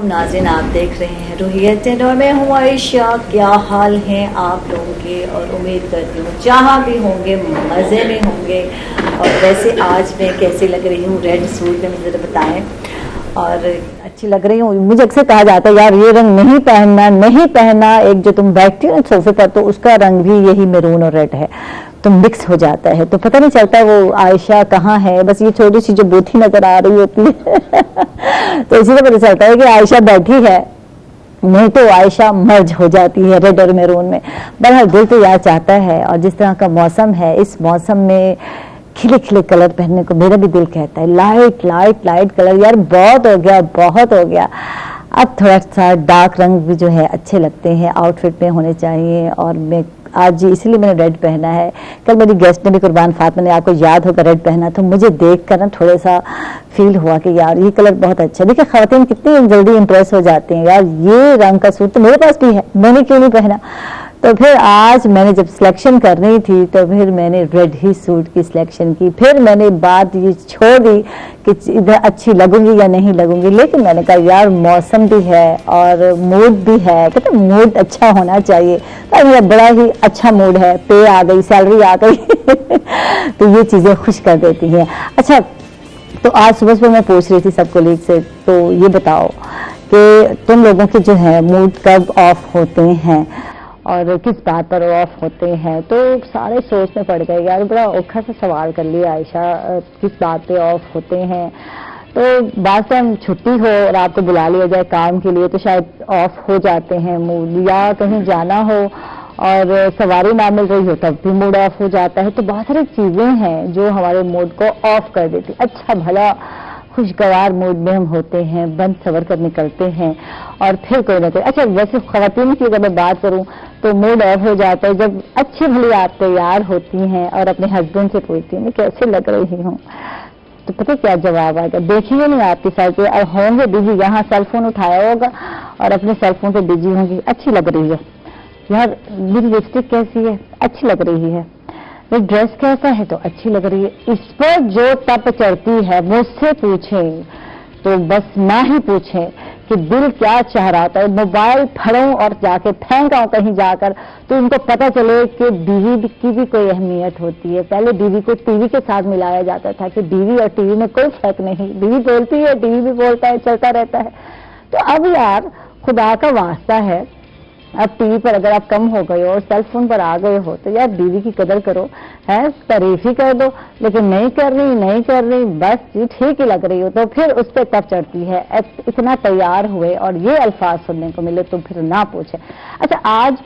नाज़रीन, आप देख रहे हैं रुहियत और मैं हूँ आयशा। क्या हाल हैं आप लोगों के, और उम्मीद करती हूँ जहाँ भी होंगे मज़े में होंगे। और वैसे आज मैं कैसी लग रही हूँ रेड सूट में, मुझे बताएं। और अच्छी लग रही हूँ। मुझे अक्सर कहा जाता है यार ये रंग नहीं पहनना, नहीं पहनना। एक जो तुम बैठती हो ना सोफे पर, तो उसका रंग भी यही मैरून और रेड है, तो मिक्स हो जाता है, तो पता नहीं चलता वो आयशा कहाँ है। बस ये छोटी सी जो बूथी नजर आ रही होती है तो इसी से पता चलता है कि आयशा बैठी है, नहीं तो आयशा मर्ज हो जाती है रेड और मैरून में। बहरहाल दिल तो यार चाहता है, और जिस तरह का मौसम है, इस मौसम में खिले खिले कलर पहनने को मेरा भी दिल कहता है। लाइट लाइट लाइट कलर यार बहुत हो गया, बहुत हो गया। अब थोड़ा सा डार्क रंग भी जो है अच्छे लगते हैं, आउटफिट में होने चाहिए। और मैं आज इसलिए मैंने रेड पहना है। कल मेरी गेस्ट ने भी, कुर्बान फातिमा ने, आपको याद होगा, रेड पहना, तो मुझे देख कर ना थोड़ा सा फील हुआ कि यार ये कलर बहुत अच्छा है। देखिए खवातीन कितनी जल्दी इंप्रेस हो जाती हैं, यार ये रंग का सूट तो मेरे पास भी है, मैंने क्यों नहीं पहना। तो फिर आज मैंने जब सिलेक्शन कर रही थी तो फिर मैंने रेड ही सूट की सिलेक्शन की। फिर मैंने बात ये छोड़ दी कि इधर अच्छी लगूंगी या नहीं लगूंगी, लेकिन मैंने कहा यार मौसम भी है और मूड भी है, कहते मूड अच्छा होना चाहिए। तो मेरा बड़ा ही अच्छा मूड है, पे आ गई, सैलरी आ गई तो ये चीज़ें खुश कर देती हैं। अच्छा, तो आज सुबह सुबह मैं पूछ रही थी सब कोलीग से, तो ये बताओ कि तुम लोगों के जो है मूड कब ऑफ होते हैं और किस बात पर ऑफ होते हैं। तो सारे सोच में पड़ गए यार, बड़ा औखा सा सवाल कर लिया आयशा, किस बात पे ऑफ होते हैं। तो बात टाइम छुट्टी हो और आपको बुला लिया जाए काम के लिए तो शायद ऑफ हो जाते हैं मूड, या कहीं जाना हो और सवारी ना मिल रही हो तब भी मूड ऑफ हो जाता है। तो बहुत सारी चीजें हैं जो हमारे मूड को ऑफ कर देती। अच्छा भला खुशगवार मूड में हम होते हैं, बंद सवर कर निकलते हैं और फिर कोई ना कोई। अच्छा, वैसे खवातीन की अगर मैं बात करूं तो मूड ऑफ हो जाता है जब अच्छी भली आप तैयार होती हैं और अपने हस्बैंड से पूछती हैं मैं कैसे लग रही हूँ, तो पता क्या जवाब आएगा, देखिए नहीं आपकी साइड पे और होंगे बिजी, यहाँ सेल फोन उठाया होगा और अपने सेल फोन पे बिजी होंगी। अच्छी लग रही है यार, मेरी लिपस्टिक कैसी है, अच्छी लग रही है, ये ड्रेस कैसा है, तो अच्छी लग रही है। इस पर जो तप चढ़ती है मुझसे पूछें तो बस ना ही पूछें कि दिल क्या चाह रहा था, मोबाइल फड़ूं और जाके फेंकाऊं कहीं जाकर, तो उनको पता चले कि बीवी की भी कोई अहमियत होती है। पहले बीवी को टीवी के साथ मिलाया जाता था कि बीवी और टीवी में कोई फर्क नहीं, बीवी बोलती है टीवी भी बोलता है, चलता रहता है। तो अब यार खुदा का वास्ता है, अब टीवी पर अगर आप कम हो गए हो और सेल फोन पर आ गए हो तो यार बीवी की कदर करो, है तारीफ ही कर दो। लेकिन नहीं कर रही, नहीं कर रही, बस ये ठीक ही लग रही हो, तो फिर उस पर तब चढ़ती है। इतना तैयार हुए और ये अल्फाज सुनने को मिले तो फिर ना पूछे। अच्छा, आज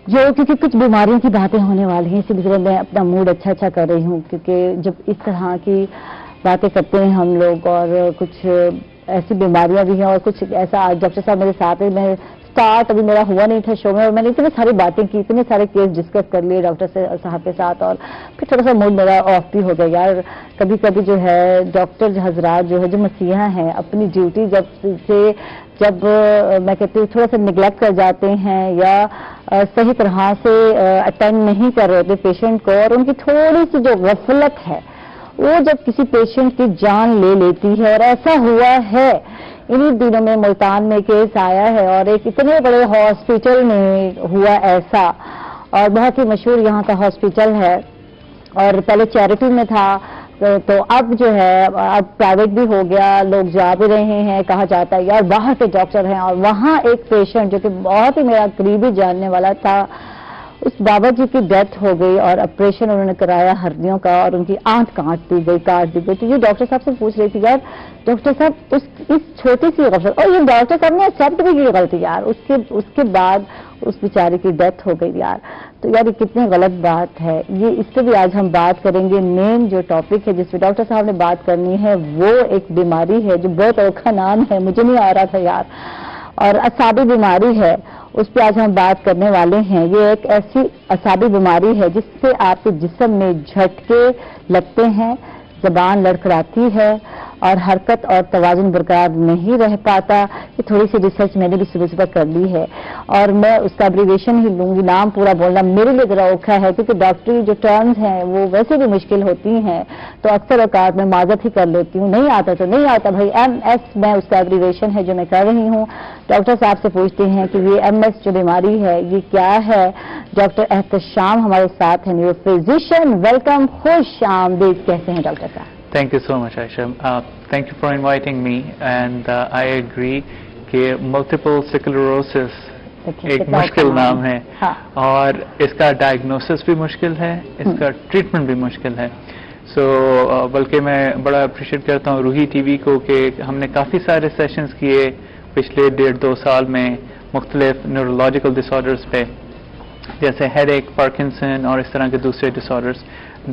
जो क्योंकि कुछ बीमारियों की बातें होने वाली हैं, इसीलिए मैं अपना मूड अच्छा कर रही हूँ, क्योंकि जब इस तरह की बातें करते हैं हम लोग और कुछ ऐसी बीमारियां भी हैं और कुछ ऐसा। आज डॉक्टर साहब मेरे साथ है, मैं स्टार्ट अभी मेरा हुआ नहीं था शो में और मैंने इतनी सारी बातें की, इतने सारे केस डिस्कस कर लिए डॉक्टर से साहब के साथ, और फिर थोड़ा सा मूड मेरा ऑफ भी हो गया यार। कभी कभी जो है डॉक्टर हजरात जो है, जो मसीहा हैं, अपनी ड्यूटी जब मैं कहती हूँ थोड़ा सा निगलेक्ट कर जाते हैं या सही तरह से अटेंड नहीं कर रहे होते पेशेंट को, और उनकी थोड़ी सी जो गफलत है वो जब किसी पेशेंट की जान ले लेती है। और ऐसा हुआ है इन्हीं दिनों में, मुल्तान में केस आया है और एक इतने बड़े हॉस्पिटल में हुआ ऐसा, और बहुत ही मशहूर यहाँ का हॉस्पिटल है और पहले चैरिटी में था, तो अब जो है अब प्राइवेट भी हो गया, लोग जा भी रहे हैं। कहा जाता है यार बाहर के डॉक्टर हैं, और वहाँ एक पेशेंट जो कि बहुत ही मेरा करीबी जानने वाला था, उस बाबा जी की डेथ हो गई और ऑपरेशन उन्होंने कराया हड्डियों का और उनकी आंत काट दी गई। तो ये डॉक्टर साहब से पूछ रही थी यार डॉक्टर साहब इस छोटी सी गलती, और ये डॉक्टर साहब ने एक्सेप्ट भी की गलती यार, उसके बाद उस बेचारे की डेथ हो गई यार। तो यार ये कितनी गलत बात है, ये इस पे भी आज हम बात करेंगे। मेन जो टॉपिक है जिस पे डॉक्टर साहब ने बात करनी है वो एक बीमारी है जो बहुत औखा नाम है, मुझे नहीं आ रहा था यार, और असाबी बीमारी है, उस पर आज हम बात करने वाले हैं। ये एक ऐसी असाबी बीमारी है जिससे आपके जिस्म में झटके लगते हैं, जबान लड़खड़ाती है اور حرکت اور توازن برقرار نہیں رہ پاتا. یہ تھوڑی سی ریسرچ میں نے بھی صبح صبح کر لی ہے اور میں اس کا ایبریویشن ہی لوں گی. نام پورا بولنا میرے لیے ذرا اوکھا ہے کیونکہ ڈاکٹری جو ٹرمز ہیں وہ ویسے بھی مشکل ہوتی ہیں, تو اکثر اوقات میں معذرت ہی کر لیتی ہوں. نہیں آتا تو نہیں آتا بھائی. MS میں اس کا ایبریویشن ہے جو میں کر رہی ہوں. ڈاکٹر صاحب سے پوچھتے ہیں کہ یہ MS جو بیماری ہے یہ کیا ہے. ڈاکٹر احتشام ہمارے ساتھ ہیں, نیورو فزیشین. ویلکم, خوش آمدید. کیسے ہیں ڈاکٹر صاحب؟ Thank you so much, Aisha. Thank you for inviting me, and I agree کہ multiple sclerosis ایک مشکل نام ہے اور اس کا ڈائگنوسس بھی مشکل ہے, اس کا ٹریٹمنٹ بھی مشکل ہے. بلکہ میں بڑا اپریشیٹ کرتا ہوں روہی ٹی وی کو کہ ہم نے کافی سارے سیشنز کیے پچھلے 1.5-2 سال میں مختلف نیورولوجیکل ڈس آرڈرز پہ, جیسے ہیڈ ایک, پارکنسن اور اس طرح کے دوسرے ڈس آرڈرز,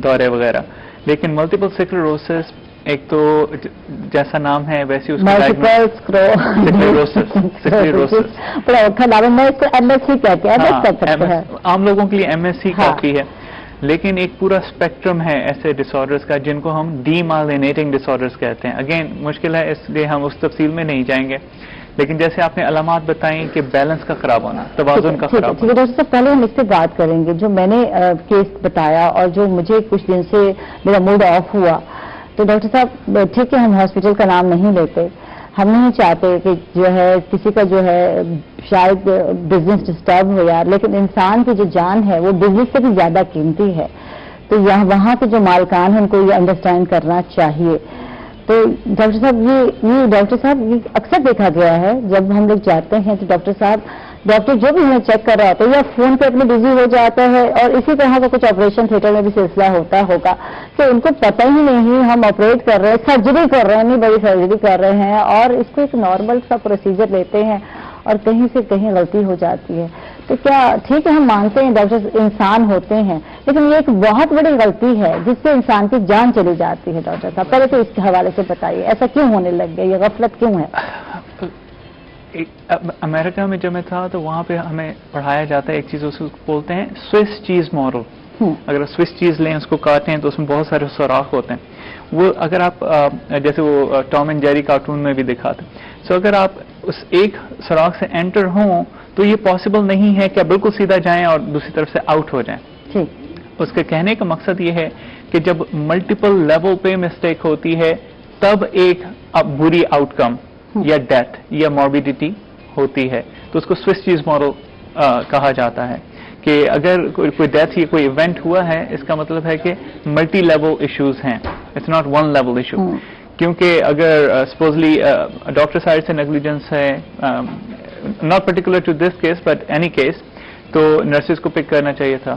دورے وغیرہ. لیکن ملٹیپل سکلروسس ایک تو جیسا نام ہے ویسے اس کا عام لوگوں کے لیے MS ہی کافی ہے. لیکن ایک پورا اسپیکٹرم ہے ایسے ڈس آرڈرز کا جن کو ہم ڈیمالینیٹنگ ڈس آرڈرز کہتے ہیں. اگین مشکل ہے اس لیے ہم اس تفصیل میں نہیں جائیں گے, لیکن جیسے آپ نے علامات بتائیں کہ بیلنس کا خراب ہونا, توازن کا خراب ہونا. ڈاکٹر صاحب پہلے ہم اس سے بات کریں گے. جو میں نے کیس بتایا اور جو مجھے کچھ دن سے میرا موڈ آف ہوا, تو ڈاکٹر صاحب ٹھیک ہے ہم ہاسپٹل کا نام نہیں لیتے, ہم نہیں چاہتے کہ جو ہے کسی کا جو ہے شاید بزنس ڈسٹرب ہو یار, لیکن انسان کی جو جان ہے وہ بزنس سے بھی زیادہ قیمتی ہے. تو وہاں کے جو مالکان ہیں ان کو یہ انڈرسٹینڈ کرنا چاہیے. تو ڈاکٹر صاحب یہ اکثر دیکھا گیا ہے جب ہم لوگ جاتے ہیں تو ڈاکٹر جو بھی ہمیں چیک کر رہا ہوتا ہے یا فون پہ اپنے بزی ہو جاتا ہے, اور اسی طرح کا کچھ آپریشن تھیٹر میں بھی سلسلہ ہوتا ہوگا کہ ان کو پتہ ہی نہیں ہم آپریٹ کر رہے ہیں, سرجری کر رہے ہیں, نہیں بڑی سرجری کر رہے ہیں, اور اس کو ایک نارمل سا پروسیجر لیتے ہیں اور کہیں سے کہیں غلطی ہو جاتی ہے. تو کیا ٹھیک ہے ہم مانتے ہیں ڈاکٹر انسان ہوتے ہیں, لیکن یہ ایک بہت بڑی غلطی ہے جس سے انسان کی جان چلی جاتی ہے. ڈاکٹر صاحب پہلے تو اس کے حوالے سے بتائیے ایسا کیوں ہونے لگ گیا, یہ غفلت کیوں ہے؟ امریکہ میں جب میں تھا تو وہاں پہ ہمیں پڑھایا جاتا ہے ایک چیز, اس کو بولتے ہیں سوئس چیز ماڈل. اگر سوئس چیز لیں, اس کو کاٹیں تو اس میں بہت سارے سوراخ ہوتے ہیں. وہ اگر آپ جیسے وہ ٹام اینڈ جیری کارٹون میں بھی دکھاتے, سو اگر آپ اس ایک سوراخ سے انٹر ہوں تو یہ پاسبل نہیں ہے کہ آپ بالکل سیدھا جائیں اور دوسری طرف سے آؤٹ ہو جائیں. اس کے کہنے کا مقصد یہ ہے کہ جب ملٹیپل لیول پہ مسٹیک ہوتی ہے تب ایک بری آؤٹ کم یا ڈیتھ یا موربیڈیٹی ہوتی ہے. تو اس کو سوئس چیز ماڈل کہا جاتا ہے کہ اگر کوئی ڈیتھ یا کوئی ایونٹ ہوا ہے اس کا مطلب ہے کہ ملٹی لیول ایشوز ہیں, it's not one level issue. کیونکہ اگر سپوزلی ڈاکٹر سائڈ سے نیگلیجنس ہے, not particular to this case but any case, تو نرسز کو پک کرنا چاہیے تھا.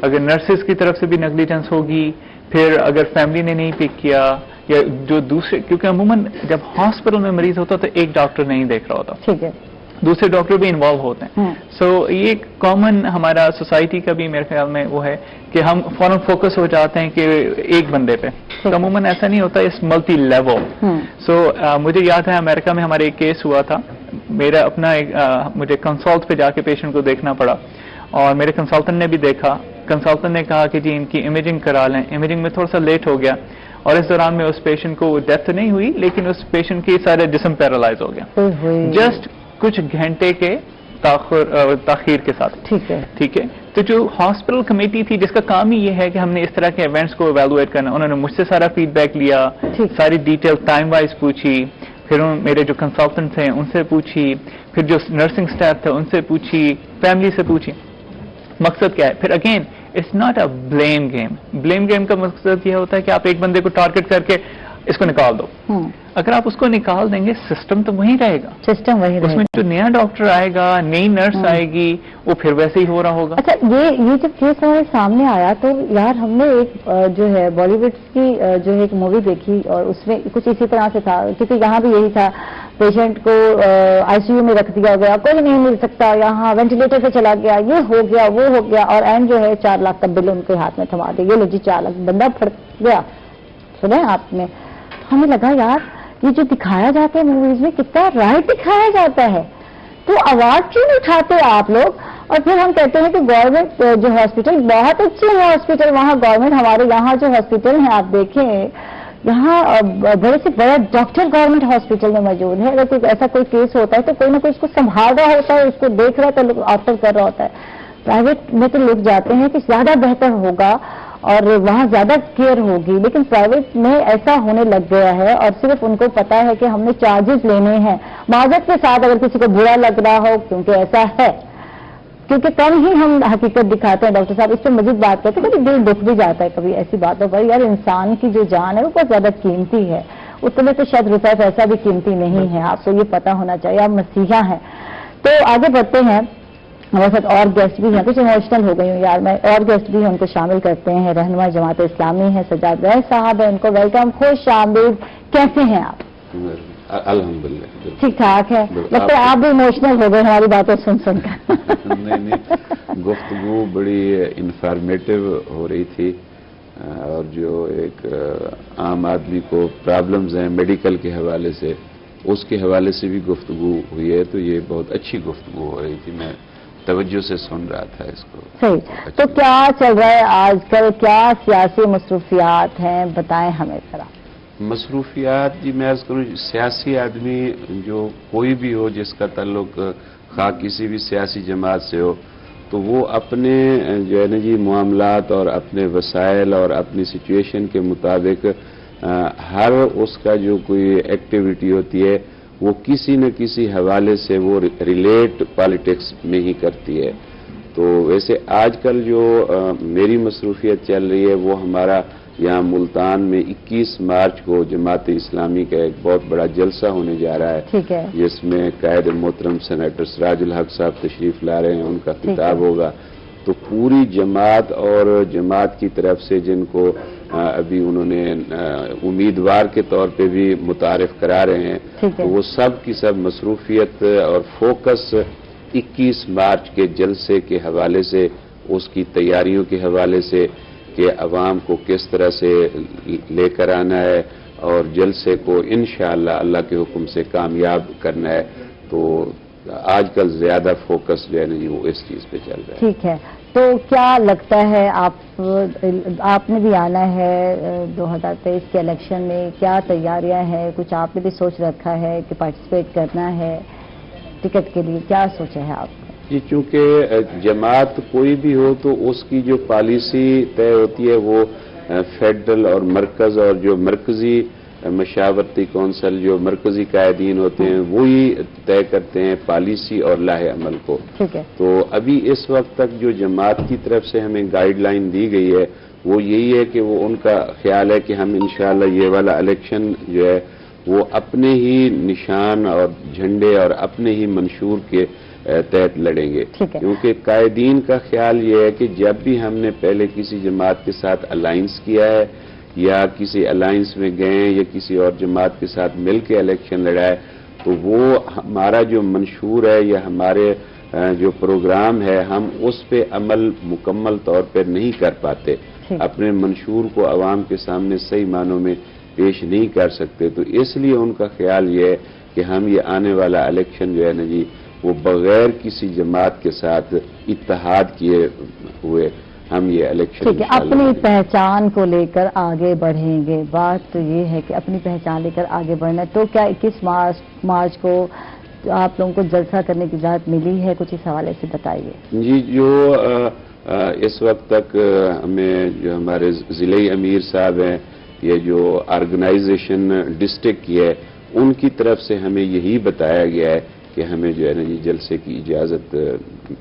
اگر نرسز کی طرف سے بھی نیگلیجنس ہوگی, پھر اگر فیملی نے نہیں پک کیا یا جو دوسرے, کیونکہ عموماً جب ہاسپٹل میں مریض ہوتا تو ایک ڈاکٹر نہیں دیکھ رہا ہوتا, ٹھیک ہے, دوسرے ڈاکٹر بھی انوالو ہوتے ہیں. سو یہ کامن ہمارا سوسائٹی کا بھی میرے خیال میں وہ ہے کہ ہم فوراً فوکس ہو جاتے ہیں کہ ایک بندے پہ, تو عموماً ایسا نہیں ہوتا, اس ملٹی لیول. سو مجھے یاد ہے امریکہ میں ہمارے ایک کیس ہوا تھا, میرا اپنا مجھے کنسلٹ پہ جا کے پیشنٹ کو دیکھنا پڑا, اور میرے کنسلٹنٹ نے بھی دیکھا. کنسلٹنٹ نے کہا کہ جی ان کی امیجنگ کرا لیں. امیجنگ میں تھوڑا سا لیٹ ہو گیا, اور اس دوران میں اس پیشنٹ کو ڈیتھ نہیں ہوئی, لیکن اس پیشنٹ کی سارے جسم پیرالائز ہو گیا جسٹ کچھ گھنٹے کے تاخیر کے ساتھ. ٹھیک ہے. تو جو ہاسپٹل کمیٹی تھی جس کا کام ہی یہ ہے کہ ہم نے اس طرح کے ایونٹس کو ایویلویٹ کرنا, انہوں نے مجھ سے سارا فیڈ بیک لیا, ساری ڈیٹیل ٹائم وائز پوچھی, پھر میرے جو کنسلٹنٹ تھے ان سے پوچھی, پھر جو نرسنگ اسٹاف تھا ان سے پوچھی, فیملی سے پوچھی. مقصد کیا ہے؟ پھر again it's not a blame game. Blame game کا مقصد یہ ہوتا ہے کہ آپ ایک بندے کو ٹارگٹ کر کے اس کو نکال دو. اگر آپ اس کو نکال دیں گے سسٹم تو وہی رہے گا, اس میں جو نیا ڈاکٹر آئے گا, نئی نرس آئے گی, وہ پھر ویسے ہی ہو رہا ہوگا. اچھا, یہ جب کیس ہمارے سامنے آیا تو یار ہم نے ایک جو ہے بالی ووڈ کی جو ہے ایک مووی دیکھی, اور اس میں کچھ اسی طرح سے تھا, کیونکہ یہاں بھی یہی تھا, پیشنٹ کو ICU میں رکھ دیا گیا, کوئی نہیں مل سکتا, یہاں وینٹیلیٹر پہ چلا گیا, یہ ہو گیا وہ ہو گیا, اور اینڈ جو ہے 4 لاکھ کا بل ان کے ہاتھ میں تھما دیا, یہ لو جی 4 لاکھ, بندہ پھٹ گیا. سنیں آپ نے, ہمیں لگا یار یہ جو دکھایا جاتا ہے موویز میں کتنا رائٹ دکھایا جاتا ہے, تو آواز کیوں نہیں اٹھاتے آپ لوگ؟ اور پھر ہم کہتے ہیں کہ گورنمنٹ جو ہاسپٹل بہت اچھے ہیں ہاسپٹل, وہاں گورنمنٹ, ہمارے یہاں جو ہاسپٹل ہیں آپ دیکھیں यहाँ बड़े से बड़ा डॉक्टर गवर्नमेंट हॉस्पिटल में मौजूद है। अगर कोई ऐसा कोई केस होता है तो कोई ना कोई उसको संभाल रहा होता है, उसको देख रहा है तो ऑफर कर रहा होता है। प्राइवेट में तो लोग जाते हैं कि ज्यादा बेहतर होगा और वहाँ ज्यादा केयर होगी, लेकिन प्राइवेट में ऐसा होने लग गया है और सिर्फ उनको पता है कि हमने चार्जेस लेने हैं। माजरत के साथ अगर किसी को बुरा लग रहा हो, क्योंकि ऐसा है, क्योंकि कम ही हम हकीकत दिखाते हैं डॉक्टर साहब, इस पर मजीद बात करते हैं। कभी दिल दुख भी जाता है कभी ऐसी बातों पर, यार इंसान की जो जान है वो बहुत ज्यादा कीमती है, उतने तो शायद रुपए पैसा भी कीमती नहीं है, आपको ये पता होना चाहिए, आप मसीहा हैं। तो आगे बढ़ते हैं, हमारे साथ और गेस्ट भी हैं, कुछ इमोशनल हो गई हूँ यार मैं, और गेस्ट भी हैं उनको शामिल करते हैं। रहनुमा जमात इस्लामी है सजाद रैस साहब है, उनको वेलकम, खुश आमदीद। कैसे हैं आप? अल्हम्दुलिल्लाह ठीक ठाक है। लगता है आप भी इमोशनल हो गए हमारी बातें सुन सुनकर। नहीं, गुफ्तगू बड़ी इंफॉर्मेटिव हो रही थी और जो एक आम आदमी को प्रॉब्लम्स हैं मेडिकल के हवाले से, उसके हवाले से भी गुफ्तगू हुई है, तो ये बहुत अच्छी गुफ्तगू हो रही थी, मैं तवज्जो से सुन रहा था इसको। सही। तो क्या चल रहा है आजकल, क्या सियासी मसरूफियात हैं, बताएं हमें जरा। मसरूफियात जी मैं अर्ज करूँ, सियासी आदमी जो कोई भी हो जिसका ताल्लुक खा किसी भी सियासी जमात से हो, तो वो अपने जो है ना जी मामलात और अपने वसाइल और अपनी सिचुएशन के मुताबिक हर उसका जो कोई एक्टिविटी होती है वो किसी न किसी हवाले से वो रिलेट पॉलिटिक्स में ही करती है। तो वैसे आजकल जो मेरी मसरूफियत चल रही है वो हमारा यहाँ मुल्तान में 21 मार्च को जमात इस्लामी का एक बहुत बड़ा जलसा होने जा रहा है, ठीक है, जिसमें कायद मोहतरम सेनेटर सिराजुल हक साहब तशरीफ ला रहे हैं, उनका खिताब होगा। तो पूरी जमात और जमात की तरफ से जिनको अभी उन्होंने उम्मीदवार के तौर पे भी मुतारिफ करा रहे हैं, तो वो सब की सब मसरूफियत और फोकस 21 मार्च के जलसे के हवाले से, उसकी तैयारियों के हवाले से कि अवाम को किस तरह से लेकर आना है और जलसे को इंशाअल्लाह अल्लाह के हुक्म से कामयाब करना है। तो आजकल ज्यादा फोकस जो है ना जी वो इस चीज पे चल रहा है। ठीक है। तो क्या लगता है आपने भी आना है 2023 के इलेक्शन में, क्या तैयारियां हैं, कुछ आपने भी सोच रखा है कि पार्टिसिपेट करना है टिकट के लिए, क्या सोचा है आपने? जी चूंकि जमात कोई भी हो तो उसकी जो पॉलिसी तय होती है वो फेडरल और मरकज और जो मरकजी मशावरती कौंसल जो मरकजी कायदीन होते हैं वही तय करते हैं पॉलिसी और लाहे अमल को। ठीक है। तो अभी इस वक्त तक जो जमात की तरफ से हमें गाइडलाइन दी गई है वो यही है कि वो उनका ख्याल है कि हम इंशाअल्लाह ये वाला इलेक्शन जो है वो अपने ही निशान और झंडे और अपने ही मंशूर के तहत लड़ेंगे, क्योंकि कायदीन का ख्याल ये है कि जब भी हमने पहले किसी जमात के साथ अलायंस किया है या किसी अलायंस में गए या किसी और जमात के साथ मिल के इलेक्शन लड़ाए, तो वो हमारा जो मंशूर है या हमारे जो प्रोग्राम है हम उस पे अमल मुकम्मल तौर पर नहीं कर पाते, अपने मंशूर को अवाम के सामने सही मानों में पेश नहीं कर सकते। तो इसलिए उनका ख्याल ये है कि हम ये आने वाला इलेक्शन जो है ना जी वो बगैर किसी जमात के साथ इत्तेहाद किए हुए हम ये इलेक्शन। ठीक है। अपनी पहचान को लेकर आगे बढ़ेंगे, बात तो ये है कि अपनी पहचान लेकर आगे बढ़ना। तो क्या 21 मार्च को आप लोगों को जलसा करने की इजाजत मिली है, कुछ इस हवाले से बताइए। जी जो इस वक्त तक हमें जो हमारे जिले अमीर साहब हैं, ये जो ऑर्गेनाइजेशन डिस्ट्रिक्ट की है, उनकी तरफ से हमें यही बताया गया है कि हमें जो है ना जी जलसे की इजाजत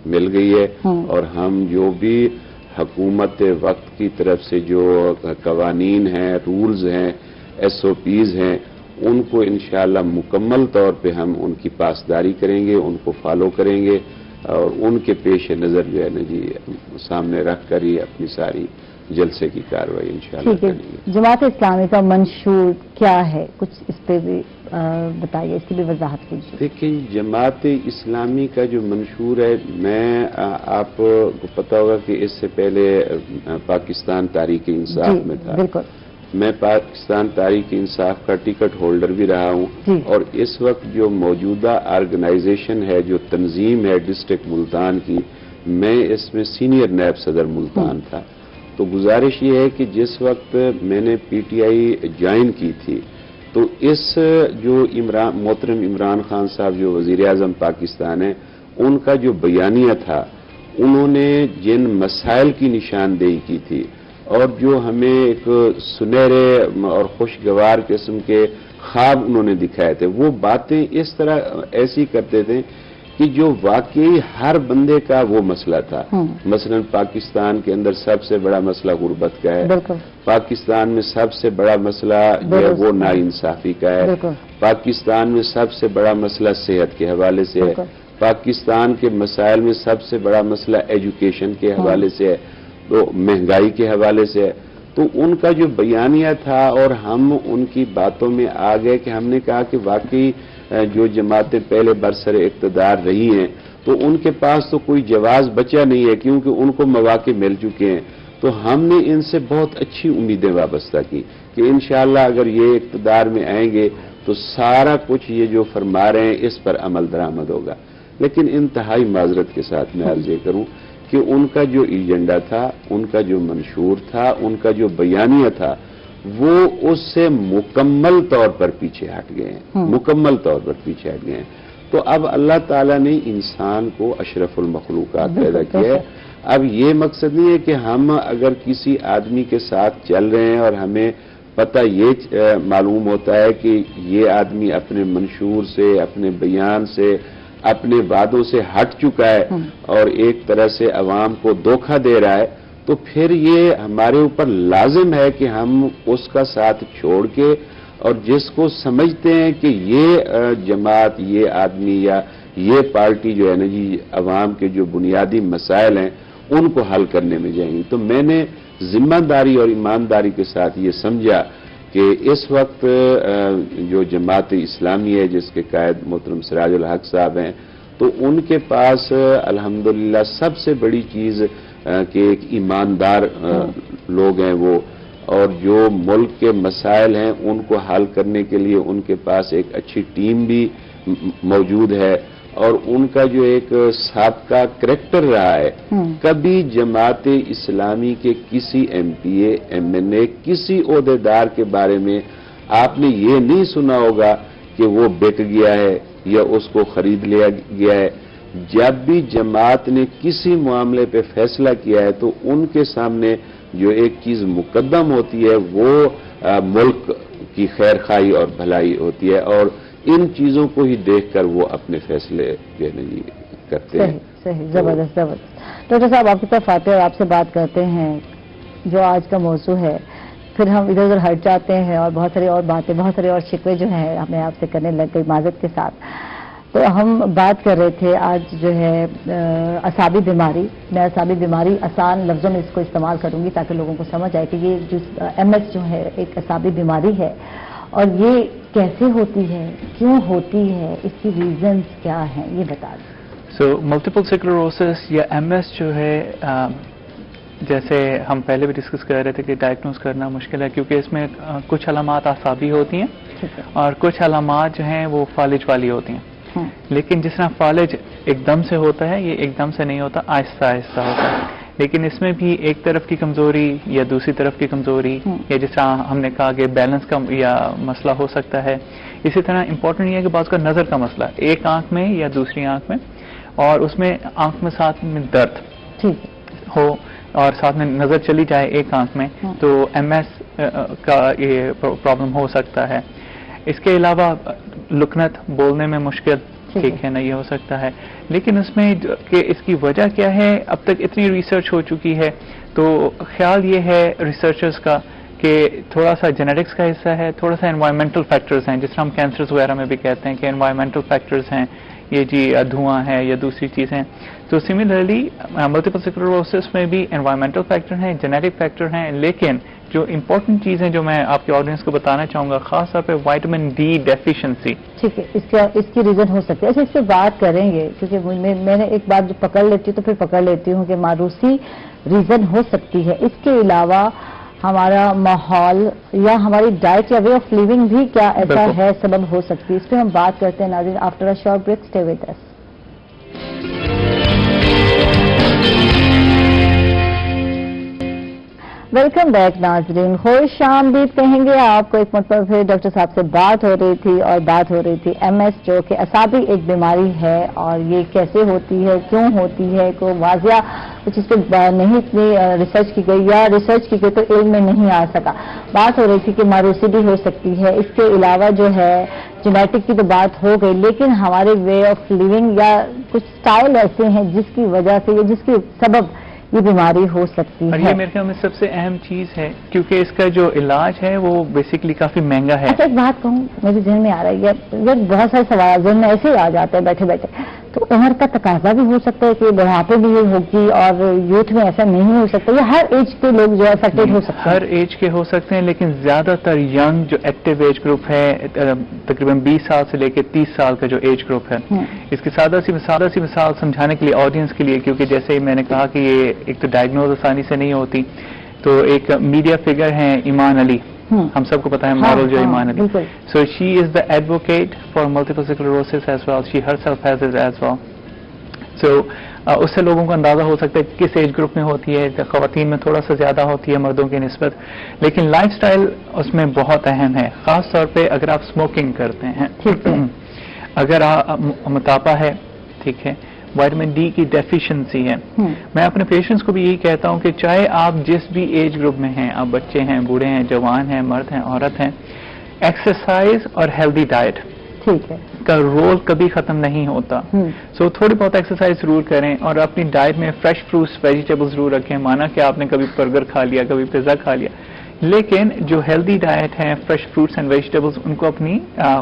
मिल गई है और हम जो भी हुकूमत वक्त की तरफ से जो कवानीन हैं, रूल्स हैं, SOPs हैं, उनको इंशाअल्लाह मुकम्मल तौर पे हम उनकी पासदारी करेंगे, उनको फॉलो करेंगे और उनके पेश नज़र जो है ना जी सामने रख कर ही अपनी सारी जलसे की कार्रवाई इंशाअल्लाह करेंगे। जमात इस्लामी का मंशूर क्या है, कुछ इस पे भी बताइए, इसकी भी वजाहत कीजिए। देखिए जमात इस्लामी का जो मंशूर है, मैं आपको पता होगा कि इससे पहले पाकिस्तान तारीख इंसाफ में था, बिल्कुल मैं पाकिस्तान तारीख इंसाफ का टिकट होल्डर भी रहा हूं और इस वक्त जो मौजूदा ऑर्गेनाइजेशन है, जो तंजीम है डिस्ट्रिक्ट मुल्तान की, मैं इसमें सीनियर नायब सदर मुल्तान था تو گزارش یہ ہے کہ جس وقت میں نے پی ٹی آئی جوائن کی تھی تو اس جو محترم عمران خان صاحب جو وزیر اعظم پاکستان ہیں ان کا جو بیانیہ تھا، انہوں نے جن مسائل کی نشاندہی کی تھی اور جو ہمیں ایک سنہرے اور خوشگوار قسم کے خواب انہوں نے دکھائے تھے، وہ باتیں اس طرح ایسی کرتے تھے کہ جو واقعی ہر بندے کا وہ مسئلہ تھا. مثلا پاکستان کے اندر سب سے بڑا مسئلہ غربت کا ہے، پاکستان میں سب سے بڑا مسئلہ جو ہے وہ ناانصافی کا ہے، پاکستان میں سب سے بڑا مسئلہ صحت کے حوالے سے ہے، پاکستان کے مسائل میں سب سے بڑا مسئلہ ایجوکیشن کے حوالے سے ہے، تو مہنگائی کے حوالے سے ہے. تو ان کا جو بیانیہ تھا اور ہم ان کی باتوں میں آ گئے کہ ہم نے کہا کہ واقعی جو جماعتیں پہلے برسر اقتدار رہی ہیں تو ان کے پاس تو کوئی جواز بچا نہیں ہے کیونکہ ان کو مواقع مل چکے ہیں. تو ہم نے ان سے بہت اچھی امیدیں وابستہ کی کہ انشاءاللہ اگر یہ اقتدار میں آئیں گے تو سارا کچھ یہ جو فرما رہے ہیں اس پر عمل درآمد ہوگا. لیکن انتہائی معذرت کے ساتھ میں عرض یہ کروں کہ ان کا جو ایجنڈا تھا، ان کا جو منشور تھا، ان کا جو بیانیہ تھا، وہ اس سے مکمل طور پر پیچھے ہٹ گئے ہیں، مکمل طور پر پیچھے ہٹ گئے ہیں. تو اب اللہ تعالیٰ نے انسان کو اشرف المخلوقات پیدا کیا ہے. اب یہ مقصد نہیں ہے کہ ہم اگر کسی آدمی کے ساتھ چل رہے ہیں اور ہمیں پتہ یہ معلوم ہوتا ہے کہ یہ آدمی اپنے منشور سے، اپنے بیان سے، اپنے وعدوں سے ہٹ چکا ہے اور ایک طرح سے عوام کو دھوکہ دے رہا ہے، تو پھر یہ ہمارے اوپر لازم ہے کہ ہم اس کا ساتھ چھوڑ کے اور جس کو سمجھتے ہیں کہ یہ جماعت، یہ آدمی یا یہ پارٹی جو ہے نا جی عوام کے جو بنیادی مسائل ہیں ان کو حل کرنے میں جائیں گی. تو میں نے ذمہ داری اور ایمانداری کے ساتھ یہ سمجھا کہ اس وقت جو جماعت اسلامی ہے جس کے قائد محترم سراج الحق صاحب ہیں، تو ان کے پاس الحمدللہ سب سے بڑی چیز کہ ایک ایماندار لوگ ہیں وہ، اور جو ملک کے مسائل ہیں ان کو حل کرنے کے لیے ان کے پاس ایک اچھی ٹیم بھی موجود ہے، اور ان کا جو ایک سابقہ کریکٹر رہا ہے. کبھی جماعت اسلامی کے کسی ایم پی اے، ایم این اے، کسی عہدیدار کے بارے میں آپ نے یہ نہیں سنا ہوگا کہ وہ بک گیا ہے یا اس کو خرید لیا گیا ہے. جب بھی جماعت نے کسی معاملے پہ فیصلہ کیا ہے تو ان کے سامنے جو ایک چیز مقدم ہوتی ہے وہ ملک کی خیر خواہی اور بھلائی ہوتی ہے، اور ان چیزوں کو ہی دیکھ کر وہ اپنے فیصلے جو ہے نا جی کرتے ہیں. صحیح، زبردست زبردست. ڈاکٹر صاحب آپ کی طرف آتے ہیں اور آپ سے بات کرتے ہیں جو آج کا موضوع ہے، پھر ہم ادھر ادھر ہٹ جاتے ہیں اور بہت ساری اور باتیں، بہت سارے اور شکوے جو ہیں ہمیں آپ سے کرنے لگ گئی معذرت کے ساتھ. تو ہم بات کر رہے تھے آج جو ہے اعصابی بیماری. میں اعصابی بیماری آسان لفظوں میں اس کو استعمال کروں گی تاکہ لوگوں کو سمجھ آئے کہ یہ جو ایم ایس جو ہے ایک اعصابی بیماری ہے، اور یہ کیسے ہوتی ہے، کیوں ہوتی ہے، اس کی ریزنز کیا ہیں، یہ بتا دیں. سو ملٹیپل سکلروسس یا ایم ایس جو ہے، جیسے ہم پہلے بھی ڈسکس کر رہے تھے کہ ڈائگنوز کرنا مشکل ہے کیونکہ اس میں کچھ علامات اعصابی ہوتی ہیں اور کچھ علامات جو ہیں وہ فالج والی ہوتی ہیں. لیکن جس طرح فالج ایک دم سے ہوتا ہے، یہ ایک دم سے نہیں ہوتا، آہستہ آہستہ ہوتا ہے. لیکن اس میں بھی ایک طرف کی کمزوری یا دوسری طرف کی کمزوری یا جس طرح ہم نے کہا کہ بیلنس کا یا مسئلہ ہو سکتا ہے. اسی طرح امپورٹنٹ یہ ہے کہ بعض کا نظر کا مسئلہ ایک آنکھ میں یا دوسری آنکھ میں، اور اس میں آنکھ میں ساتھ میں درد ہو اور ساتھ میں نظر چلی جائے ایک آنکھ میں، تو ایم ایس کا یہ پرابلم ہو سکتا ہے. اس کے علاوہ لکنت، بولنے میں مشکل، ٹھیک ہے نا، یہ ہو سکتا ہے. لیکن اس میں کہ اس کی وجہ کیا ہے، اب تک اتنی ریسرچ ہو چکی ہے تو خیال یہ ہے ریسرچرز کا کہ تھوڑا سا جینیٹکس کا حصہ ہے، تھوڑا سا انوائرمنٹل فیکٹرز ہیں، جس طرح ہم کینسرز وغیرہ میں بھی کہتے ہیں کہ انوائرمنٹل فیکٹرز ہیں، یہ جی دھواں ہے یا دوسری چیزیں. تو سملرلی ملٹیپل سکلروسس میں بھی انوائرمنٹل فیکٹر ہیں، جینیٹک فیکٹر ہیں. لیکن جو امپورٹنٹ چیزیں جو میں آپ کے آڈینس کو بتانا چاہوں گا، خاص طور پہ وائٹامن ڈی ڈیفیشنسی. ٹھیک ہے، اس کی ریزن ہو سکتی ہے. اچھا، اس پہ بات کریں گے کیونکہ میں نے ایک بات جو پکڑ لیتی ہوں تو پھر پکڑ لیتی ہوں کہ ماروسی ریزن ہو سکتی ہے. اس کے علاوہ ہمارا ماحول یا ہماری ڈائٹ یا وے آف لیونگ بھی کیا ایسا ہے، سبب ہو سکتی ہے. اس پہ ہم بات کرتے ہیں ناظرین after a short break. Stay with us. Welcome back नाजरीन, खुश आमदीद कहेंगे आपको। एक मरतबा फिर डॉक्टर साहब से बात हो रही थी और बात हो रही थी MS, जो कि असाबी एक बीमारी है और ये कैसे होती है, क्यों होती है, को वाजिया कुछ इस पर नहीं इतनी रिसर्च की गई, या रिसर्च की गई तो इल्म में नहीं आ सका। बात हो रही थी कि मारूसी भी हो सकती है, इसके अलावा जो है जेनेटिक की तो बात हो गई, लेकिन हमारे वे ऑफ लिविंग या कुछ स्टाइल ऐसे हैं जिसकी वजह से या जिसकी सबब ये बीमारी हो सकती और है। ये मेरे ख्याल में सबसे अहम चीज है, क्योंकि इसका जो इलाज है वो बेसिकली काफी महंगा है। अच्छा, एक बात कहूँ, मेरे जहन में आ रही है, ये बहुत सारे सवाल जहन में ऐसे ही आ जाते हैं बैठे बैठे। तो उम्र का तकाजा भी हो सकता है कि बुढ़ापे भी ये होगी और यूथ में ऐसा नहीं हो सकता, या हर एज के लोग जो है अफेक्टेड हो सकते हैं? हर एज के हो सकते हैं, लेकिन ज्यादातर यंग जो एक्टिव एज ग्रुप है, तकरीबन 20 साल से लेकर 30 साल का जो एज ग्रुप है। इसकी सादा सी मिसाल समझाने के लिए ऑडियंस के लिए, क्योंकि जैसे मैंने कहा कि ये एक तो डायग्नोज आसानी से नहीं होती, तो एक मीडिया फिगर है ईमान अली, हम सबको पता है मॉडल जो Iman Ali. So she is the advocate for multiple sclerosis as well, she herself has it as well. So उससे लोगों को अंदाजा हो सकता है कि किस एज ग्रुप में होती है। ख़वातीन में थोड़ा सा ज्यादा होती है मर्दों की निस्बत, लेकिन लाइफस्टाइल उसमें बहुत अहम है। खास तौर पे अगर आप स्मोकिंग करते हैं, अगर मोटापा है, ठीक है, विटामिन डी की डेफिशिएंसी है। मैं अपने पेशेंट्स को भी यही कहता हूं कि चाहे आप जिस भी एज ग्रुप में हैं, आप बच्चे हैं, बूढ़े हैं, जवान हैं, मर्द हैं, औरत हैं, एक्सरसाइज और हेल्दी डाइट ठीक है का रोल कभी खत्म नहीं होता। सो थोड़ी बहुत एक्सरसाइज जरूर करें और अपनी डाइट में फ्रेश फ्रूट्स, वेजिटेबल्स जरूर रखें। माना कि आपने कभी बर्गर खा लिया, कभी पिज्जा खा लिया, लेकिन जो हेल्दी डाइट है, फ्रेश फ्रूट्स एंड वेजिटेबल्स, उनको अपनी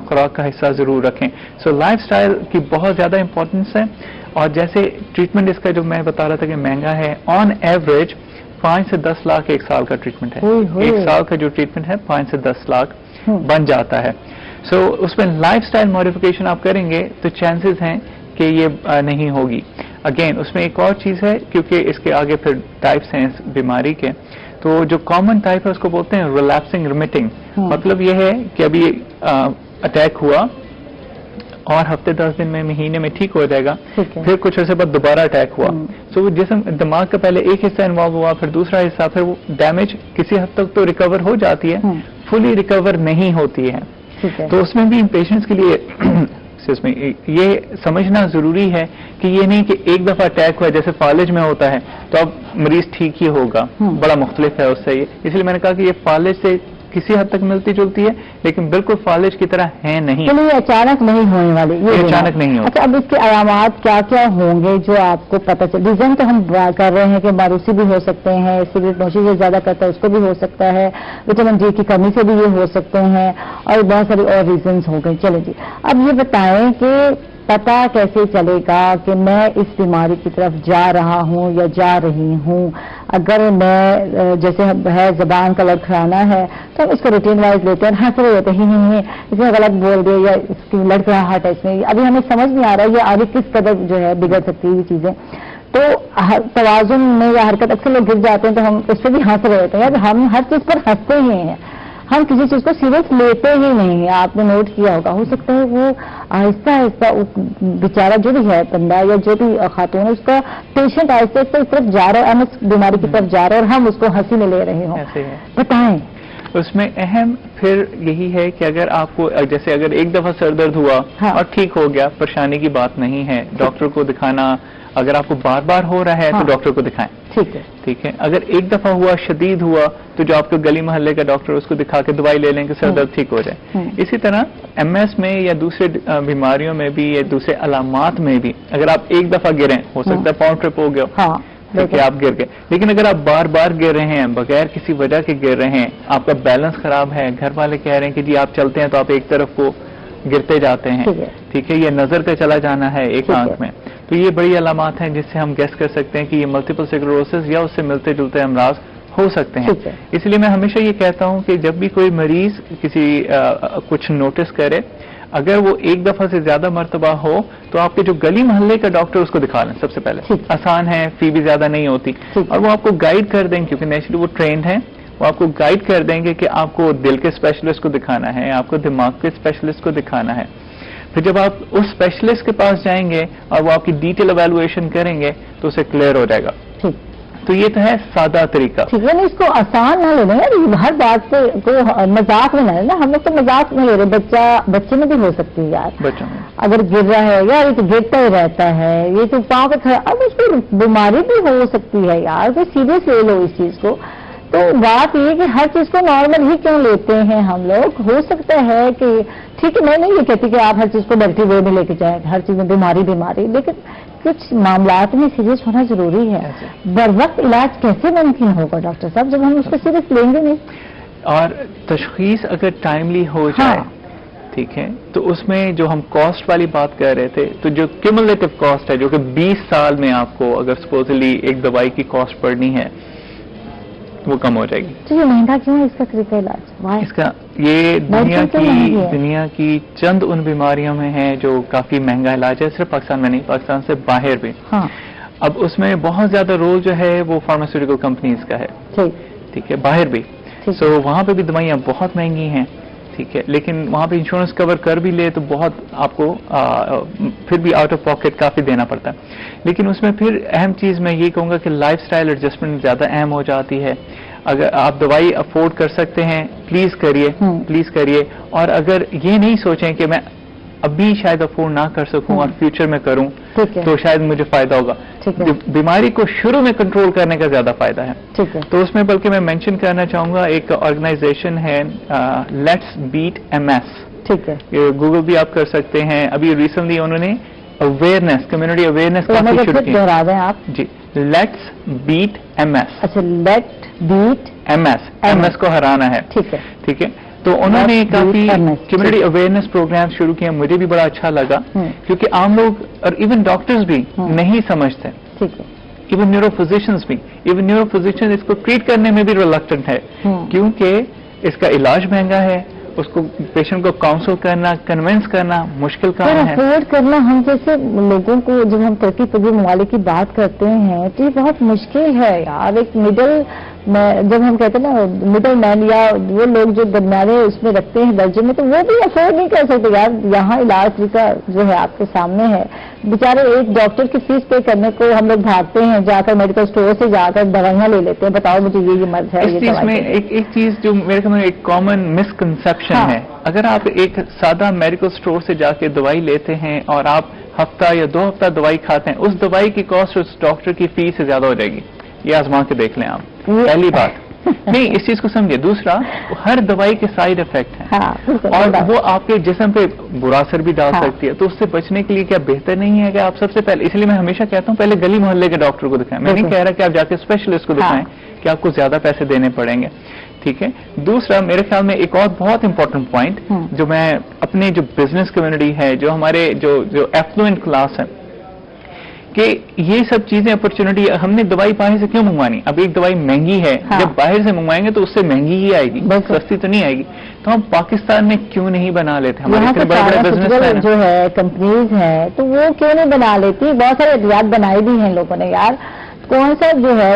खुराक का हिस्सा जरूर रखें। सो लाइफस्टाइल की बहुत ज्यादा इंपॉर्टेंस है। और जैसे ट्रीटमेंट इसका जो मैं बता रहा था कि महंगा है, ऑन एवरेज 5 से 10 लाख एक साल का ट्रीटमेंट है। एक साल का जो ट्रीटमेंट है 5 से 10 लाख बन जाता है। सो उसमें लाइफस्टाइल मॉडिफिकेशन आप करेंगे तो चांसेस हैं कि ये नहीं होगी। अगेन उसमें एक और चीज है, क्योंकि इसके आगे फिर टाइप्स हैं इस बीमारी के, तो जो कॉमन टाइप है उसको बोलते हैं रिलैप्सिंग रिमिटिंग। मतलब ये है कि अभी अटैक हुआ और हफ्ते 10 दिन में, महीने में ठीक हो जाएगा, फिर कुछ अर्से बाद दोबारा अटैक हुआ। सो जिसम दिमाग का पहले एक हिस्सा इन्वॉल्व हुआ, फिर दूसरा हिस्सा, फिर वो डैमेज किसी हद तक तो रिकवर हो जाती है, फुली रिकवर नहीं होती है। तो उसमें भी पेशेंट्स के लिए इसमें ये समझना जरूरी है कि ये नहीं कि एक दफा अटैक हुआ जैसे फालिज में होता है तो अब मरीज ठीक ही होगा। बड़ा मुख्तलिफ है उससे ये, इसलिए मैंने कहा कि ये फालिज से किसी हद तक मिलती जुलती है, लेकिन बिल्कुल फालिज की तरह है नहीं। चलिए, अचानक नहीं होने वाली, ये अचानक नहीं होगा। अच्छा, अब इसके अलामात क्या क्या होंगे जो आपको पता चले? रीजन तो हम कर रहे हैं कि मारूसी भी हो सकते हैं, सिगरेट नोशी से ज्यादा करता है उसको भी हो सकता है, विटामिन डी की कमी से भी ये हो सकते हैं, और बहुत सारी और रीजन हो गए। चलो जी, अब ये बताएं कि पता कैसे चलेगा कि मैं इस बीमारी की तरफ जा रहा हूं या जा रही हूं? अगर मैं जैसे है जबान का लड़खड़ाना है तो हम इसको रूटीन वाइज लेते हैं, हंस रहे होते हैं, इसमें गलत बोल दिया या इसकी लड़खड़ाहट है इसमें, अभी हमें समझ नहीं आ रहा है ये आगे किस कदर जो है बिगड़ सकती है ये चीजें। तो तवाजुन में या हरकत अक्सर लोग गिर जाते हैं तो हम उस पर भी हंस रहे होते हैं। यार हम हर चीज पर हंसते ही हैं, हम किसी चीज को सीरियस लेते ही नहीं है। आपने नोट किया होगा, हो सकता है वो आहिस्ता आहिस्ता बेचारा जो भी है बंदा या जो भी खातून है, उसका पेशेंट आहिस्ता आहिस्ता इस तरफ जा रहा है, MS बीमारी की तरफ जा रहा है, और हम उसको हंसी में ले रहे हों। बताएं। उसमें अहम फिर यही है कि अगर आपको जैसे अगर एक दफा सर दर्द हुआ और ठीक हो गया, परेशानी की बात नहीं है, डॉक्टर को दिखाना। अगर आपको बार बार हो रहा है तो डॉक्टर को दिखाएं। ठीक है। अगर एक दफा हुआ, शदीद हुआ, तो जो आपके गली मोहल्ले का डॉक्टर उसको दिखा के दवाई ले लें कि सर दर्द ठीक हो जाए। इसी तरह MS में या दूसरे बीमारियों में भी या दूसरे अलामात में भी अगर आप एक दफा गिरे, हो सकता है पाँव ट्रिप हो गया, कि आप गिर गए, लेकिन अगर आप बार बार गिर रहे हैं, बगैर किसी वजह के गिर रहे हैं, आपका बैलेंस खराब है, घर वाले कह रहे हैं कि जी आप चलते हैं तो आप एक तरफ को गिरते जाते हैं, ठीक है, ये नजर का चला जाना है एक आंख में, तो ये बड़ी अलामात हैं जिससे हम गेस कर सकते हैं कि ये मल्टीपल स्क्लेरोसिस या उससे मिलते जुलते अमराज हो सकते हैं। इसलिए मैं हमेशा ये कहता हूं कि जब भी कोई मरीज किसी कुछ नोटिस करे, अगर वो एक दफा से ज्यादा मर्तबा हो तो आपके जो गली मोहल्ले का डॉक्टर उसको दिखा लें सबसे पहले। आसान है, फी भी ज्यादा नहीं होती, और वो आपको गाइड कर देंगे, क्योंकि नेचुरली वो ट्रेंड है, वो आपको गाइड कर देंगे कि आपको दिल के स्पेशलिस्ट को दिखाना है, आपको दिमाग के स्पेशलिस्ट को दिखाना है। फिर जब आप उस स्पेशलिस्ट के पास जाएंगे और वो आपकी डिटेल एवेलुएशन करेंगे तो उसे क्लियर हो जाएगा। تو یہ تو ہے سادہ طریقہ. ٹھیک ہے نا, اس کو آسان نہ لینا یار, ہر بات کو مذاق میں نہ لینا. ہم لوگ تو مذاق میں لے رہے, بچے میں بھی ہو سکتی ہے یار, بچوں میں اگر گر رہا ہے یار, یہ تو گرتا ہی رہتا ہے, یہ تو پاؤں پہ کھڑا, اب اس کی بیماری بھی ہو سکتی ہے یار, کوئی سیریس لے لو اس چیز کو. تو بات یہ کہ ہر چیز کو نارمل ہی کیوں لیتے ہیں ہم لوگ. ہو سکتا ہے کہ ٹھیک ہے, میں نہیں یہ کہتی کہ آپ ہر چیز کو ڈرتی وے میں لے کے جائیں, ہر چیز میں بیماری, لیکن کچھ معاملات میں سیریس ہونا ضروری ہے. بر وقت علاج کیسے ممکن ہوگا ڈاکٹر صاحب جب ہم اس کو سیریس لیں گے نہیں؟ اور تشخیص اگر ٹائملی ہو جائے, ٹھیک ہے, تو اس میں جو ہم کاسٹ والی بات کر رہے تھے, تو جو کیومولیٹو کاسٹ ہے جو کہ 20 سال میں آپ کو اگر سپوزلی ایک دوائی کی کاسٹ پڑنی ہے وہ کم ہو جائے گی. تو یہ مہنگا کیوں ہے اس کا طریقہ علاج؟ اس کا یہ دنیا کی چند ان بیماریوں میں ہے جو کافی مہنگا علاج ہے, صرف پاکستان میں نہیں, پاکستان سے باہر بھی. اب اس میں بہت زیادہ رول جو ہے وہ فارماسیوٹیکل کمپنیز کا ہے, ٹھیک ہے, باہر بھی. سو وہاں پہ بھی دوائیاں بہت مہنگی ہیں, ٹھیک ہے, لیکن وہاں پہ انشورنس کور کر بھی لے تو بہت آپ کو پھر بھی آؤٹ آف پاکٹ کافی دینا پڑتا ہے. لیکن اس میں پھر اہم چیز میں یہ کہوں گا کہ لائف سٹائل ایڈجسٹمنٹ زیادہ اہم ہو جاتی ہے. اگر آپ دوائی افورڈ کر سکتے ہیں پلیز کریے, اور اگر یہ نہیں سوچیں کہ میں ابھی شاید افورڈ نہ کر سکوں اور فیوچر میں کروں تو شاید مجھے فائدہ ہوگا. بیماری کو شروع میں کنٹرول کرنے کا زیادہ فائدہ ہے. تو اس میں بلکہ میں مینشن کرنا چاہوں گا, ایک آرگنائزیشن ہے لیٹس بیٹ ایم ایس, ٹھیک ہے, گوگل بھی آپ کر سکتے ہیں. ابھی ریسنٹلی انہوں نے اویئرنیس, کمیونٹی اویئرنیس کافی شروع کی. جی, لیٹس بیٹ ایم ایس. اچھا, لیٹ بیٹ ایم ایس کو ہرانا ہے, ٹھیک ہے. تو انہوں نے کافی کمیونٹی اویئرنیس پروگرام شروع کیا, مجھے بھی بڑا اچھا لگا, کیونکہ عام لوگ اور ایون ڈاکٹرز بھی نہیں سمجھتے, ایون نیورو فزیشین اس کو ٹریٹ کرنے میں بھی ریلکٹنٹ ہے, کیونکہ اس کا علاج مہنگا ہے, اس کو پیشنٹ کو کاؤنسل کرنا, کنونس کرنا مشکل کام ہے. افورڈ کرنا ہم جیسے لوگوں کو, جب ہم ترقی پذیر ممالک کی بات کرتے ہیں تو یہ بہت مشکل ہے یار. ایک مڈل, جب ہم کہتے ہیں نا مڈل مین, یا وہ لوگ جو درمیانے اس میں رکھتے ہیں درجے میں, تو وہ بھی افورڈ نہیں کر سکتے یار. یہاں علاج طریقہ جو ہے آپ کے سامنے ہے, بیچارے ایک ڈاکٹر کی فیس پے کرنے کو ہم لوگ بھاگتے ہیں, جا کر میڈیکل اسٹور سے جا کر دوائیاں لے لیتے ہیں. بتاؤ مجھے یہ مرض ہے. اس چیز میں ایک چیز جو میرے خیال میں ایک کامن مسکنسپشن ہے, اگر آپ ایک سادہ میڈیکل اسٹور سے جا کے دوائی لیتے ہیں اور آپ ہفتہ یا 2 ہفتہ دوائی کھاتے ہیں, اس دوائی کی کاسٹ اس ڈاکٹر کی فیس سے زیادہ ہو جائے گی. یہ آزما کے دیکھ لیں آپ, پہلی بات. نہیں, اس چیز کو سمجھے. دوسرا, ہر دوائی کے سائیڈ افیکٹ ہیں اور وہ آپ کے جسم پہ برا اثر بھی ڈال سکتی ہے. تو اس سے بچنے کے لیے کیا بہتر نہیں ہے کہ آپ سب سے پہلے, اس لیے میں ہمیشہ کہتا ہوں پہلے گلی محلے کے ڈاکٹر کو دکھائیں. میں نہیں کہہ رہا کہ آپ جا کے اسپیشلسٹ کو دکھائیں کہ آپ کو زیادہ پیسے دینے پڑیں گے, ٹھیک ہے. دوسرا, میرے خیال میں ایک اور بہت امپورٹنٹ پوائنٹ جو میں اپنے جو بزنس کمیونٹی ہے, جو ہمارے جو ایفلوئنٹ کلاس ہے, کہ یہ سب چیزیں اپرچونٹی, ہم نے دوائی باہر سے کیوں منگوانی؟ اب ایک دوائی مہنگی ہے, جب باہر سے منگوائیں گے تو اس سے مہنگی ہی آئے گی, سستی تو نہیں آئے گی. تو ہم پاکستان میں کیوں نہیں بنا لیتے؟ ہمارے بڑے بڑے بزنس جو ہے کمپنیز ہیں تو وہ کیوں نہیں بنا لیتی؟ بہت سارے ادویات بنائی بھی ہیں لوگوں نے یار. کون سا جو ہے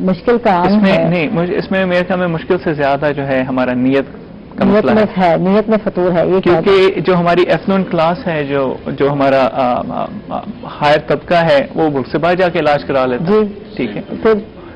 مشکل کام ہے؟ نہیں, اس میں میرے خیال میں مشکل سے زیادہ جو ہے ہمارا نیت نیت میں فطور ہے یہ, کیونکہ جو ہماری ایفلوئنٹ کلاس ہے, جو ہمارا ہائر طبقہ ہے, وہ ملک سے باہر جا کے علاج کرا لیتا ہے, ٹھیک ہے.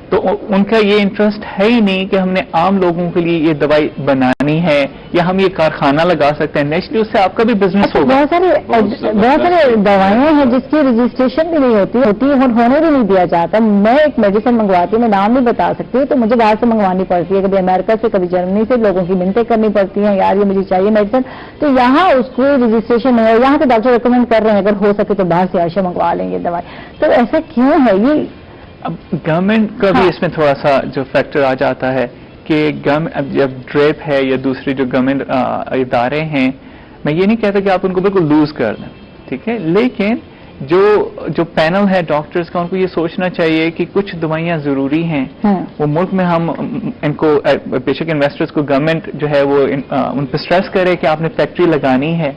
تو ان کا یہ انٹرسٹ ہے ہی نہیں کہ ہم نے عام لوگوں کے لیے یہ دوائی بنانی ہے یا ہم یہ کارخانہ لگا سکتے ہیں. نیچرلی اس سے آپ کا بھی بزنس ہوگا. بہت سارے دوائیاں ہیں جس کی رجسٹریشن بھی نہیں ہوتی اور ہونے بھی نہیں دیا جاتا. میں ایک میڈیسن منگواتی ہوں, میں نام نہیں بتا سکتی, تو مجھے باہر سے منگوانی پڑتی ہے, کبھی امریکہ سے, کبھی جرمنی سے. لوگوں کی منتیں کرنی پڑتی ہیں, یار یہ مجھے چاہیے میڈیسن, تو یہاں اس کو رجسٹریشن ہے, یہاں کے ڈاکٹر ریکمینڈ کر رہے ہیں اگر ہو سکے تو باہر سے عائشہ منگوا لیں گے دوائی. تو ایسا کیوں ہے یہ؟ اب گورنمنٹ کا بھی اس میں تھوڑا سا جو فیکٹر آ جاتا ہے کہ جب ڈریپ ہے یا دوسری جو گورنمنٹ ادارے ہیں, میں یہ نہیں کہتا کہ آپ ان کو بالکل لوز کر دیں, ٹھیک ہے, لیکن جو پینل ہے ڈاکٹرز کا, ان کو یہ سوچنا چاہیے کہ کچھ دوائیاں ضروری ہیں, وہ ملک میں ہم ان کو, بے شک انویسٹرز کو گورنمنٹ جو ہے وہ ان پہ اسٹریس کرے کہ آپ نے فیکٹری لگانی ہے,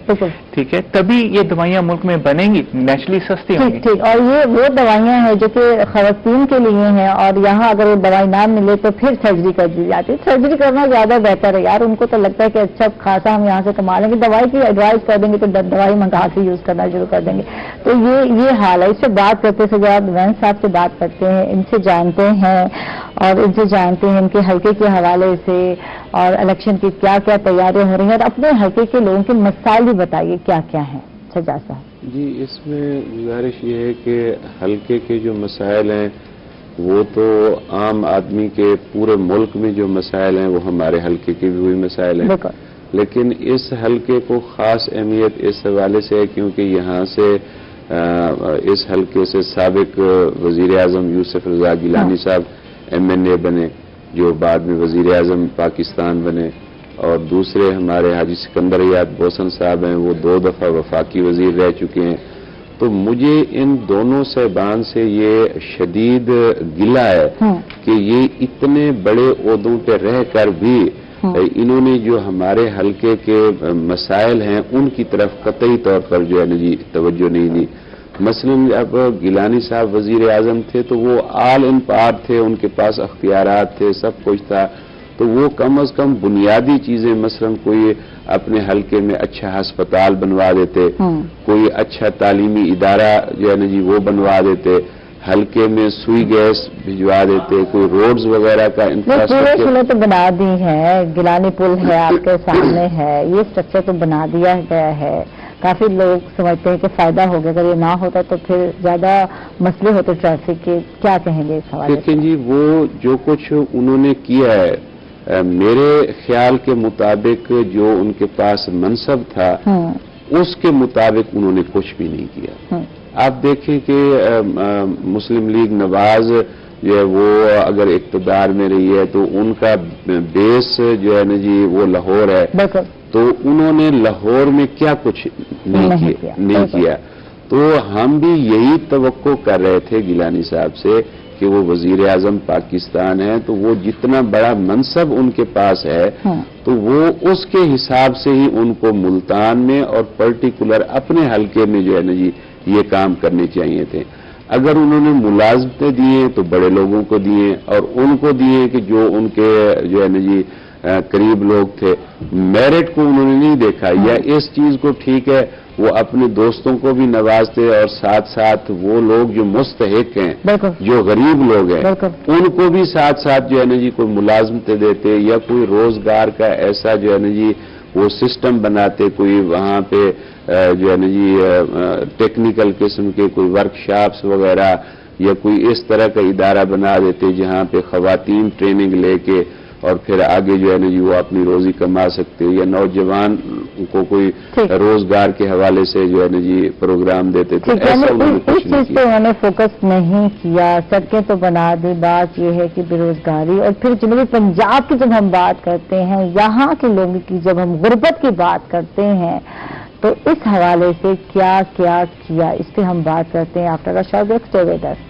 ठीक है, तभी ये दवाइयाँ मुल्क में बनेंगी, नेचुरली सस्ती होंगी। ठीक ठीक। और ये वो दवाइयाँ हैं जो कि खवातीन के लिए हैं, और यहाँ अगर वो दवाई ना मिले तो फिर सर्जरी कर दी जाती है। सर्जरी करना ज्यादा बेहतर है यार, उनको तो लगता है कि अच्छा खासा हम यहाँ से कमा लेंगे, दवाई की एडवाइस कर देंगे तो दवाई मंगा के यूज करना शुरू कर देंगे। तो ये हाल है। इससे बात करते सजाद वैन साहब से बात करते हैं, इनसे जानते हैं और इनसे जानते हैं इनके हल्के के हवाले से और इलेक्शन की क्या क्या तैयारियां हो रही हैं, और अपने हल्के के लोगों के मसाइल भी बताइए क्या क्या हैं सजाद साहब। जी, इसमें गुजारिश ये है कि हल्के के जो मसाइल हैं वो तो आम आदमी के पूरे मुल्क में जो मसाइल हैं वो हमारे हल्के के भी वही मसाइल हैं, लेकिन इस हल्के को खास अहमियत इस हवाले से है क्योंकि यहाँ से इस हल्के से साबिक वजीर आजम यूसुफ रजा गिलानी साहब MNA बने, जो बाद में वजीर आजम पाकिस्तान बने, और दूसरे हमारे हाजी सिकंदर याद बोसन साहब हैं, वो 2 दफा वफाकी वजीर रह चुके हैं। तो मुझे इन दोनों साहबान से ये शदीद गिला है कि ये इतने बड़े ओहदों पर रह कर भी इन्होंने जो हमारे हल्के के मसाइल हैं उनकी तरफ कतई तौर पर जो है ना जी तवज्जो नहीं दी। मसलन जब गिलानी साहब वजीर आजम थे तो वो आल इन पार थे, उनके पास अख्तियारात थे, सब कुछ था, तो वो कम अज कम बुनियादी चीजें मसलन कोई अपने हल्के में अच्छा अस्पताल बनवा देते, कोई अच्छा तालीमी इदारा जो है ना जी वो बनवा देते, हल्के में सुई गैस भिजवा देते, कोई रोड्स वगैरह का इंफ्रास्ट्रक्चर तो बना दी है, गिलानी पुल है आपके सामने है, ये स्ट्रक्चर तो बना दिया गया है। काफी लोग समझते हैं कि फायदा हो गया, अगर ये ना होता तो फिर ज्यादा मसले होते ट्रैफिक के, क्या कहेंगे इस हवाले से? लेकिन जी वो जो कुछ उन्होंने किया है मेरे ख्याल के मुताबिक जो उनके पास मनसब था उसके मुताबिक उन्होंने कुछ भी नहीं किया। आप देखें कि मुस्लिम लीग नवाज जो है वो अगर इक़्तिदार में रही है तो उनका बेस जो है ना जी वो लाहौर है, तो उन्होंने लाहौर में क्या कुछ नहीं किया। तो हम भी यही तवक्को कर रहे थे गिलानी साहब से कि वो वजीर आजम पाकिस्तान है, तो वो जितना बड़ा मनसब उनके पास है तो वो उसके हिसाब से ही उनको मुल्तान में और पर्टिकुलर अपने हल्के में जो है ना जी ये काम करने चाहिए थे। अगर उन्होंने मुलाजमतें दिए तो बड़े लोगों को दिए, और उनको दिए कि जो उनके जो है ना जी करीब लोग थे, मेरिट को उन्होंने नहीं देखा, या इस चीज को ठीक है वो अपने दोस्तों को भी नवाजते और साथ साथ वो लोग जो मुस्तहिक हैं, जो गरीब लोग हैं, उनको भी साथ साथ जो है ना जी कोई मुलाजमतें देते, या कोई रोजगार का ऐसा जो है ना जी वो सिस्टम बनाते, कोई वहां पे जो है ना जी टेक्निकल किस्म के कोई वर्कशॉप्स वगैरह या कोई इस तरह का इदारा बना देते जहां पे खवातीन ट्रेनिंग लेके और फिर आगे जो है ना जी वो अपनी रोजी कमा सकते, या नौजवान को कोई रोजगार के हवाले से जो है ना जी प्रोग्राम देते थे। ऐसा उन्होंने कुछ नहीं किया। उन्होंने फोकस नहीं किया, सड़कें तो बना दी, बात यह है कि बेरोजगारी। और फिर जनूबी पंजाब की जब हम बात करते हैं, यहाँ के लोगों की जब हम गुर्बत की बात करते हैं, तो इस हवाले से क्या क्या किया, इस पर हम बात करते हैं। After a short break, stay with us.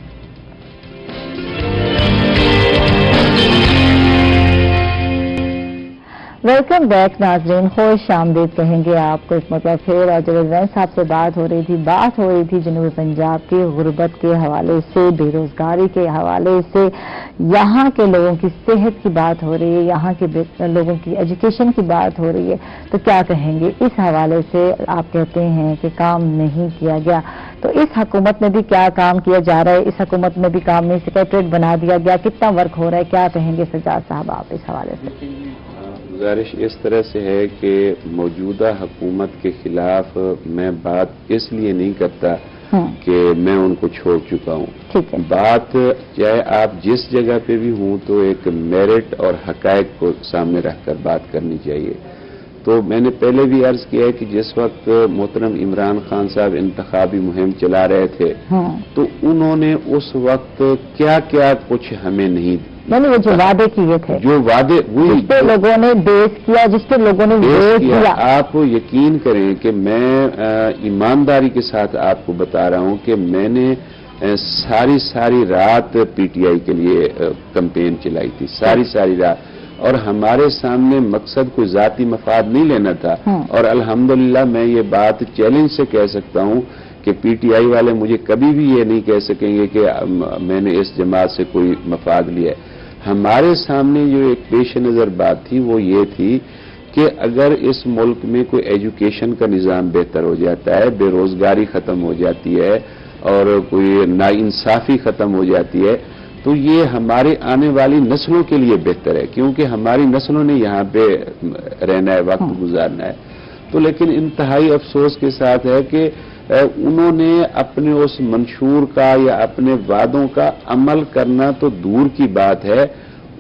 Welcome back नाजरीन, खुश आमदीद कहेंगे आपको इस मतलब फिर। और जब वैन साहब से बात हो रही थी जनूबी पंजाब की गुर्बत के हवाले से, बेरोजगारी के हवाले से, यहाँ के लोगों की सेहत की बात हो रही है, यहाँ के लोगों की एजुकेशन की बात हो रही है, तो क्या कहेंगे इस हवाले से? आप कहते हैं कि काम नहीं किया गया, तो इस हुकूमत में भी क्या काम किया जा रहा है? इस हुकूमत में भी काम नहीं, सेक्रेटरीट बना दिया गया, कितना वर्क हो रहा है, क्या कहेंगे सजाद साहब आप इस हवाले से? गुजारिश इस तरह से है कि मौजूदा हुकूमत के खिलाफ मैं बात इसलिए नहीं करता कि मैं उनको छोड़ चुका हूँ। बात चाहे आप जिस जगह पे भी हूँ तो एक मेरिट और हकायक को सामने रखकर बात करनी चाहिए। तो मैंने पहले भी अर्ज किया है कि जिस वक्त मोहतरम इमरान खान साहब इंतखाबी मुहिम चला रहे थे तो उन्होंने उस वक्त क्या क्या कुछ हमें नहीं, यानी वो जो वादे किए थे, जो वादे वही लोगों ने बेस किया, जिसपे लोगों ने वोट किया। आप यकीन करें कि मैं ईमानदारी के साथ आपको बता रहा हूं कि मैंने सारी रात पीटीआई के लिए कैंपेन चलाई थी, सारी रात, اور ہمارے سامنے مقصد کوئی ذاتی مفاد نہیں لینا تھا. اور الحمدللہ میں یہ بات چیلنج سے کہہ سکتا ہوں کہ پی ٹی آئی والے مجھے کبھی بھی یہ نہیں کہہ سکیں گے کہ میں نے اس جماعت سے کوئی مفاد لیا ہے. ہمارے سامنے جو ایک پیش نظر بات تھی وہ یہ تھی کہ اگر اس ملک میں کوئی ایجوکیشن کا نظام بہتر ہو جاتا ہے، بے روزگاری ختم ہو جاتی ہے اور کوئی ناانصافی ختم ہو جاتی ہے، تو یہ ہمارے آنے والی نسلوں کے لیے بہتر ہے، کیونکہ ہماری نسلوں نے یہاں پہ رہنا ہے، وقت گزارنا ہے. تو لیکن انتہائی افسوس کے ساتھ ہے کہ انہوں نے اپنے اس منشور کا یا اپنے وعدوں کا عمل کرنا تو دور کی بات ہے،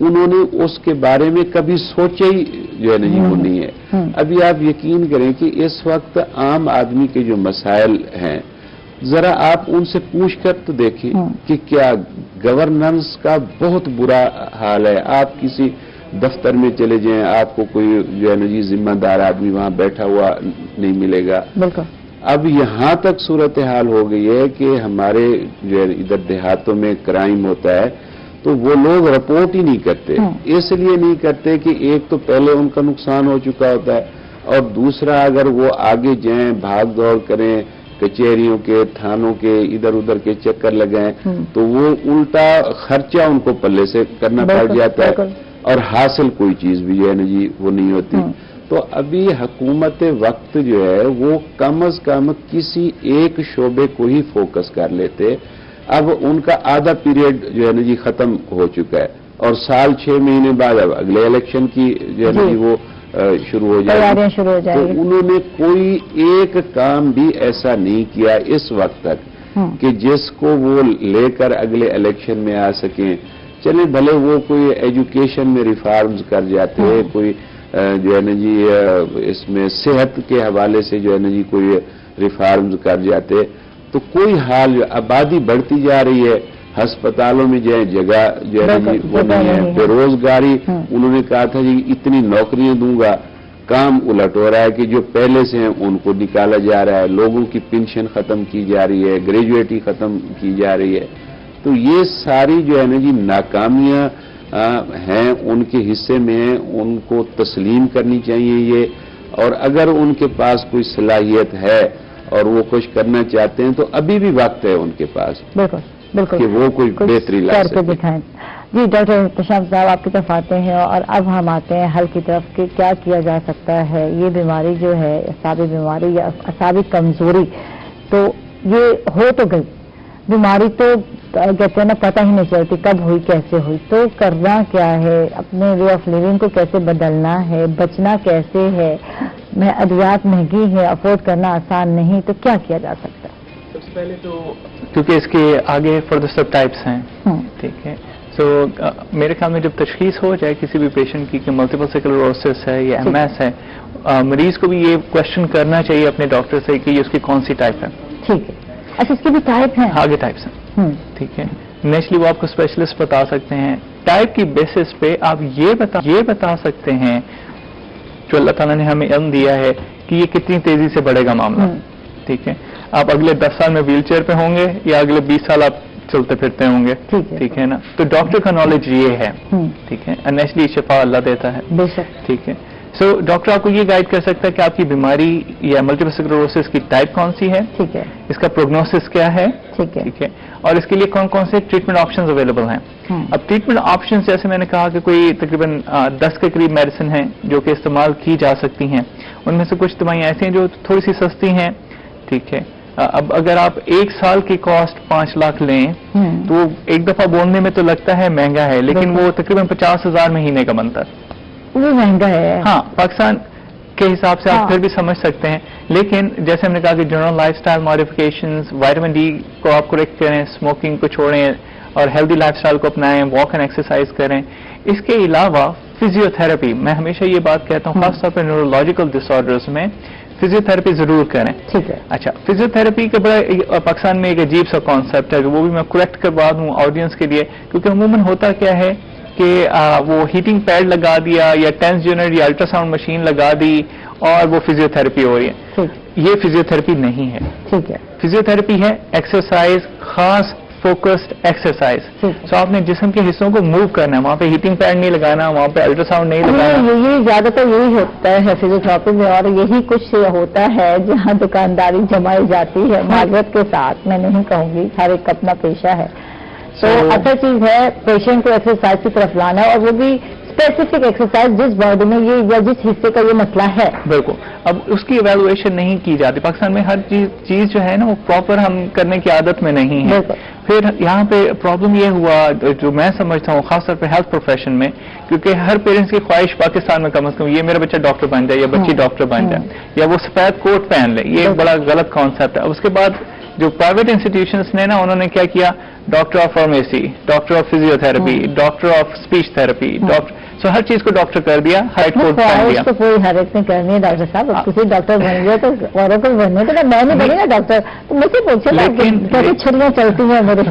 انہوں نے اس کے بارے میں کبھی سوچا ہی جو ہے نہیں وہ نہیں ہے. ابھی آپ یقین کریں کہ اس وقت عام آدمی کے جو مسائل ہیں ذرا آپ ان سے پوچھ کر تو دیکھیں کہ کیا گورننس کا بہت برا حال ہے. آپ کسی دفتر میں چلے جائیں، آپ کو کوئی جو ہے نا جی ذمہ دار آدمی وہاں بیٹھا ہوا نہیں ملے گا. بالکل. اب یہاں تک صورتحال ہو گئی ہے کہ ہمارے جو ہے ادھر دیہاتوں میں کرائم ہوتا ہے تو وہ لوگ رپورٹ ہی نہیں کرتے. اس لیے نہیں کرتے کہ ایک تو پہلے ان کا نقصان ہو چکا ہوتا ہے، اور دوسرا اگر وہ آگے جائیں، بھاگ دوڑ کریں، کچہریوں کے، تھانوں کے ادھر ادھر کے چکر لگائیں تو وہ الٹا خرچہ ان کو پلے سے کرنا پڑ جاتا ہے اور حاصل کوئی چیز بھی جو ہے نا جی وہ نہیں ہوتی. تو ابھی حکومت وقت جو ہے وہ کم از کم کسی ایک شعبے کو ہی فوکس کر لیتے. اب ان کا آدھا پیریڈ جو ہے نا جی ختم ہو چکا ہے اور سال 6 مہینے بعد اب اگلے الیکشن کی جو ہے نا جی وہ شروع ہو جائے گی. تو انہوں نے کوئی ایک کام بھی ایسا نہیں کیا اس وقت تک کہ جس کو وہ لے کر اگلے الیکشن میں آ سکیں. چلے بھلے وہ کوئی ایجوکیشن میں ریفارمز کر جاتے ہیں، کوئی جو ہے نا جی اس میں صحت کے حوالے سے جو ہے نا جی کوئی ریفارمز کر جاتے، تو کوئی حال آبادی بڑھتی جا رہی ہے، ہسپتالوں میں جگہ جو ہے نا جی وہ نہیں ہے. بے روزگاری انہوں نے کہا تھا جی اتنی نوکریاں دوں گا، کام الٹ ہو رہا ہے کہ جو پہلے سے ہیں ان کو نکالا جا رہا ہے، لوگوں کی پینشن ختم کی جا رہی ہے، گریجویٹی ختم کی جا رہی ہے. تو یہ ساری جو ہے نا جی ناکامیاں ہیں ان کے حصے میں ہیں، ان کو تسلیم کرنی چاہیے یہ. اور اگر ان کے پاس کوئی صلاحیت ہے اور وہ کچھ کرنا چاہتے ہیں تو ابھی بھی وقت ہے ان کے پاس. بالکل بالکل کہ وہ کوئی بہتری لا سکیں. جی ڈاکٹر احتشام صاحب آپ کی طرف آتے ہیں اور اب ہم آتے ہیں حل کی طرف کہ کیا کیا جا سکتا ہے. یہ بیماری جو ہے اعصابی بیماری یا اعصابی کمزوری تو یہ ہو تو گئی بیماری، تو کہتے ہیں نا پتہ ہی نہیں چلتی کب ہوئی کیسے ہوئی. تو کرنا کیا ہے، اپنے وے آف لیونگ کو کیسے بدلنا ہے، بچنا کیسے ہے، ادویات مہنگی ہے، افورڈ کرنا آسان نہیں، تو کیا کیا جا سکتا ہے؟ سب سے پہلے تو کیونکہ اس کے آگے فردر سب ٹائپس ہیں، ٹھیک ہے. سو میرے خیال میں جب تشخیص ہو جائے کسی بھی پیشنٹ کی کہ ملٹیپل سکلروسس ہے یا ایم ایس ہے، مریض کو بھی یہ کوشچن کرنا چاہیے اپنے ڈاکٹر سے کہ یہ اس کی کون سی ٹائپ ہے. ٹھیک ہے. اچھا اس کے بھی ٹائپ ہیں؟ آگے ٹائپس ہیں، ٹھیک ہے. نیچرلی وہ آپ کو اسپیشلسٹ بتا سکتے ہیں. ٹائپ کی بیسس پہ آپ یہ بتا سکتے ہیں جو اللہ تعالیٰ نے ہمیں علم دیا ہے کہ یہ کتنی تیزی سے بڑھے گا معاملہ. ٹھیک ہے. آپ اگلے 10 سال میں ویل چیئر پہ ہوں گے یا اگلے 20 سال آپ چلتے پھرتے ہوں گے، ٹھیک ہے نا. تو ڈاکٹر کا نالج یہ ہے، ٹھیک ہے. نیچرلی شفا اللہ دیتا ہے، ٹھیک ہے. سو ڈاکٹر آپ کو یہ گائیڈ کر سکتا ہے کہ آپ کی بیماری یا ملٹیپل سکلروسس کی ٹائپ کون سی ہے، ٹھیک ہے، اس کا پروگنوسس کیا ہے، ٹھیک ہے، اور اس کے لیے کون کون سے ٹریٹمنٹ آپشنز اویلیبل ہیں. اب ٹریٹمنٹ آپشنز جیسے میں نے کہا کہ کوئی تقریباً 10 کے قریب میڈیسن ہیں جو کہ استعمال کی جا سکتی ہیں. ان میں سے کچھ دوائیں ایسی ہیں جو تھوڑی سی سستی ہیں، ٹھیک ہے. اب اگر آپ 1 سال کی کاسٹ 5 لاکھ لیں تو ایک دفعہ بولنے میں تو لگتا ہے مہنگا ہے، لیکن وہ تقریباً 50,000 مہینے کا بنتا ہے. وہ مہنگا ہے، ہاں، پاکستان کے حساب سے آپ پھر بھی سمجھ سکتے ہیں. لیکن جیسے ہم نے کہا کہ general life style modifications, vitamin D کو آپ کریکٹ کریں، اسموکنگ کو چھوڑیں اور ہیلدی لائف سٹائل کو اپنائیں، واک اینڈ ایکسرسائز کریں. اس کے علاوہ فزیو تھراپی، میں ہمیشہ یہ بات کہتا ہوں خاص طور پہ نیورولوجیکل ڈس آرڈرز میں فزیو تھراپی ضرور کریں. ٹھیک ہے. اچھا، فزیو تھراپی کا بڑا پاکستان میں ایک عجیب سا کانسیپٹ ہے، وہ بھی میں کریکٹ کروا دوں آڈینس کے لیے، کیونکہ عموماً ہوتا کیا ہے کہ وہ ہیٹنگ پیڈ لگا دیا یا ٹینس یونٹ یا الٹرا ساؤنڈ مشین لگا دی اور وہ فزیو تھراپی ہو رہی ہے. یہ فزیو تھراپی نہیں ہے. ٹھیک ہے. فزیو تھراپی ہے ایکسرسائز، خاص फोकस्ड एक्सरसाइज। सो आपने जिस्म के हिस्सों को मूव करना है, वहाँ पे हीटिंग पैड नहीं लगाना, वहाँ पे अल्ट्रासाउंड नहीं लगाना। ये ज्यादातर यही होता है फिजियोथेरेपी में, और यही कुछ होता है जहाँ दुकानदारी जमाई जाती है। माजरत के साथ मैं नहीं कहूंगी, हर एक अपना पेशा है। तो अच्छा चीज है पेशेंट को एक्सरसाइज की तरफ लाना, और वो भी स्पेसिफिक एक्सरसाइज जिस बॉडी में ये या जिस हिस्से का ये मसला है। बिल्कुल, अब उसकी इवेलुएशन नहीं की जाती। पाकिस्तान में हर चीज जो है ना वो प्रॉपर हम करने की आदत में नहीं है। फिर यहाँ पे प्रॉब्लम ये हुआ जो मैं समझता हूँ खासतौर पे हेल्थ प्रोफेशन में, क्योंकि हर पेरेंट्स की ख्वाहिश पाकिस्तान में कम से कम ये मेरा बच्चा डॉक्टर बन जाए या बच्ची डॉक्टर बन जाए, या वो सफेद कोट पहन ले। ये एक बड़ा गलत कॉन्सेप्ट है। उसके बाद जो प्राइवेट इंस्टीट्यूशंस ने ना, उन्होंने क्या किया, doctor of pharmacy, doctor of physiotherapy, doctor of speech therapy, doctor, so हर चीज को डॉक्टर कर दिया, हाइट कोड पहन दिया। तो कोई हर एक ने करनी है डॉक्टर साहब, अब किसी डॉक्टर बन गया तो औरों को बनने तो मैं नहीं बनी ना डॉक्टर, तो मुझसे पूछे कैसे छुट्टियां चलती हैं मेरे।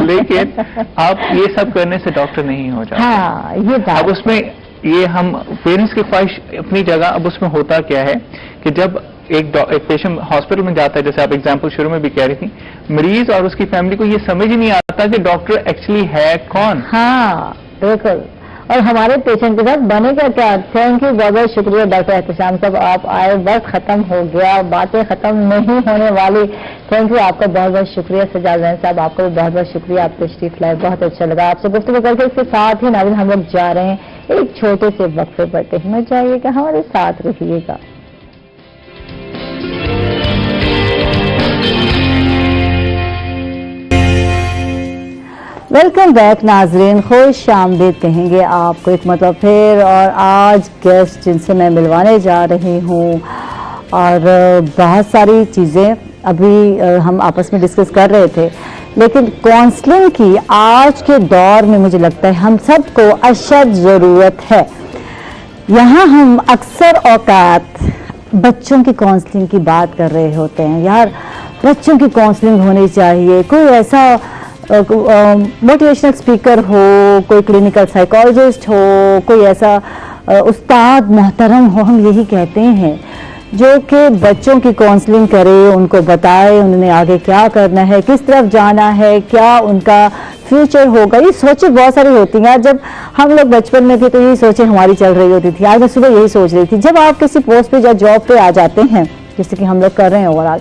लेकिन आप ये सब करने से डॉक्टर नहीं हो जाते। हाँ, ये बात। अब उसमें ये हम पेरेंट्स की ख्वाहिश अपनी जगह, अब उसमें होता क्या है कि जब एक पेशेंट हॉस्पिटल में जाता है, जैसे आप एग्जांपल शुरू में भी कह रही थी, मरीज और उसकी फैमिली को ये समझ ही नहीं आता कि डॉक्टर एक्चुअली है कौन। हाँ बिल्कुल, और हमारे पेशेंट के साथ बनेगा क्या। थैंक यू, बहुत बहुत शुक्रिया डॉक्टर एहतशाम साहब, आप आए, वक्त खत्म हो गया, बातें खत्म नहीं होने वाली। थैंक यू, आपका बहुत बहुत शुक्रिया। सजाद जैन साहब, आपका भी बहुत बहुत शुक्रिया, आप तशरीफ लाए, बहुत अच्छा लगा आपसे गुफ्तगू करके। इसके साथ ही नाज़रीन हम लोग जा रहे हैं एक छोटे से वक्फे पर, हिम्मत जाइएगा, हमारे साथ रहिएगा। वेलकम बैक नाजरीन, खुश आमदीद कहेंगे आपको एक मतलब फिर। और आज गेस्ट जिनसे मैं मिलवाने जा रही हूँ, और बहुत सारी चीज़ें अभी हम आपस में डिस्कस कर रहे थे, लेकिन काउंसलिंग की आज के दौर में मुझे लगता है हम सबको अशद ज़रूरत है। यहाँ हम अक्सर औकात बच्चों की काउंसलिंग की बात कर रहे होते हैं। यार बच्चों की काउंसलिंग होनी चाहिए, कोई ऐसा मोटिवेशनल स्पीकर हो, कोई क्लिनिकल साइकोलॉजिस्ट हो, कोई ऐसा उस्ताद मोहतरम हो, हम यही कहते हैं, जो कि बच्चों की काउंसलिंग करे, उनको बताए उन्हें आगे क्या करना है, किस तरफ जाना है, क्या उनका फ्यूचर होगा। ये सोचें बहुत सारी होती हैं। जब हम लोग बचपन में थे तो यही सोचें हमारी चल रही होती थी। आज मैं सुबह यही सोच रही थी, जब आप किसी पोस्ट पे या जॉब पे आ जाते हैं, जैसे कि हम लोग कर रहे हैं ओवरऑल,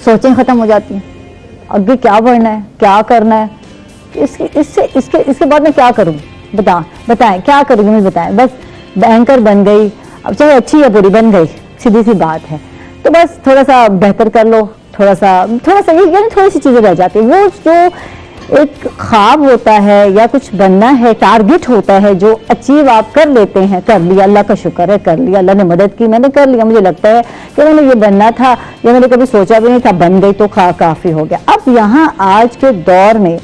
सोचें खत्म हो जाती हैं, आगे क्या बढ़ना है, क्या करना है, इसके बाद मैं क्या करूँ, बताएं क्या करूँगी, मुझे बताएं। बस बैंकर बन गई, अब चाहे अच्छी या बुरी बन गई, सीधी सी बात है, तो बस थोड़ा सा बेहतर कर लो, थोड़ा सा ये थोड़ी सी चीजें रह जाती है। वो जो एक ख्वाब होता है या कुछ बनना है, टारगेट होता है, जो अचीव आप कर लेते हैं, कर लिया, अल्लाह का शुक्र है, कर लिया, अल्लाह ने मदद की, मैंने कर लिया, मुझे लगता है कि मैंने ये बनना था, या मैंने कभी सोचा भी नहीं था, बन गई तो काफी हो गया। अब यहाँ आज के दौर में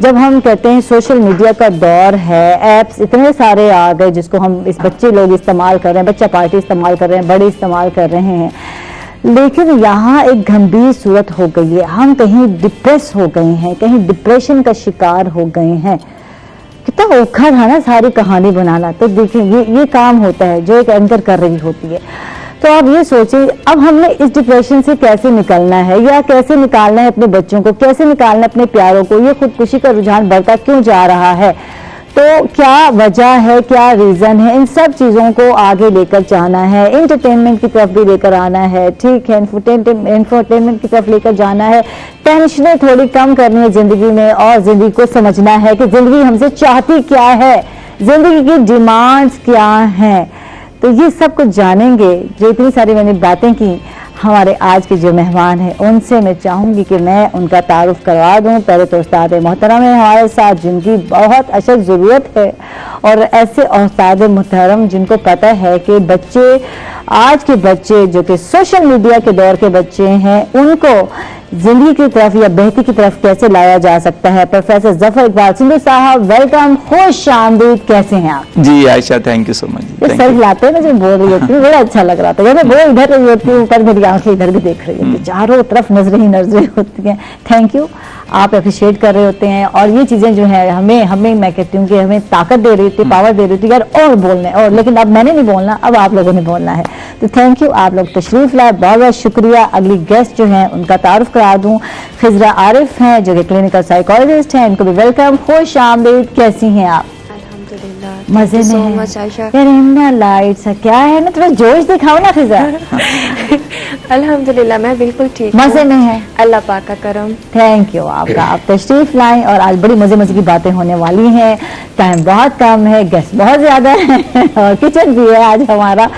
जब हम कहते हैं सोशल मीडिया का दौर है, ऐप्स इतने सारे आ गए जिसको हम इस बच्चे लोग इस्तेमाल कर रहे हैं, बच्चा पार्टी इस्तेमाल कर रहे हैं, बड़े इस्तेमाल कर रहे हैं, लेकिन यहाँ एक गंभीर सूरत हो गई है। हम कहीं डिप्रेस हो गए हैं, कहीं डिप्रेशन का शिकार हो गए हैं। कितना औखा था ना सारी कहानी बनाना। तो देखिए ये काम होता है जो एक एंकर कर रही होती है। तो आप ये सोचिए, अब हमने इस डिप्रेशन से कैसे निकलना है, या कैसे निकालना है अपने बच्चों को, कैसे निकालना है अपने प्यारों को। ये खुदकुशी का रुझान बढ़ता क्यों जा रहा है, तो क्या वजह है, क्या रीजन है, इन सब चीजों को आगे लेकर जाना है। एंटरटेनमेंट की तरफ भी लेकर आना है, ठीक है, इंफोटेनमेंट की तरफ लेकर जाना है। टेंशनें थोड़ी कम करनी है जिंदगी में, और जिंदगी को समझना है कि जिंदगी हमसे चाहती क्या है, जिंदगी की डिमांड्स क्या हैं। तो ये सब कुछ जानेंगे। जो इतनी सारी मैंने बातें की, हमारे आज के जो मेहमान हैं उनसे मैं चाहूंगी कि मैं उनका तारुफ करवा दूं। पहले तो उस्ताद मोहतरम है हमारे साथ, जिनकी बहुत अशद ज़रूरत है, और ऐसे उस्ताद मोहतरम जिनको पता है कि बच्चे, आज के बच्चे जो कि सोशल मीडिया के दौर के बच्चे हैं, उनको जिंदगी की तरफ या बेहतरी की तरफ कैसे लाया जा सकता है। प्रोफेसर जफर इकबाल सिंधु साहब, वेलकम, खुश आमदीद, कैसे हैं आप? जी Ayesha, thank you so much. सर हिलाते हैं ना जो बोल रही होती हूँ, बड़ा अच्छा लग रहा था। जैसे वो इधर रही होती हूँ, ऊपर मेरी आंखें इधर भी देख रही होती, चारों तरफ नजरें ही नजरें होती हैं। थैंक यू, आप अप्रिशिएट कर रहे होते हैं, और ये चीजें जो है हमें मैं कहती हूँ कि हमें ताकत दे रही थी, पावर दे रही थी यार, और बोलने और, लेकिन अब मैंने नहीं बोलना, अब आप लोगों ने बोलना है। तो थैंक यू, आप लोग तशरीफ लाए, बहुत बहुत शुक्रिया। अगली गेस्ट जो है उनका तारुफ करा दूं, खिजरा आरिफ हैं जो कि क्लिनिकल साइकोलॉजिस्ट हैं, इनको भी वेलकम। खुश आमदीद, कैसी हैं आप? अल्हम्दुलिल्लाह, मजे so में much, आयशा। यार इमना लाइट्स क्या है ना, थोड़ा जोश दिखाओ ना खिजरा। अल्हम्दुलिल्लाह मैं बिल्कुल ठीक हूँ। मजे में है, अल्लाह पाक का करम। थैंक यू आपका, आप तशरीफ लाएं और आज बड़ी मजे मजे की बातें होने वाली हैं। टाइम बहुत कम है, गेस्ट बहुत ज्यादा है और किचन भी है आज हमारा।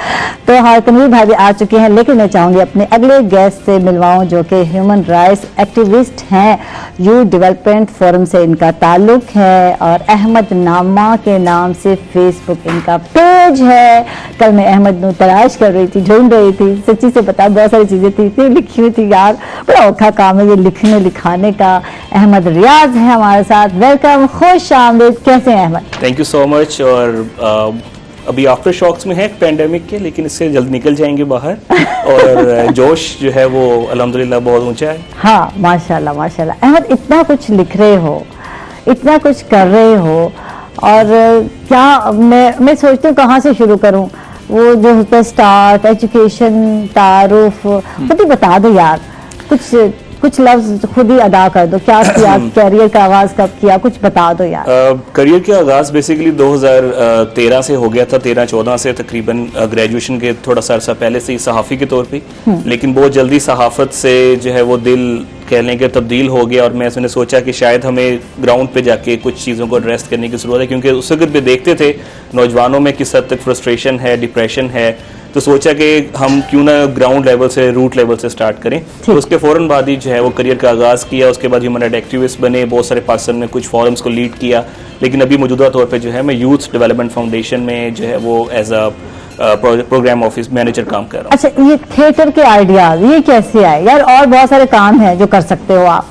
तो हाँ, तनवीर भाभी आ चुके हैं, लेकिन मैं चाहूंगी अपने अगले गेस्ट से मिलवाऊं जो कि ह्यूमन राइट्स एक्टिविस्ट हैं। यूथ डेवलपमेंट फोरम से इनका ताल्लुक है और अहमद नामा के नाम से फेसबुक इनका पेज है। कल मैं अहमद को तलाश कर रही थी, ढूंढ रही थी, सच्ची से बता बहुत सारी चीजें थी, इतनी लिखी हुई थी यार, बड़ा औखा काम है ये लिखने लिखाने का। अहमद रियाज है हमारे साथ, वेलकम, खुश आमदीद, कैसे हैं Ahmed? Thank you so much. और अभी आफ्टर शॉक्स में है पैंडेमिक के, लेकिन इससे जल्द निकल जाएंगे बाहर और जोश जो है वो अल्हम्दुलिल्लाह बहुत ऊंचा है। हाँ माशाल्लाह माशाल्लाह। अहमद, इतना कुछ लिख रहे हो, इतना कुछ कर रहे हो, और क्या मैं सोचती हूँ कहाँ से शुरू करूँ? वो जो होता है स्टार्ट, एजुकेशन, तारुफ, खुद ही बता दो यार, कुछ लफ्ज खुद ही अदा कर दो। क्या किया, कैरियर का आगाज कब किया, कुछ बता दो यार। करियर का आगाज बेसिकली 2013 से हो गया था, 13-14 से तकरीबन, ग्रेजुएशन के थोड़ा सा अरसा पहले से ही सहाफ़ी के तौर पे, लेकिन बहुत जल्दी सहाफ़त से जो है वो दिल कह लें कि तब्दील हो गया और मैंने सोचा कि शायद हमें ग्राउंड पे जाके कुछ चीज़ों को एड्रेस करने की ज़रूरत है, क्योंकि उस वक्त भी देखते थे नौजवानों में किस हद तक फ्रस्ट्रेशन है, डिप्रेशन है, तो सोचा कि हम क्यों ना ग्राउंड लेवल से, रूट लेवल से स्टार्ट करें। तो उसके फ़ौरन बाद ही जो है वो करियर का आगाज़ किया। उसके बाद ह्यूमन राइट एक्टिविस्ट बने, बहुत सारे पाकिस्तान में कुछ फॉरम्स को लीड किया, लेकिन अभी मौजूदा तौर पे जो है मैं यूथ डेवलपमेंट फाउंडेशन में जो है वो as a programme office manager काम कर रहा हूँ। अच्छा, ये थिएटर के आइडियाज ये कैसे आए यार? और बहुत सारे काम हैं जो कर सकते हो आप,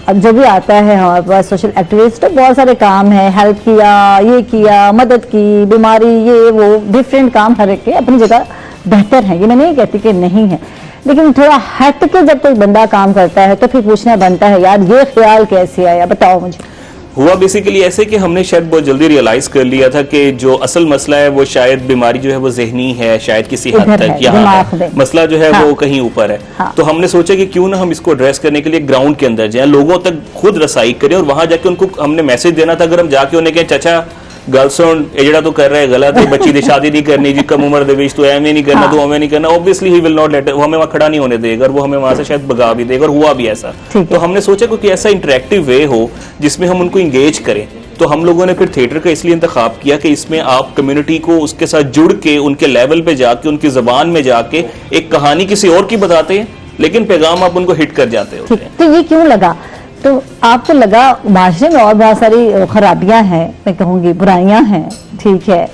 अब जो भी आता है हमारे पास सोशल एक्टिविस्ट, बहुत सारे काम है, हेल्प किया, ये किया, मदद की, बीमारी, ये वो डिफरेंट काम हर एक के अपनी जगह बेहतर है, ये मैं नहीं कहती कि नहीं है, लेकिन थोड़ा हट के जब कोई बंदा काम करता है तो फिर पूछना बनता है यार ये ख्याल कैसे आया, बताओ मुझे। हुआ बेसिकली ऐसे कि हमने शायद बहुत जल्दी रियलाइज कर लिया था कि जो असल मसला है वो शायद बीमारी जो है वो ज़हनी है, शायद किसी हद तक यहाँ है, मसला जो है वो कहीं ऊपर है। तो हमने सोचा कि क्यों ना हम इसको एड्रेस करने के लिए ग्राउंड के अंदर जाएं, लोगों तक खुद रसाई करें, और वहां जाके उनको हमने मैसेज देना था। अगर हम जाके उन्हें कहें चाचा गल सुन ये जड़ा तो कर रहा है गलत है, बच्ची की शादी नहीं करनी जी, कम उम्र दे विच तो एवं नहीं करना, तो हमें नहीं करना, obviously he will not let, वो हमें वहाँ खड़ा नहीं होने देगा और वो हमें वहां से शायद भगा भी देगा, और हुआ भी ऐसा। तो हमने सोचा कोई ऐसा इंटरेक्टिव वे हो जिसमें हम उनको इंगेज करें। तो हम लोगों ने फिर थिएटर का इसलिए इंतखाब किया कि इसमें आप कम्युनिटी को उसके साथ जुड़ के उनके लेवल पे जाके उनकी जबान में जाके एक कहानी किसी और की बताते हैं, लेकिन पैगाम आप उनको हिट कर जाते होते हैं। तो ये क्यों लगा? तो आपको लगा माशरे में और बहुत सारी खराबियां हैं, मैं कहूँगी बुराइयां हैं, ठीक है,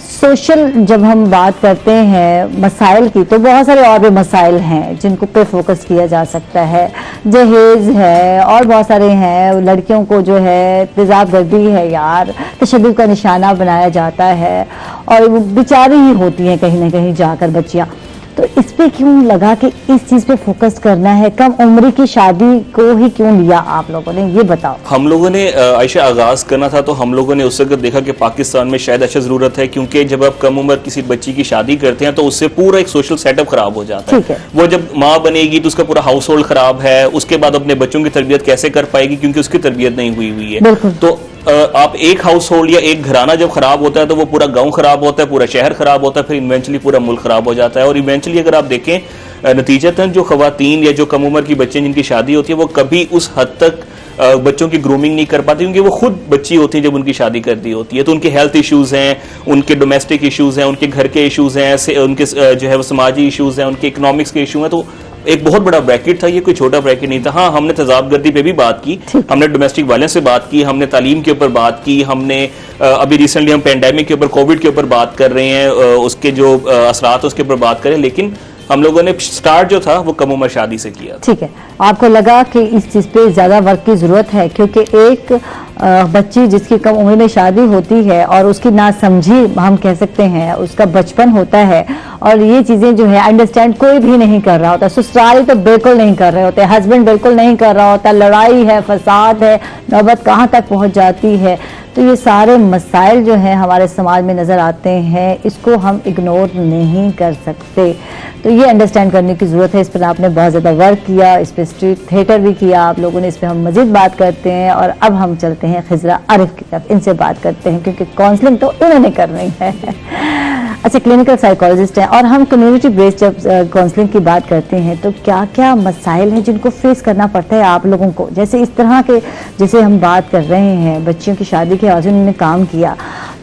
सोशल जब हम बात करते हैं मसाइल की तो बहुत सारे और भी मसाइल हैं जिनको पे फोकस किया जा सकता है, जहेज है और बहुत सारे हैं, लड़कियों को जो है तेजाब गर्दी है यार, तशद्दुद का निशाना बनाया जाता है और वो बेचारी ही होती हैं कहीं ना कहीं जाकर बच्चियाँ। तो इस पे क्यों लगा कि इस चीज पे फोकस करना है? कम उम्र की शादी को ही क्यों लिया आप लोगों ने, ये बताओ। हम लोगों ने आयशा आगाज करना था तो हम लोगों ने उस वक्त देखा कि पाकिस्तान में शायद अच्छा जरूरत है, क्योंकि जब आप कम उम्र किसी बच्ची की शादी करते हैं तो उससे पूरा एक सोशल सेटअप खराब हो जाता है। वो जब माँ बनेगी तो उसका पूरा हाउस होल्ड खराब है, उसके बाद अपने बच्चों की तरबियत कैसे कर पाएगी क्योंकि उसकी तरबियत नहीं हुई है। तो आप एक हाउस होल्ड या एक घराना जब खराब होता है तो वो पूरा गांव खराब होता है, पूरा शहर खराब होता है, फिर इवेंचुअली पूरा मुल्क खराब हो जाता है। और इवेंचुअली अगर आप देखें नतीजतन जो खवातीन या जो कम उम्र की बच्चे जिनकी शादी होती है वो कभी उस हद तक बच्चों की ग्रूमिंग नहीं कर पाती, क्योंकि वो खुद बच्ची होती है जब उनकी शादी कर दी होती है। तो उनके हेल्थ इश्यूज हैं, उनके डोमेस्टिक इश्यूज हैं, उनके घर के इश्यूज हैं, उनके जो है वो समाजी इश्यूज हैं, उनके इकोनॉमिक्स के इशू हैं। तो एक बहुत बड़ा ब्रैकेट था, ये कोई छोटा ब्रैकेट नहीं था। हाँ, हमने तजाबगर्दी पे भी बात की, हमने डोमेस्टिक वायलेंस से बात की, हमने तालीम के ऊपर बात की, हमने अभी रिसेंटली हम पेंडेमिक के ऊपर, कोविड के ऊपर बात कर रहे हैं, उसके जो असरात उसके ऊपर बात करें, लेकिन हम लोगों ने स्टार्ट जो था वो कम उम्र शादी से किया। ठीक है, आपको लगा कि इस चीज पे ज्यादा वर्क की जरूरत है, क्योंकि एक बच्ची जिसकी कम उम्र में शादी होती है और उसकी ना समझी हम कह सकते हैं, उसका बचपन होता है और ये चीजें जो है अंडरस्टैंड कोई भी नहीं कर रहा होता, ससुराल तो बिल्कुल नहीं कर रहे होते, हस्बैंड बिल्कुल नहीं कर रहा होता, लड़ाई है, फसाद है, नौबत कहाँ तक पहुंच जाती है। تو یہ سارے مسائل جو ہیں ہمارے سماج میں نظر آتے ہیں، اس کو ہم اگنور نہیں کر سکتے. تو یہ انڈرسٹینڈ کرنے کی ضرورت ہے. اس پر آپ نے بہت زیادہ ورک کیا، اس پہ اسٹریٹ تھیٹر بھی کیا آپ لوگوں نے، اس پہ ہم مزید بات کرتے ہیں. اور اب ہم چلتے ہیں خضرا عارف کی طرف، ان سے بات کرتے ہیں کیونکہ کاؤنسلنگ تو انہوں نے کرنی ہے. اچھا، کلینکل سائیکالوجسٹ ہیں اور ہم کمیونٹی بیسڈ جب کاؤنسلنگ کی بات کرتے ہیں تو کیا کیا مسائل ہیں جن کو فیس کرنا پڑتا ہے آپ لوگوں کو؟ جیسے اس طرح کے جیسے ہم بات کر رہے ہیں بچیوں کی شادی کے حوالے سے انہوں نے کام کیا،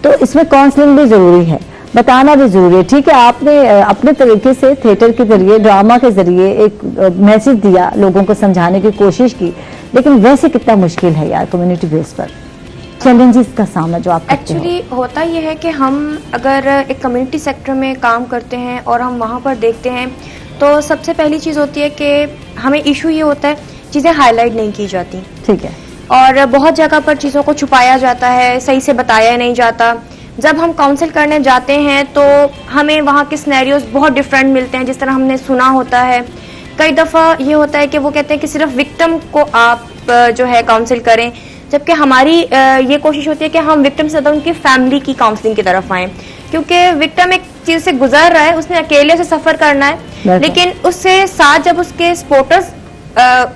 تو اس میں کاؤنسلنگ بھی ضروری ہے، بتانا بھی ضروری ہے. ٹھیک ہے، آپ نے اپنے طریقے سے تھیٹر کے ذریعے، ڈرامہ کے ذریعے ایک میسج دیا، لوگوں کو سمجھانے کی کوشش کی، لیکن ویسے کتنا مشکل ہے یار کمیونٹی بیس پر چیلنجز کا سامنا جو آپ کرتے ہیں؟ ایکچولی ہوتا یہ ہے کہ ہم اگر ایک کمیونٹی سیکٹر میں کام کرتے ہیں اور ہم وہاں پر دیکھتے ہیں تو سب سے پہلی چیز ہوتی ہے کہ ہمیں ایشو یہ ہوتا ہے چیزیں ہائی لائٹ نہیں کی جاتی. ٹھیک ہے. اور بہت جگہ پر چیزوں کو چھپایا جاتا ہے، صحیح سے بتایا نہیں جاتا. جب ہم کاؤنسل کرنے جاتے ہیں تو ہمیں وہاں کے سینیریوز بہت ڈفرینٹ ملتے ہیں جس طرح ہم نے سنا ہوتا ہے. کئی دفعہ یہ ہوتا ہے کہ وہ کہتے ہیں کہ صرف وکٹم کو آپ جو ہے کاؤنسل کریں، جبکہ ہماری یہ کوشش ہوتی ہے کہ ہم وکٹم سے زیادہ ان کی فیملی کی کاؤنسلنگ کی طرف آئیں، کیونکہ وکٹم ایک چیز سے گزر رہا ہے، اس نے اکیلے سے سفر کرنا ہے، لیکن اس سے ساتھ جب اس کے سپورٹرز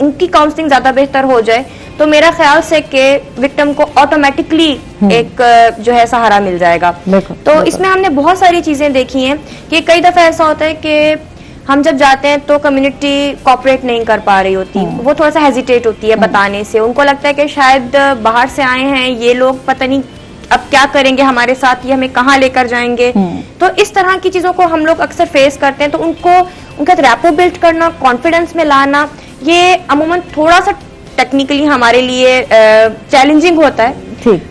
ان کی کاؤنسلنگ زیادہ بہتر ہو جائے تو میرا خیال سے کہ وکٹم کو آٹومیٹکلی ایک جو ہے سہارا مل جائے گا. تو اس میں ہم نے بہت ساری چیزیں دیکھی ہیں کہ کئی دفعہ ایسا ہوتا ہے کہ ہم جب جاتے ہیں تو کمیونٹی کوآپریٹ نہیں کر پا رہی ہوتی، وہ تھوڑا سا ہیزیٹیٹ ہوتی ہے بتانے سے. ان کو لگتا ہے کہ شاید باہر سے آئے ہیں یہ لوگ، پتہ نہیں اب کیا کریں گے ہمارے ساتھ، یہ ہمیں کہاں لے کر جائیں گے. تو اس طرح کی چیزوں کو ہم لوگ اکثر فیس کرتے ہیں. تو ان کا ریپو بلڈ کرنا، کانفیڈنس میں لانا، یہ عموماً تھوڑا سا ٹیکنیکلی ہمارے لیے چیلنجنگ ہوتا ہے،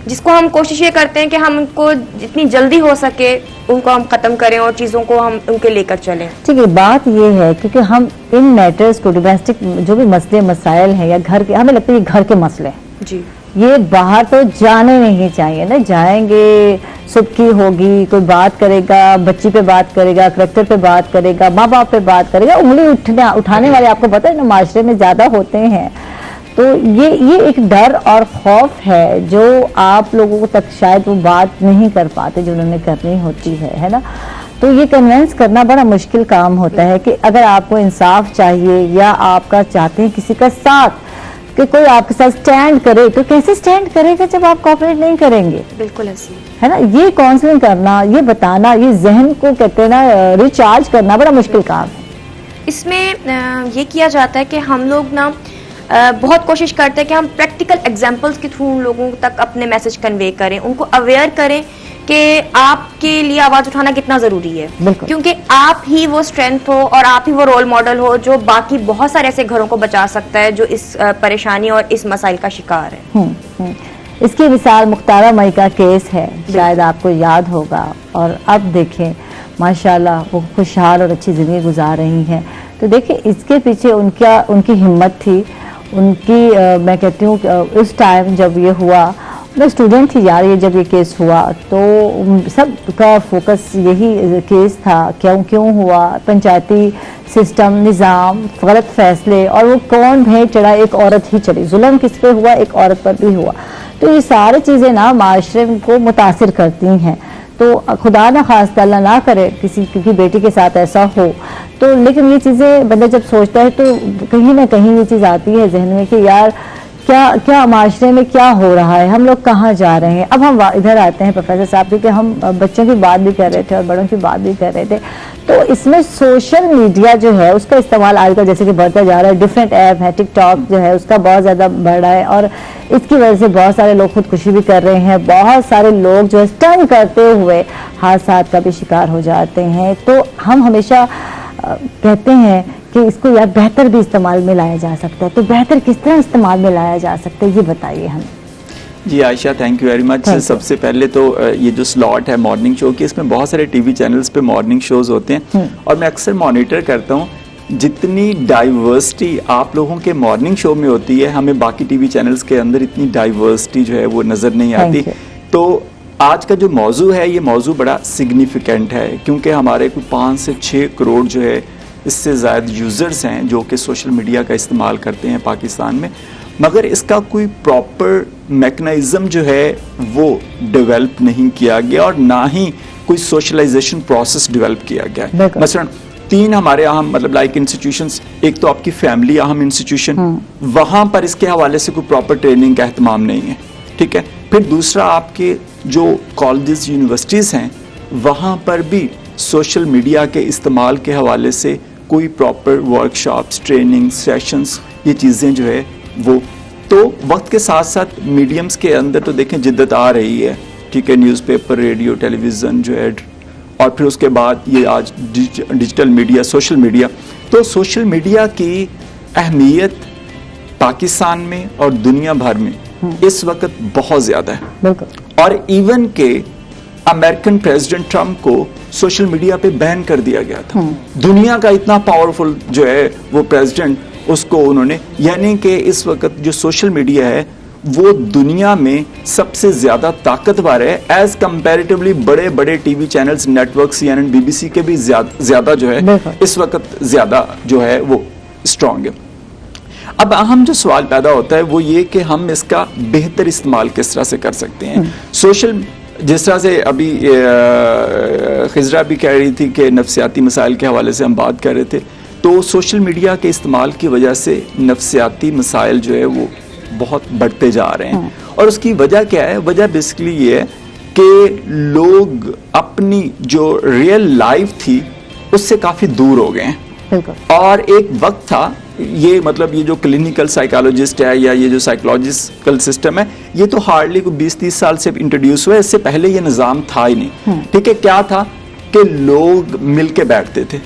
جس کو ہم کوشش یہ کرتے ہیں کہ ہم ان کو جتنی جلدی ہو سکے ان کو ہم ختم کریں اور چیزوں کو ہم ان کے لے کر چلیں. ٹھیک ہے، بات یہ ہے کیونکہ ہم ان میٹرز کو، ڈومیسٹک جو بھی مسئلے مسائل ہیں یا گھر کے، ہمیں لگتا ہے یہ گھر کے مسئلے ہیں جی، یہ باہر تو جانے نہیں چاہیے نا. جائیں گے صبح کی ہوگی، کوئی بات کرے گا، بچی پہ بات کرے گا، کریکٹر پہ بات کرے گا، ماں باپ پہ بات کرے گا، انگلی اٹھانے والے آپ کو پتہ ہے نا معاشرے میں زیادہ ہوتے ہیں. تو یہ ایک ڈر اور خوف ہے جو آپ لوگوں تک شاید وہ بات نہیں کر پاتے جو انہوں نے کرنی ہوتی ہے نا. تو یہ کنونس کرنا بڑا مشکل کام ہوتا ہے کہ اگر آپ کو انصاف چاہیے یا آپ کا چاہتے ہیں کسی کا ساتھ کہ کوئی آپ کے ساتھ سٹینڈ کرے، تو کیسے سٹینڈ کرے گا جب آپ کوآپریٹ نہیں کریں گے؟ بالکل ایسے ہے نا. یہ کاؤنسلنگ کرنا، یہ بتانا، یہ ذہن کو کہتے ہیں نا ریچارج کرنا بڑا مشکل کام ہے. اس میں یہ کیا جاتا ہے کہ ہم لوگ نا بہت کوشش کرتے ہیں کہ ہم پریکٹیکل ایگزامپلس کے تھرو ان لوگوں تک اپنے میسج کنوے کریں، ان کو اویئر کریں کہ آپ کے لیے آواز اٹھانا کتنا ضروری ہے، کیونکہ آپ ہی وہ اسٹرینتھ ہو اور آپ ہی وہ رول ماڈل ہو جو باقی بہت سارے ایسے گھروں کو بچا سکتا ہے جو اس پریشانی اور اس مسائل کا شکار ہے. اس کی مثال مختارہ مئی کا کیس ہے، شاید آپ کو یاد ہوگا، اور اب دیکھیں ماشاءاللہ وہ خوشحال اور اچھی زندگی گزار رہی ہیں. تو دیکھیں اس کے پیچھے ان کی ہمت تھی، ان کی میں کہتی ہوں اس ٹائم جب یہ ہوا، میں اسٹوڈنٹ تھی یار، یہ جب یہ کیس ہوا تو سب کا فوکس یہی کیس تھا، کیوں ہوا، پنچایتی سسٹم، نظام، غلط فیصلے، اور وہ کون بھینٹ چڑھا، ایک عورت ہی چڑھی، ظلم کس پہ ہوا، ایک عورت پر بھی ہوا. تو یہ ساری چیزیں نا معاشرے کو متاثر کرتی ہیں. تو خدا نہ خواستہ اللہ نہ کرے کسی کی بیٹی کے ساتھ ایسا ہو، تو لیکن یہ چیزیں بندہ جب سوچتا ہے تو کہیں نہ کہیں یہ چیز آتی ہے ذہن میں کہ یار کیا معاشرے میں کیا ہو رہا ہے، ہم لوگ کہاں جا رہے ہیں. اب ہم ادھر آتے ہیں پروفیسر صاحب، کیونکہ ہم بچوں کی بات بھی کر رہے تھے اور بڑوں کی بات بھی کر رہے تھے. تو اس میں سوشل میڈیا جو ہے اس کا استعمال آج کل جیسے کہ بڑھتا جا رہا ہے، ڈفرینٹ ایپ ہے، ٹک ٹاک جو ہے اس کا بہت زیادہ بڑھ رہا ہے، اور اس کی وجہ سے بہت سارے لوگ خودکشی بھی کر رہے ہیں، بہت سارے لوگ جو ہے اسٹن کرتے ہوئے حادثات کا بھی شکار ہو جاتے ہیں. تو ہم ہمیشہ کہتے ہیں کہ اس کو یار بہتر بھی استعمال میں لایا جا سکتا ہے. تو بہتر کس طرح استعمال میں لایا جا سکتا ہے یہ بتائیے ہمیں. جی عائشہ، تھینک یو ویری مچ. سب سے پہلے تو یہ جو سلاٹ ہے مارننگ شو کی، اس میں بہت سارے ٹی وی چینلز پہ مارننگ شوز ہوتے ہیں، اور میں اکثر مانیٹر کرتا ہوں جتنی ڈائیورسٹی آپ لوگوں کے مارننگ شو میں ہوتی ہے، ہمیں باقی ٹی وی چینلز کے اندر اتنی ڈائیورسٹی جو ہے وہ نظر نہیں آتی. تو آج کا جو موضوع ہے یہ موضوع بڑا سگنیفیکنٹ ہے، کیونکہ ہمارے کوئی 5 سے 6 کروڑ جو ہے اس سے زائد یوزرز ہیں جو کہ سوشل میڈیا کا استعمال کرتے ہیں پاکستان میں. مگر اس کا کوئی پراپر میکنازم جو ہے وہ ڈیولپ نہیں کیا گیا اور نہ ہی کوئی سوشلائزیشن پروسیس ڈیولپ کیا گیا ہے. مثلا 3 ہمارے اہم مطلب لائک انسٹیٹیوشنز، ایک تو آپ کی فیملی اہم انسٹیٹیوشن، وہاں پر اس کے حوالے سے کوئی پراپر ٹریننگ کا اہتمام نہیں ہے، ٹھیک ہے. پھر دوسرا آپ کے جو کالجز یونیورسٹیز ہیں وہاں پر بھی سوشل میڈیا کے استعمال کے حوالے سے کوئی proper work shops, training sessions, یہ چیزیں جو ہے وہ تو وقت کے ساتھ ساتھ میڈیمز کے اندر تو دیکھیں جدت آ رہی ہے، ٹھیک ہے، نیوز پیپر، ریڈیو، ٹیلی ویژن جو ہے، اور پھر اس کے بعد یہ آج ڈیجیٹل میڈیا، سوشل میڈیا. تو سوشل میڈیا کی اہمیت پاکستان میں اور دنیا بھر میں اس وقت بہت زیادہ ہے. اور ایون کہ امریکن پریزیڈنٹ ٹرمپ کو سوشل میڈیا پہ بین کر دیا گیا تھا. دنیا کا اتنا پاورفل جو ہے وہ پریزیڈنٹ، اس کو انہوں نے، یعنی کہ اس وقت جو سوشل میڈیا ہے وہ دنیا میں سب سے زیادہ طاقتور ہے ایز کمپیریٹیولی بڑے بڑے T V channels, network, CNN، BBC کے بھی زیادہ جو ہے اس وقت زیادہ جو ہے وہ اسٹرانگ ہے. اب اہم جو سوال پیدا ہوتا ہے وہ یہ کہ ہم اس کا بہتر استعمال کس طرح سے کر سکتے ہیں. سوشل جس طرح سے ابھی خضرا بھی کہہ رہی تھی کہ نفسیاتی مسائل کے حوالے سے ہم بات کر رہے تھے، تو سوشل میڈیا کے استعمال کی وجہ سے نفسیاتی مسائل جو ہے وہ بہت بڑھتے جا رہے ہیں. اور اس کی وجہ کیا ہے؟ وجہ بیسکلی یہ ہے کہ لوگ اپنی جو ریئل لائف تھی اس سے کافی دور ہو گئے ہیں. اور ایک وقت تھا، یہ مطلب یہ جو کلینکل سائیکالوجسٹ ہے یا یہ جو سائیکولوجیکل سسٹم ہے یہ تو ہارڈلی کوئی 20-30 سال سے انٹروڈیوس ہوا ہے، اس سے پہلے یہ نظام تھا ہی نہیں. ٹھیک ہے، کیا تھا کہ لوگ مل کے بیٹھتے تھے،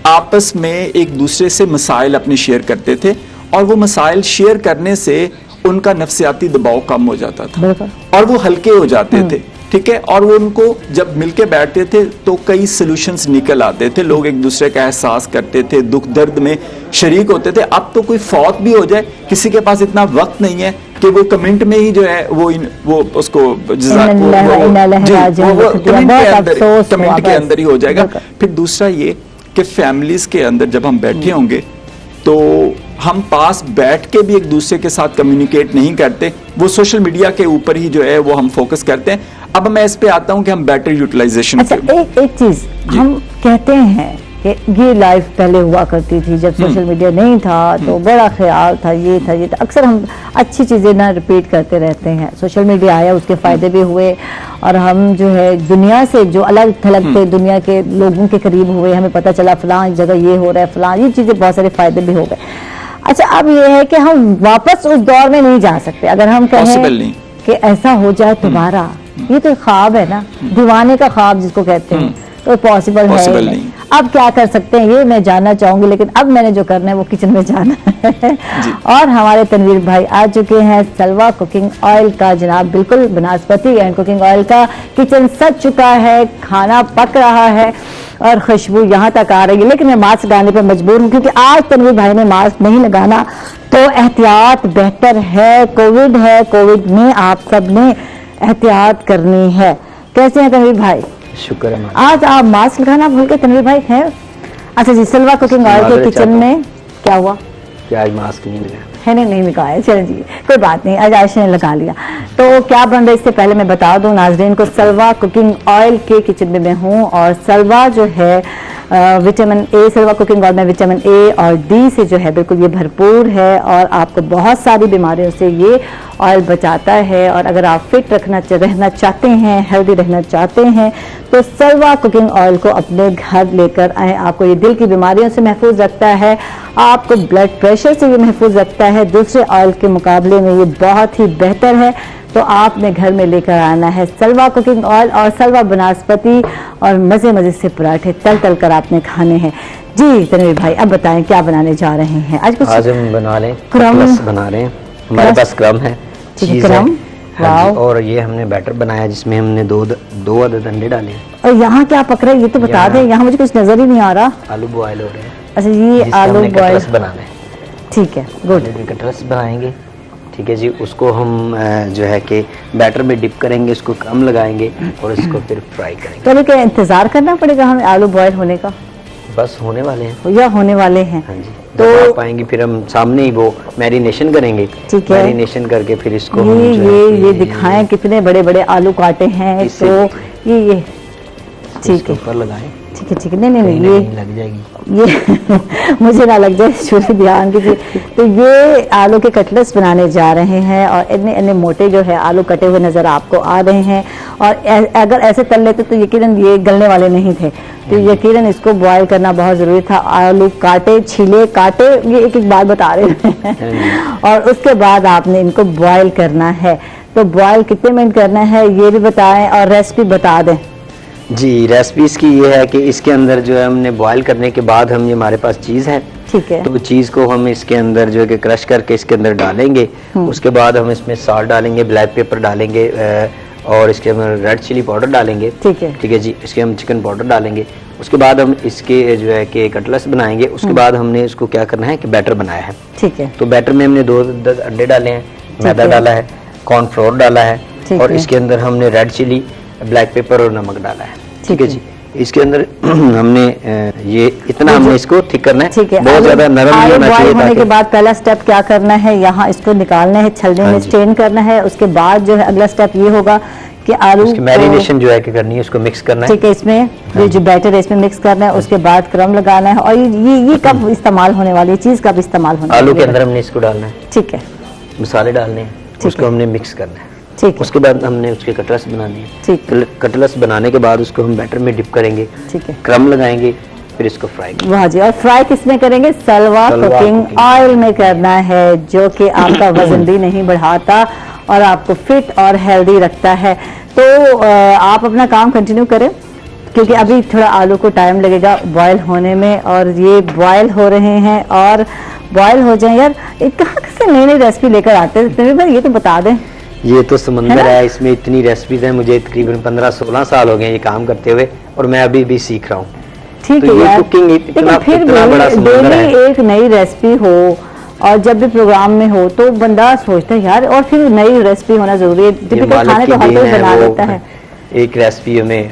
آپس میں ایک دوسرے سے مسائل اپنے شیئر کرتے تھے، اور وہ مسائل شیئر کرنے سے ان کا نفسیاتی دباؤ کم ہو جاتا تھا اور وہ ہلکے ہو جاتے تھے. ٹھیک ہے، اور وہ ان کو جب مل کے بیٹھتے تھے تو کئی سلوشنز نکل آتے تھے، لوگ ایک دوسرے کا احساس کرتے تھے، دکھ درد میں شریک ہوتے تھے. اب تو کوئی فوت بھی ہو جائے کسی کے پاس اتنا وقت نہیں ہے کہ وہ کمنٹ میں ہی جو ہے وہ اس کو کمنٹ کے اندر ہی ہو جائے گا. پھر دوسرا یہ کہ فیملیز کے اندر جب ہم بیٹھے ہوں گے تو ہم پاس بیٹھ کے بھی ایک دوسرے کے ساتھ کمیونیکیٹ نہیں کرتے، وہ سوشل میڈیا کے اوپر ہی جو ہے وہ ہم فوکس کرتے ہیں. اب میں اس پہ آتا ہوں کہ ہم بیٹر یوٹیلائزیشن. اچھا ایک چیز ہم کہتے ہیں کہ یہ لائف پہلے ہوا کرتی تھی جب سوشل میڈیا نہیں تھا تو بڑا خیال تھا، یہ تھا یہ تھا. اکثر ہم اچھی چیزیں نہ ریپیٹ کرتے رہتے ہیں. سوشل میڈیا آیا، اس کے فائدے بھی ہوئے اور ہم جو ہے دنیا سے جو الگ تھلگ تھے دنیا کے لوگوں کے قریب ہوئے، ہمیں پتہ چلا فلاں جگہ یہ ہو رہا ہے، فلاں یہ چیزیں، بہت سارے فائدے بھی ہو گئے. اچھا اب یہ ہے کہ ہم واپس اس دور میں نہیں جا سکتے. اگر ہم کہیں کہ ایسا ہو جائے دوبارہ، یہ تو خواب ہے نا، دیوانے کا خواب جس کو کہتے ہیں، تو پاسبل ہے نہیں. اب کیا کر سکتے ہیں یہ میں جاننا چاہوں گی، لیکن اب میں نے جو کرنا ہے وہ کچن میں جانا ہے. اور ہمارے تنویر بھائی آ چکے ہیں سلوا کوکنگ آئل کا، جناب بالکل بناسپتی اینڈ کوکنگ آئل کا کچن سج چکا ہے، کھانا پک رہا ہے اور خوشبو یہاں تک آ رہی ہے. لیکن میں ماسک لگانے پہ مجبور ہوں کیونکہ آج تنویر بھائی نے ماسک نہیں لگانا، تو احتیاط بہتر ہے. کووڈ ہے، کووڈ میں آپ سب نے احتیاط کرنی ہے. کیسے ہیں تنویر بھائی؟ شکر ہے. آج آپ ماسک لگانا بھول کے تنویر بھائی ہیں؟ اچھا جی، سلوا کوکنگ آئل کے کچن میں کیا ہوا کہ آج ماسک نہیں لگایا ہے؟ نہیں لگایا، چلیں جی کوئی بات نہیں، آج عائشہ نے لگا لیا. تو کیا بن رہا ہے اس سے پہلے میں بتا دوں ناظرین کو، سلوا کوکنگ آئل کے کچن میں میں ہوں، اور سلوا جو ہے وٹامن اے، سلوا کوکنگ آئل میں وٹامن اے اور ڈی سے جو ہے بالکل یہ بھرپور ہے اور آپ کو بہت ساری بیماریوں سے یہ آئل بچاتا ہے. اور اگر آپ فٹ رہنا چاہتے ہیں، ہیلدی رہنا چاہتے ہیں تو سلوا کوکنگ آئل کو اپنے گھر لے کر آئیں. آپ کو یہ دل کی بیماریوں سے محفوظ رکھتا ہے، آپ کو بلڈ پریشر سے یہ محفوظ رکھتا ہے، دوسرے آئل کے مقابلے میں یہ بہت ہی بہتر ہے. تو آپ نے گھر میں لے کر آنا ہے سلوا کوکنگ آئل اور سلوا بناسپتی، اور مزے مزے سے پراٹھے تل تل کر آپ نے کھانے ہیں. جی تنویر بھائی اب بتائیں کیا بنانے جا رہے ہیں آج؟ کچھ آج ہم بنا رہے ہیں کرم بنا رہے ہیں. ہمارے پاس کرم ہے، چیز ہے، اور یہ ہم نے بیٹر بنایا جس میں ہم نے دو عدد انڈے ڈالے ہیں. اور یہاں کیا پک رہا ہے یہ تو بتا دیں، یہاں مجھے کچھ نظر ہی نہیں آ رہا. آلو بوائل ہو رہے ہیں. اچھا یہ آلو بوائل بنانا ہے. ٹھیک ہے، گڈ. کٹرس بنائیں گے. ٹھیک ہے جی، اس کو ہم جو ہے کہ بیٹر میں ڈپ کریں گے، اس کو کرم لگائیں گے اور اس کو پھر فرائی کریں گے. تو کیا انتظار کرنا پڑے گا ہمیں آلو بوائل ہونے کا؟ बस होने वाले हैं या होने वाले हैं। हाँ जी, तो आप आएंगे फिर हम सामने ही वो मैरिनेशन करेंगे। ठीक है, मैरिनेशन करके फिर इसको हम ये जो है ये दिखाएं कितने बड़े बड़े आलू काटे हैं। तो ये ठीक है, ऊपर लगाएं। ठीक है, ठीक है, नहीं ये लग जाएगी, ये मुझे ना लग जाए, शुरू ध्यान दीजिए। तो ये आलू के कटलेट्स बनाने जा रहे हैं और इतने इतने मोटे जो है आलू कटे हुए नजर आपको आ रहे हैं। और अगर ऐसे तल लेते तो यकीनन ये गलने वाले नहीं थे, तो यकीनन इसको बॉयल करना बहुत जरूरी था। आलू काटे, छीले, काटे, ये एक एक बात बता रहे हैं और उसके बाद आपने इनको बॉयल करना है। तो बॉयल कितने मिनट करना है ये भी बताएं और रेसिपी बता दें। जी रेसिपी इसकी ये है कि इसके अंदर जो है हमने बॉयल करने के बाद हम ये हमारे पास चीज़ है, ठीक है, तो चीज़ को हम इसके अंदर जो है कि क्रश करके इसके अंदर डालेंगे। उसके बाद हम इसमें साल्ट डालेंगे, ब्लैक पेपर डालेंगे और इसके अंदर रेड चिली पाउडर डालेंगे। ठीक है, ठीक है जी, इसके हम चिकन पाउडर डालेंगे। उसके बाद हम इसके जो है कि कटलेट्स बनाएंगे। उसके बाद हमने इसको क्या करना है कि बैटर बनाया है। ठीक है, तो बैटर में हमने 2 अंडे डाले हैं, मैदा डाला है, कॉर्नफ्लोर डाला है और इसके अंदर हमने रेड चिली, ब्लैक पेपर और नमक डाला है। ठीक है जी, इसके अंदर हमने ये इतना हमने इसको थिक करना है। ठीक है, बहुत ज्यादा नरम नहीं होना चाहिए। होने के बाद पहला स्टेप क्या करना है, यहाँ इसको निकालना है, छलने में स्ट्रेन करना है। उसके बाद जो है अगला स्टेप ये होगा कि आलू मैरिनेशन जो है कि करनी है, उसको मिक्स करना है। ठीक है, इसमें ये जो बैटर है इसमें मिक्स करना है। उसके बाद क्रम लगाना है। और ये कब इस्तेमाल होने वाली चीज, कब इस्तेमाल होने वाली? आलू के अंदर हमने इसको डालना है। ठीक है, मसाले डालने हैं, उसको हमने मिक्स करना है। ठीक है, उसके बाद हमने उसके कटलेट्स बनाने हैं। ठीक है, कटलेट्स बनाने के बाद उसको हम बैटर में डिप करेंगे। ठीक है, क्रम लगाएंगे, फिर इसको फ्राई करेंगे। वाह जी, और फ्राई किस में करेंगे? सलवा कुकिंग ऑयल में करना है, जो कि आपका वजन भी नहीं बढ़ाता और आपको फिट और हेल्दी रखता है। तो आप अपना काम कंटिन्यू करें, क्योंकि अभी थोड़ा आलू को टाइम लगेगा बॉयल होने में और ये बॉयल हो रहे हैं और बॉयल हो जाए। यार कहाँ से नई नई रेसिपी लेकर आते हैं, ये तो बता दें। ये तो समंदर है, इसमें इतनी रेसिपीज हैं। मुझे तकरीबन 15-16 साल हो गए ये काम करते हुए और मैं अभी भी सीख रहा हूँ। ठीक तो है यार, कुकिंग लेकिन फिर डेली एक नई रेसिपी हो और जब भी प्रोग्राम में हो तो बंदा सोचता है यार, और फिर नई रेसिपी होना जरूरी है। टिपिकल खाने तो हर कोई बना लेता है, एक रेसिपी हमें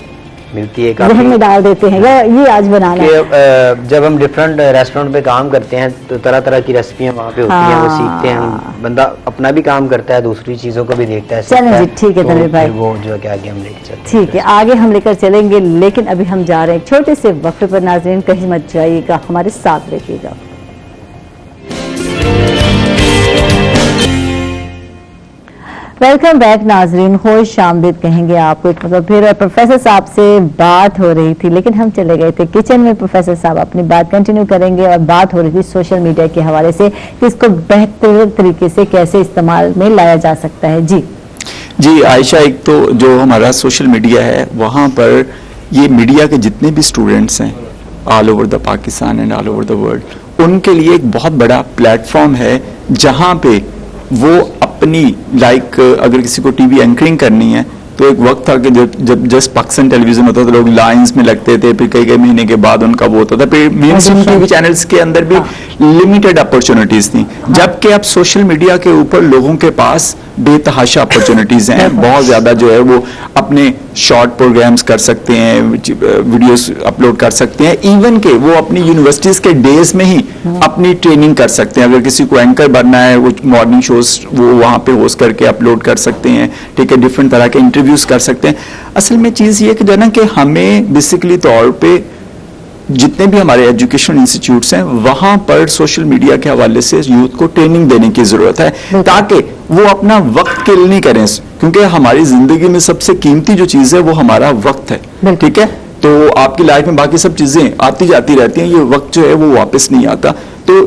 मिलती है, जहन में डाल देते हैं ये आज बनाना है। जब हम डिफरेंट रेस्टोरेंट पे काम करते हैं तो तरह तरह की रेसिपियां वहाँ पे होती हैं, वो सीखते हैं हम। बंदा अपना भी काम करता है, दूसरी चीजों को भी देखता है। चलें जी, ठीक है तनवीर भाई, वो जो है आगे हम लेकर चलते हैं। ठीक है, आगे हम लेकर चलेंगे, लेकिन अभी हम जा रहे हैं छोटे से वक्फे पर। नाज़रीन कहीं मत जाइएगा, हमारे साथ रहिएगा। वेलकम बैक नाजरीन, खुश आमदीद कहेंगे आपको एक मतलब फिर। प्रोफेसर साहब से बात हो रही थी लेकिन हम चले गए थे किचन में। प्रोफेसर साहब अपनी बात कंटिन्यू करेंगे और बात हो रही थी सोशल मीडिया के हवाले से कि इसको बेहतर तरीके से कैसे इस्तेमाल में लाया जा सकता है। जी आयशा, एक तो जो हमारा सोशल मीडिया है वहाँ पर ये मीडिया के जितने भी स्टूडेंट्स हैं all over the Pakistan and all over the world, उनके लिए एक बहुत बड़ा प्लेटफॉर्म है जहाँ पे वो अपनी अगर किसी को टीवी एंकरिंग करनी है तो एक वक्त था कि जब जस्ट पाकिस्तान टेलीविजन होता था, लोग लाइंस में लगते थे, फिर कई महीने के बाद उनका वो होता था। फिर मेन स्ट्रीम टीवी चैनल्स के अंदर भी लिमिटेड अपॉर्चुनिटीज थी, जबकि अब सोशल मीडिया के ऊपर लोगों के पास बेतहाशा अपॉर्चुनिटीज हैं। बहुत ज्यादा जो है वो अपने शॉर्ट प्रोग्राम्स कर सकते हैं, वीडियोस अपलोड कर सकते हैं, इवन के वो अपनी यूनिवर्सिटीज के डेज में ही अपनी ट्रेनिंग कर सकते हैं। अगर किसी को एंकर बनना है, वो मॉर्निंग शोज वो वहाँ पे होस्ट करके अपलोड कर सकते हैं। ठीक है, डिफरेंट तरह के इंटरव्यूज कर सकते हैं। असल में चीज ये कि जो है ना कि हमें बेसिकली तौर पे जितने भी हमारे एजुकेशन इंस्टीट्यूट्स हैं वहां पर सोशल मीडिया के हवाले से यूथ को ट्रेनिंग देने की जरूरत है, ताकि वो अपना वक्त किल नहीं करें, क्योंकि हमारी जिंदगी में सबसे कीमती जो चीज है वो हमारा वक्त है। ठीक है, तो आपकी लाइफ में बाकी सब चीजें आती जाती रहती हैं, ये वक्त जो है वो वापस नहीं आता। तो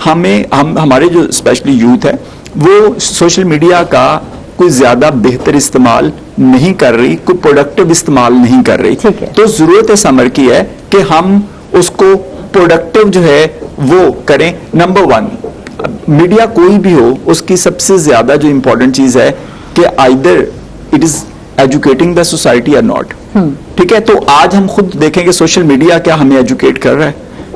हमारे जो स्पेशली यूथ है वो सोशल मीडिया का कोई ज्यादा बेहतर इस्तेमाल नहीं कर रही, कोई प्रोडक्टिव इस्तेमाल नहीं कर रही। तो जरूरत इस अमर की है कि हम उसको प्रोडक्टिव जो है वो करें। नंबर 1, मीडिया कोई भी हो, उसकी सबसे ज्यादा जो इंपॉर्टेंट चीज है कि either it is educating the society और नॉट। ठीक है, तो आज हम खुद देखेंगे सोशल मीडिया क्या हमें एजुकेट कर रहा है,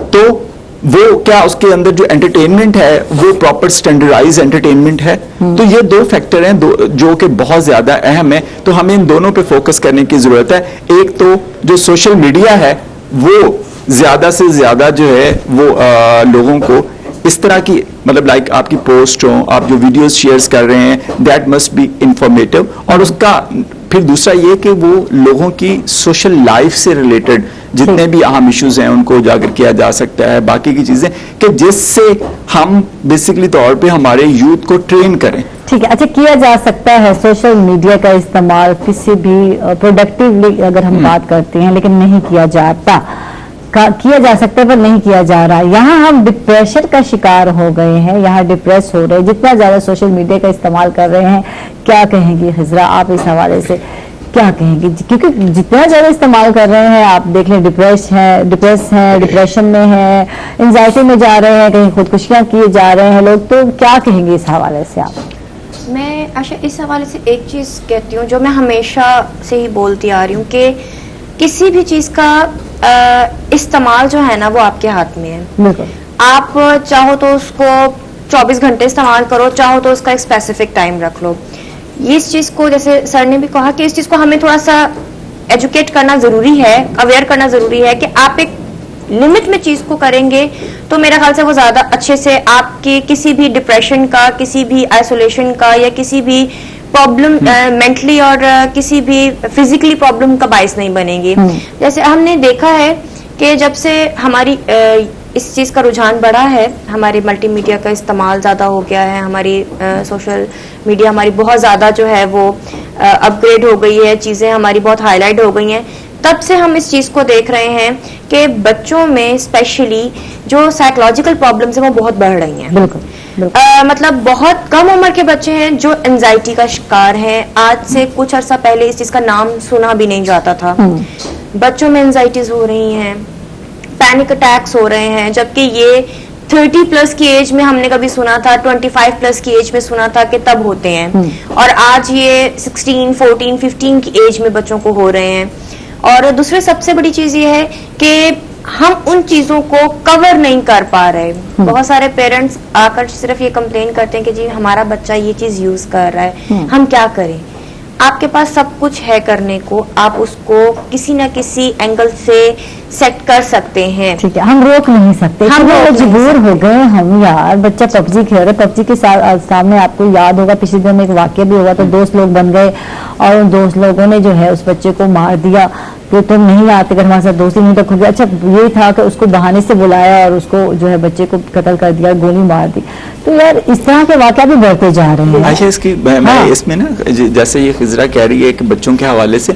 तो वो क्या उसके अंदर जो एंटरटेनमेंट है वो प्रॉपर स्टैंडर्डाइज एंटरटेनमेंट है। तो ये 2 फैक्टर हैं जो कि बहुत ज्यादा अहम है, तो हमें इन दोनों पे फोकस करने की जरूरत है। एक तो जो सोशल मीडिया है वो زیادہ سے زیادہ جو ہے وہ لوگوں کو اس طرح کی مطلب لائک آپ کی پوسٹ ہوں, آپ جو ویڈیوز شیئرز کر رہے ہیں, دیٹ مسٹ بی انفارمیٹیو. اور اس کا پھر دوسرا یہ کہ وہ لوگوں کی سوشل لائف سے ریلیٹڈ جتنے بھی اہم ایشوز ہیں ان کو اجاگر کیا جا سکتا ہے, باقی کی چیزیں کہ جس سے ہم بیسکلی طور پہ ہمارے یوتھ کو ٹرین کریں. ٹھیک ہے, اچھا کیا جا سکتا ہے سوشل میڈیا کا استعمال کسی بھی پروڈکٹیولی اگر ہم بات کرتے ہیں, لیکن نہیں کیا جاتا, کیا جا سکتا ہے پر نہیں کیا جا رہا. یہاں ہم ڈپریشن کا شکار ہو گئے ہیں, یہاں ڈپریس ہو رہے ہیں جتنا زیادہ سوشل میڈیا کا استعمال کر رہے ہیں. کیا کہیں گی خضرا آپ اس حوالے سے, کیا کہیں گی؟ کیونکہ جتنا زیادہ استعمال کر رہے ہیں آپ دیکھ لیں, ڈپریس ہیں, ڈپریشن میں ہیں, انزائٹی میں جا رہے ہیں, کہیں خودکشیاں کیے جا رہے ہیں لوگ. تو کیا کہیں گے اس حوالے سے آپ؟ میں عائشہ اس حوالے سے ایک چیز کہتی ہوں جو میں ہمیشہ سے ہی بولتی آ رہی ہوں کہ کسی بھی چیز کا استعمال جو ہے نا وہ آپ کے ہاتھ میں ہے. آپ چاہو تو اس کو 24 گھنٹے استعمال کرو, چاہو تو اس کا ایک اسپیسیفک ٹائم رکھ لو. یہ اس چیز کو جیسے سر نے بھی کہا کہ اس چیز کو ہمیں تھوڑا سا ایجوکیٹ کرنا ضروری ہے, اویئر کرنا ضروری ہے کہ آپ ایک لمٹ میں چیز کو کریں گے تو میرا خیال سے وہ زیادہ اچھے سے آپ کے کسی بھی ڈپریشن کا, کسی بھی آئسولیشن کا یا کسی بھی پرابلم مینٹلی اور کسی بھی فزیکلی پرابلم کا باعث نہیں بنے گی. جیسے ہم نے دیکھا ہے کہ جب سے ہماری اس چیز کا رجحان بڑھا ہے, ہمارے ملٹی میڈیا کا استعمال زیادہ ہو گیا ہے, ہماری سوشل میڈیا ہماری بہت زیادہ جو ہے وہ اپ گریڈ ہو گئی ہے, چیزیں ہماری بہت ہائی لائٹ ہو گئی ہیں, تب سے ہم اس چیز کو دیکھ رہے ہیں کہ بچوں میں اسپیشلی جو سائیکولوجیکل پرابلمس ہیں وہ بہت بڑھ رہی ہیں. بالکل مطلب بہت کم عمر کے بچے ہیں جو انزائٹی کا شکار ہیں. آج سے کچھ عرصہ پہلے اس چیز کا نام سنا بھی نہیں جاتا تھا. بچوں میں انزائٹیز ہو رہی ہیں, پینک اٹیکس ہو رہے ہیں, جبکہ یہ 30 پلس کی ایج میں ہم نے کبھی سنا تھا, 25 پلس کی ایج میں سنا تھا کہ تب ہوتے ہیں, اور آج یہ 16, 14, 15 کی ایج میں بچوں کو ہو رہے ہیں. اور دوسرے سب سے بڑی چیز یہ ہے کہ ہم ان چیزوں کو کور نہیں کر پا رہے. بہت سارے پیرنٹس آ کر صرف یہ کمپلین کرتے ہیں کہ جی ہمارا بچہ یہ چیز یوز کر رہا ہے, ہم کیا کریں. آپ کے پاس سب کچھ ہے کرنے کو, آپ اس کو کسی نہ کسی اینگل سے سیٹ کر سکتے ہیں. ٹھیک ہے, ہم روک نہیں سکتے, ہم مجبور ہو گئے ہم. یار بچہ پب جی کھیل رہا ہے, پب جی کے سامنے آپ کو یاد ہوگا پچھلے دن ایک واقعہ بھی ہوا, تو دوست لوگ بن گئے اور ان دوست لوگوں نے جو ہے اس بچے کو مار دیا کہ تم نہیں آتے, اگر ہمارے ساتھ دوستی نہیں تک ہو گیا. اچھا یہ تھا کہ اس کو بہانے سے بلایا اور اس کو جو ہے بچے کو قتل کر دیا, گولی مار دی. تو یار اس طرح کے واقعہ بھی بڑھتے جا رہے ہیں. اچھا اس کی میں اس میں نا جیسے یہ خضرا کہہ رہی ہے کہ بچوں کے حوالے سے,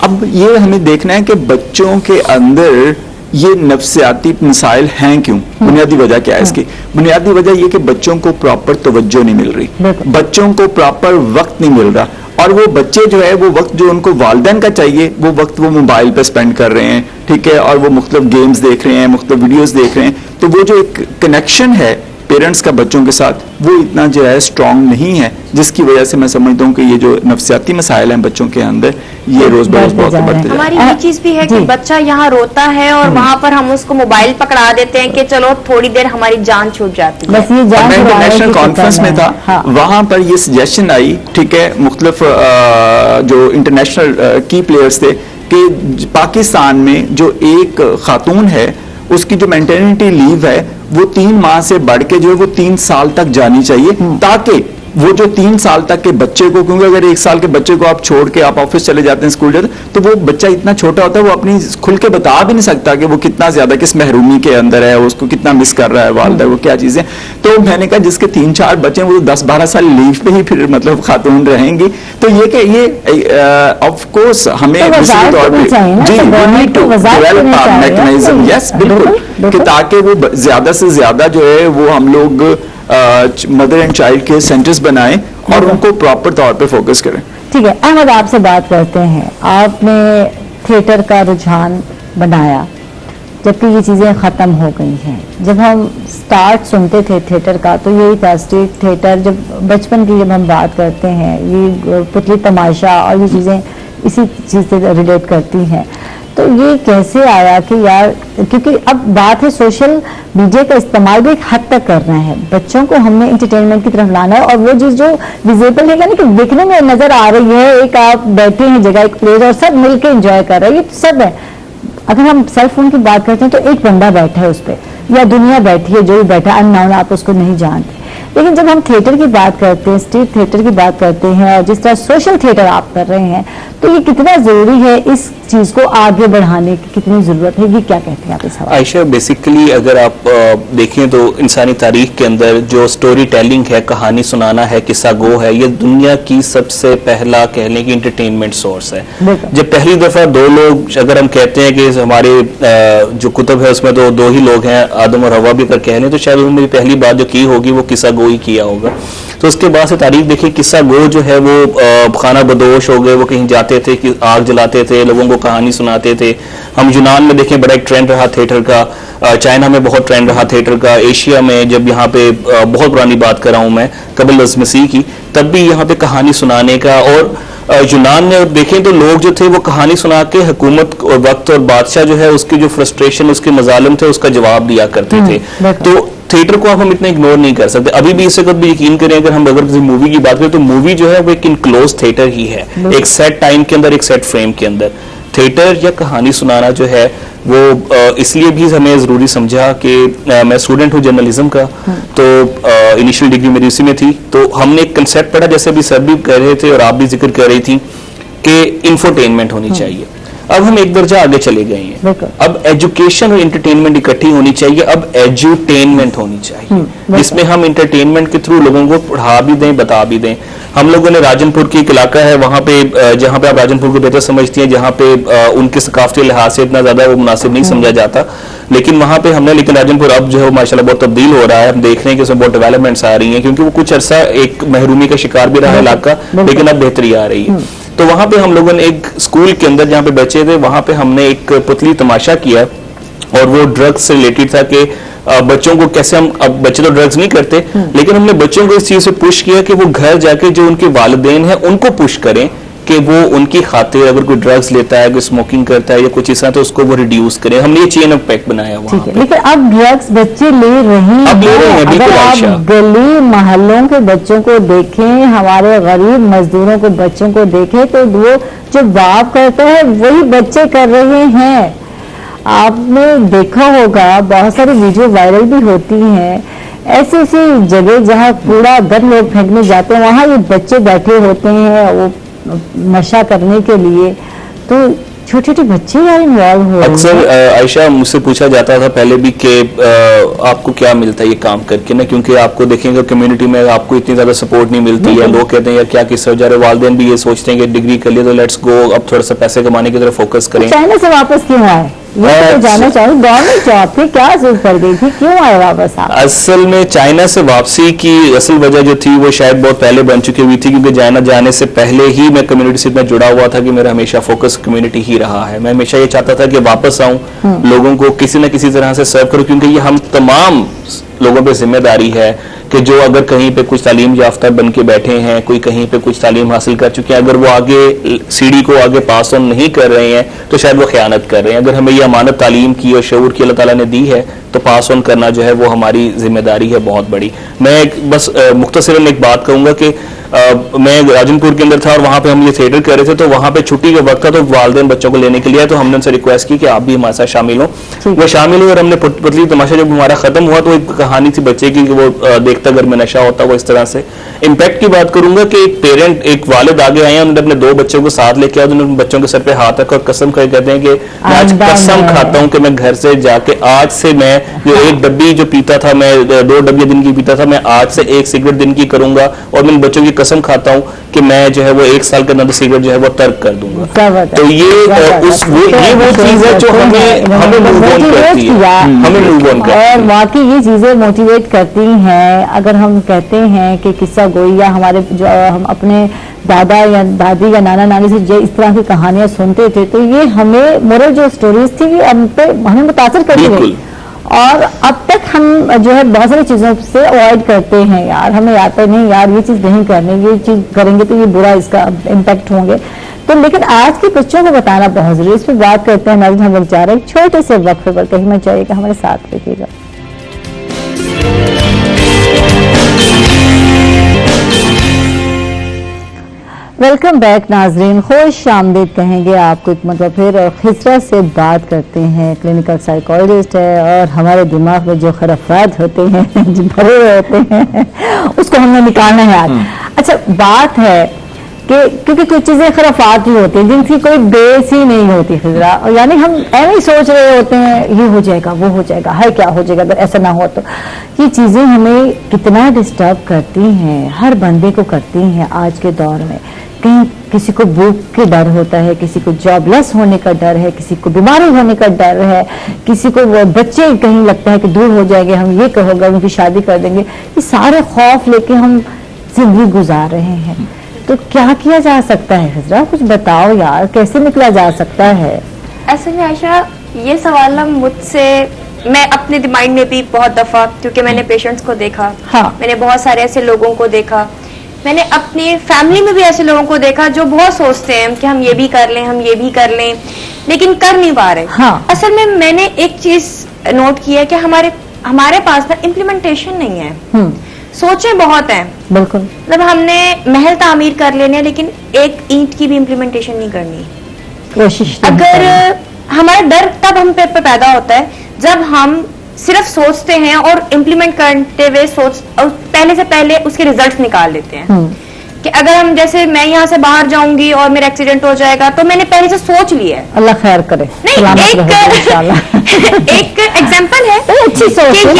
اب یہ ہمیں دیکھنا ہے کہ بچوں کے اندر یہ نفسیاتی مسائل ہیں کیوں. بنیادی وجہ کیا ہے اس کی؟ بنیادی وجہ یہ کہ بچوں کو پراپر توجہ نہیں مل رہی, بچوں کو پراپر وقت نہیں مل رہا, اور وہ بچے جو ہے وہ وقت جو ان کو والدین کا چاہیے وہ وقت وہ موبائل پہ سپینڈ کر رہے ہیں. ٹھیک ہے, اور وہ مختلف گیمز دیکھ رہے ہیں, مختلف ویڈیوز دیکھ رہے ہیں. تو وہ جو ایک کنیکشن ہے پیرنٹس کا بچوں کے ساتھ وہ اتنا جو ہے اسٹرانگ نہیں ہے, جس کی وجہ سے میں سمجھتا ہوں کہ یہ جو نفسیاتی مسائل ہیں بچوں کے اندر یہ روز بروز بہت بڑھتے. ہماری یہ چیز بھی ہے کہ بچہ یہاں روتا ہے اور وہاں پر ہم اس کو موبائل پکڑا دیتے ہیں کہ چلو تھوڑی دیر ہماری جان چھوٹ جاتی ہے. میں انٹرنیشنل کانفرنس میں تھا, وہاں پر یہ سجیشن آئی, ٹھیک ہے, مختلف جو انٹرنیشنل کی پلیئرس تھے کہ پاکستان میں جو ایک خاتون ہے اس کی جو مینٹرنٹی لیو ہے وہ 3 ماہ سے بڑھ کے جو ہے وہ 3 سال تک جانی چاہیے, تاکہ وہ جو 3 سال تک کے بچے کو, کیونکہ اگر 1 سال کے بچے کو آپ چھوڑ کے آپ آفس چلے جاتے ہیں, اسکول جاتے ہیں, تو وہ بچہ اتنا چھوٹا ہوتا ہے وہ اپنی کھل کے بتا بھی نہیں سکتا کہ وہ کتنا زیادہ کس محرومی کے اندر ہے, اس کو کتنا مس کر رہا ہے والدہ, وہ کیا چیزیں. تو میں نے کہا جس کے 3-4 بچے ہیں وہ 10-12 سال لیو پہ ہی پھر مطلب خاتون رہیں گی. تو یہ کہ یہ آف کورس ہمیں دوسرے طور پہ یس بالکل, کہ تاکہ وہ زیادہ سے زیادہ جو ہے وہ ہم لوگ مدر اینڈ چائلڈ کے سینٹرز بنائیں اور ان کو پراپر طور پہ فوکس کریں. ٹھیک ہے احمد, آپ سے بات کرتے ہیں. آپ نے تھیٹر کا رجحان بنایا جبکہ یہ چیزیں ختم ہو گئی ہیں. جب ہم سٹارٹ سنتے تھے تھیٹر کا تو یہی تھا اسٹریٹ تھیٹر. جب بچپن کی جب ہم بات کرتے ہیں یہ پتلی تماشا اور یہ چیزیں اسی چیز سے ریلیٹ کرتی ہیں. تو یہ کیسے آیا کہ یار, کیونکہ اب بات ہے سوشل میڈیا کا استعمال بھی ایک حد تک کرنا ہے, بچوں کو ہم نے انٹرٹینمنٹ کی طرف لانا ہے, اور وہ چیز جو ویزیبل ہے کہ دیکھنے میں نظر آ رہی ہے, ایک آپ بیٹھے ہیں جگہ ایک پلیس اور سب مل کے انجوائے کر رہے ہیں, یہ سب ہے. अगर हम सेल फोन की बात करते हैं तो एक बंदा बैठा है उस पर, या दुनिया बैठी है, जो भी बैठा है अननोन, आप उसको नहीं जानते। लेकिन जब हम थिएटर की बात करते हैं, स्ट्रीट थिएटर की बात करते हैं, और जिस तरह सोशल थिएटर आप कर रहे हैं, तो ये कितना जरूरी है, इस चीज को आगे बढ़ाने की कितनी जरूरत है, ये क्या कहते हैं आप इस हवाले? आयशा, बेसिकली अगर आप देखें तो इंसानी तारीख के अंदर जो स्टोरी टेलिंग है, कहानी सुनाना है, किस्सा गो है, ये दुनिया की सबसे पहला कहने की इंटरटेनमेंट सोर्स है। जब पहली दफा दो लोग, अगर हम कहते हैं कि हमारे जो कुतुब है उसमें तो दो ही लोग हैं, आदम और हवा भी अगर कह लें, तो शायद उन्होंने पहली बात जो की होगी वो किस्सा गो ही किया होगा। तो उसके बाद से तारीख देखिए, किस्सा गो जो है वो खाना बदोश हो गए, वो कहीं जाते थे कि आग जलाते थे, लोगों को कहानी सुनाते थे। हम यूनान में देखें बड़ा एक ट्रेंड रहा थिएटर का, चाइना में बहुत ट्रेंड रहा थिएटर का, एशिया में जब यहाँ पे बहुत पुरानी बात कर रहा हूँ मैं, कबल अज़ मसीह की, तब भी यहाँ पे कहानी सुनाने का, और यूनान में देखें तो लोग जो थे वो कहानी सुना के हुकूमत और वक्त और बादशाह जो है उसकी जो फ्रस्ट्रेशन, उसके मजालिम थे, उसका जवाब दिया करते थे। तो थिएटर को अब हम इतना इग्नोर नहीं कर सकते। अभी भी इस वक्त भी यकीन करें, अगर हम किसी मूवी की बात करें तो मूवी जो है वो एक इनक्लोज थिएटर ही है, एक सेट टाइम के अंदर, एक सेट फ्रेम के अंदर। थिएटर या कहानी सुनाना जो है वो इसलिए भी हमें ज़रूरी समझा कि मैं स्टूडेंट हूँ जर्नलिज्म का, तो इनिशियल डिग्री मेरी उसी में थी, तो हमने एक कंसेप्ट पढ़ा, जैसे अभी सर भी कर रहे थे और आप भी जिक्र कर रही थी कि इंफोटेनमेंट होनी चाहिए। अब हम एक दर्जा आगे चले गए हैं, अब एजुकेशन और इंटरटेनमेंट इकट्ठी होनी चाहिए, अब एजुटेनमेंट होनी चाहिए, जिसमें हम इंटरटेनमेंट के थ्रू लोगों को पढ़ा भी दें, बता भी दें। हम लोगों ने राजनपुर की एक इलाका है, वहाँ पे जहाँ पे आप राजनपुर को बेहतर समझती हैं, जहाँ पे उनके सकाफती लिहाज से इतना ज्यादा वो मुनासिब नहीं समझा जाता, लेकिन वहाँ पे हमने, लेकिन राजनपुर अब जो है माशाल्लाह बहुत तब्दील हो रहा है, हम देख रहे हैं कि उसमें बहुत डेवलपमेंट्स आ रही हैं, क्योंकि वो कुछ अरसा एक महरूमी का शिकार भी रहा इलाका, लेकिन अब बेहतरी आ रही है। तो वहां पे हम लोगों ने एक स्कूल के अंदर जहां पे बच्चे थे, वहां पे हमने एक पुतली तमाशा किया, और वो ड्रग्स से रिलेटेड था कि बच्चों को कैसे हम, अब बच्चे तो ड्रग्स नहीं करते, लेकिन हमने बच्चों को इस चीज से पुश किया कि वो घर जाके जो उनके वालिदैन हैं उनको पुश करें कि वो उनकी खातिर अगर कोई ड्रग्स लेता है, कोई स्मोकिंग करता है या कुछ इस तरह, तो उसको वो रिड्यूस करें। हमने ये चेन ऑफ पैक बनाया हुआ है। लेकिन अब ड्रग्स बच्चे ले रहे हैं, अगर आप गली मोहल्लों के बच्चों को देखें, हमारे गरीब मजदूरों को बच्चों को देखें, तो वो जो बाप करता है वही बच्चे कर रहे हैं। आपने देखा होगा बहुत सारी वीडियो वायरल भी होती हैं, ऐसी ऐसी जगह जहाँ कूड़ा घर लोग फेंकने जाते हैं, वहाँ ये बच्चे बैठे होते हैं वो नशा करने के लिए, तो छोटे छोटे बच्चे यार इन्वॉल्व हो रहे हैं। अक्सर आयशा, मुझसे पूछा जाता था पहले भी कि आपको क्या मिलता है ये काम करके ना, क्योंकि आपको देखेंगे कम्युनिटी में आपको इतनी ज्यादा सपोर्ट नहीं मिलती है, लोग कहते हैं यार क्या किस्सा हो जा रहा है, वालिदैन भी ये सोचते हैं कि डिग्री कर लिए तो लेट्स गो, अब थोड़ा सा पैसे कमाने की तरफ फोकस करें। चाइना से वापस क्यों आए, ये तो जानना चाहूँ, गवर्नमेंट जॉब थी, क्या जरूरत पड़ गई थी, क्यों आए वापस आप? असल में चाइना से वापसी की असल वजह जो थी वो शायद बहुत पहले बन चुकी हुई थी, क्योंकि चाइना जाने से पहले ही मैं कम्युनिटी से इतना जुड़ा हुआ था कि मेरा हमेशा फोकस कम्युनिटी ही रहा है। मैं हमेशा ये चाहता था कि वापस आऊं, लोगों को किसी न किसी तरह से सर्व करूं, क्योंकि ये हम तमाम लोगों पे जिम्मेदारी है कि जो अगर कहीं पे कुछ तालीम याफ्ता बन के बैठे हैं, कोई कहीं पे कुछ तालीम हासिल कर चुके हैं, अगर वो आगे सीढ़ी को आगे पास ऑन नहीं कर रहे हैं तो शायद वो खयानत कर रहे हैं। अगर हमें ये अमानत तालीम की और शऊर की अल्लाह ताला ने दी है तो पास ऑन करना जो है वो हमारी जिम्मेदारी है बहुत बड़ी। मैं बस मुख्तसरन एक बात कहूँगा कि मैं राजनपुर के अंदर था और वहाँ पे हम ये थिएटर कर रहे थे, तो वहाँ पे छुट्टी का वक्त था, तो वालिदैन बच्चों को लेने के लिए, तो हमने उनसे रिक्वेस्ट की कि आप भी हमारे साथ शामिल हो। वो शामिल हुए और हमने पुतली तमाशा जब हमारा खत्म हुआ तो एक कहानी थी बच्चे की कि वो देखता घर में नशा होता, वो इस तरह से इम्पैक्ट की बात करूंगा कि एक पेरेंट, एक वालिद आगे आए, उन्होंने अपने दो बच्चों को साथ लेके आए, उन्होंने बच्चों के सर पे हाथ रखा और कसम करके कहते हैं कि मैं आज कसम खाता हूँ कि मैं घर से जाके आज से मैं जो एक डब्बी जो पीता था, मैं 2 डब्बियां दिन की पीता था, मैं आज से 1 सिगरेट दिन की करूंगा, और मैं बच्चों की कसम खाता हूँ कि मैं जो है वो 1 साल के अंदर सिगरेट जो है वो तर्क कर दूंगा। तो ये वो चीज है जो हमें मूव ऑन करती है, हमें मूव ऑन करती है, और वाकई ये चीजें मोटिवेट करती हैं। अगर हम कहते हैं कि किस्सा गोई या हमारे जो हम अपने दादा या दादी या नाना नानी से जो इस तरह की कहानियां सुनते थे, तो ये हमें मोरल जो स्टोरीज थी हम पे हमें मुतासर करती रही, और अब तक हम जो है बहुत सारी चीजों से अवॉइड करते हैं। यार हमें आता है नहीं यार ये चीज नहीं करनी, ये चीज करेंगे तो ये बुरा इसका इम्पैक्ट होंगे, तो लेकिन आज के बच्चों को बताना बहुत जरूरी। इस पर बात करते हैं, हम लोग जा रहे हैं छोटे से वक्फे पर, कहीं मैं चाहिए कि हमारे साथ रखिएगा। वेलकम बैक नाजरीन, खुश आमदीद कहेंगे आपको एक मतलब फिर। और खिसरा से बात करते हैं, क्लिनिकल साइकोलॉजिस्ट है और हमारे दिमाग में जो खराफात होते हैं जो भरे हुए होते हैं उसको हमने निकालना है आज। अच्छा, बात है कि क्योंकि कुछ चीजें खराफात ही होती हैं जिनकी कोई बेस ही नहीं होती खिजरा, और यानी हम ऐसे ही सोच रहे होते हैं ये हो जाएगा वो हो जाएगा, है क्या हो जाएगा अगर ऐसा ना हो तो। ये चीजें हमें कितना डिस्टर्ब करती हैं, हर बंदे को करती हैं आज के दौर में। कहीं किसी को भूख के डर होता है, किसी को जॉबलेस होने का डर है, किसी को बीमारी होने का डर है, किसी को बच्चे कहीं लगता है कि दूर हो जाएंगे, हम ये कहोगे उनकी शादी कर देंगे। ये सारे खौफ लेके हम जिंदगी गुजार रहे हैं। तो क्या किया जा सकता है खिजरा, कुछ बताओ यार, कैसे निकला जा सकता है? ऐसे में आयशा, ये सवाल ना मुझसे मैं अपने दिमाग में भी बहुत दफा, क्योंकि मैंने पेशेंट्स को देखा, मैंने बहुत सारे ऐसे लोगों को देखा, मैंने अपनी फैमिली में भी ऐसे लोगों को देखा जो बहुत सोचते हैं कि हम ये भी कर लें, हम ये भी कर लें, लेकिन कर नहीं पा रहे। असल में मैंने एक चीज नोट की है कि हमारे पास ना इम्प्लीमेंटेशन नहीं है। सोचें बहुत हैं, बिल्कुल, मतलब हमने महल तामीर कर लेने, लेकिन एक ईंट की भी इम्प्लीमेंटेशन नहीं करनी कोशिश। अगर हमारा डर तब हम पे पैदा होता है जब हम सिर्फ सोचते हैं और इम्प्लीमेंट करते हुए पहले से पहले उसके रिजल्ट्स निकाल लेते हैं कि अगर हम, जैसे मैं यहाँ से बाहर जाऊंगी और मेरा एक्सीडेंट हो जाएगा तो मैंने पहले से सोच लिया है। अल्लाह खैर करे। एक एग्जांपल है, अच्छी सोच है,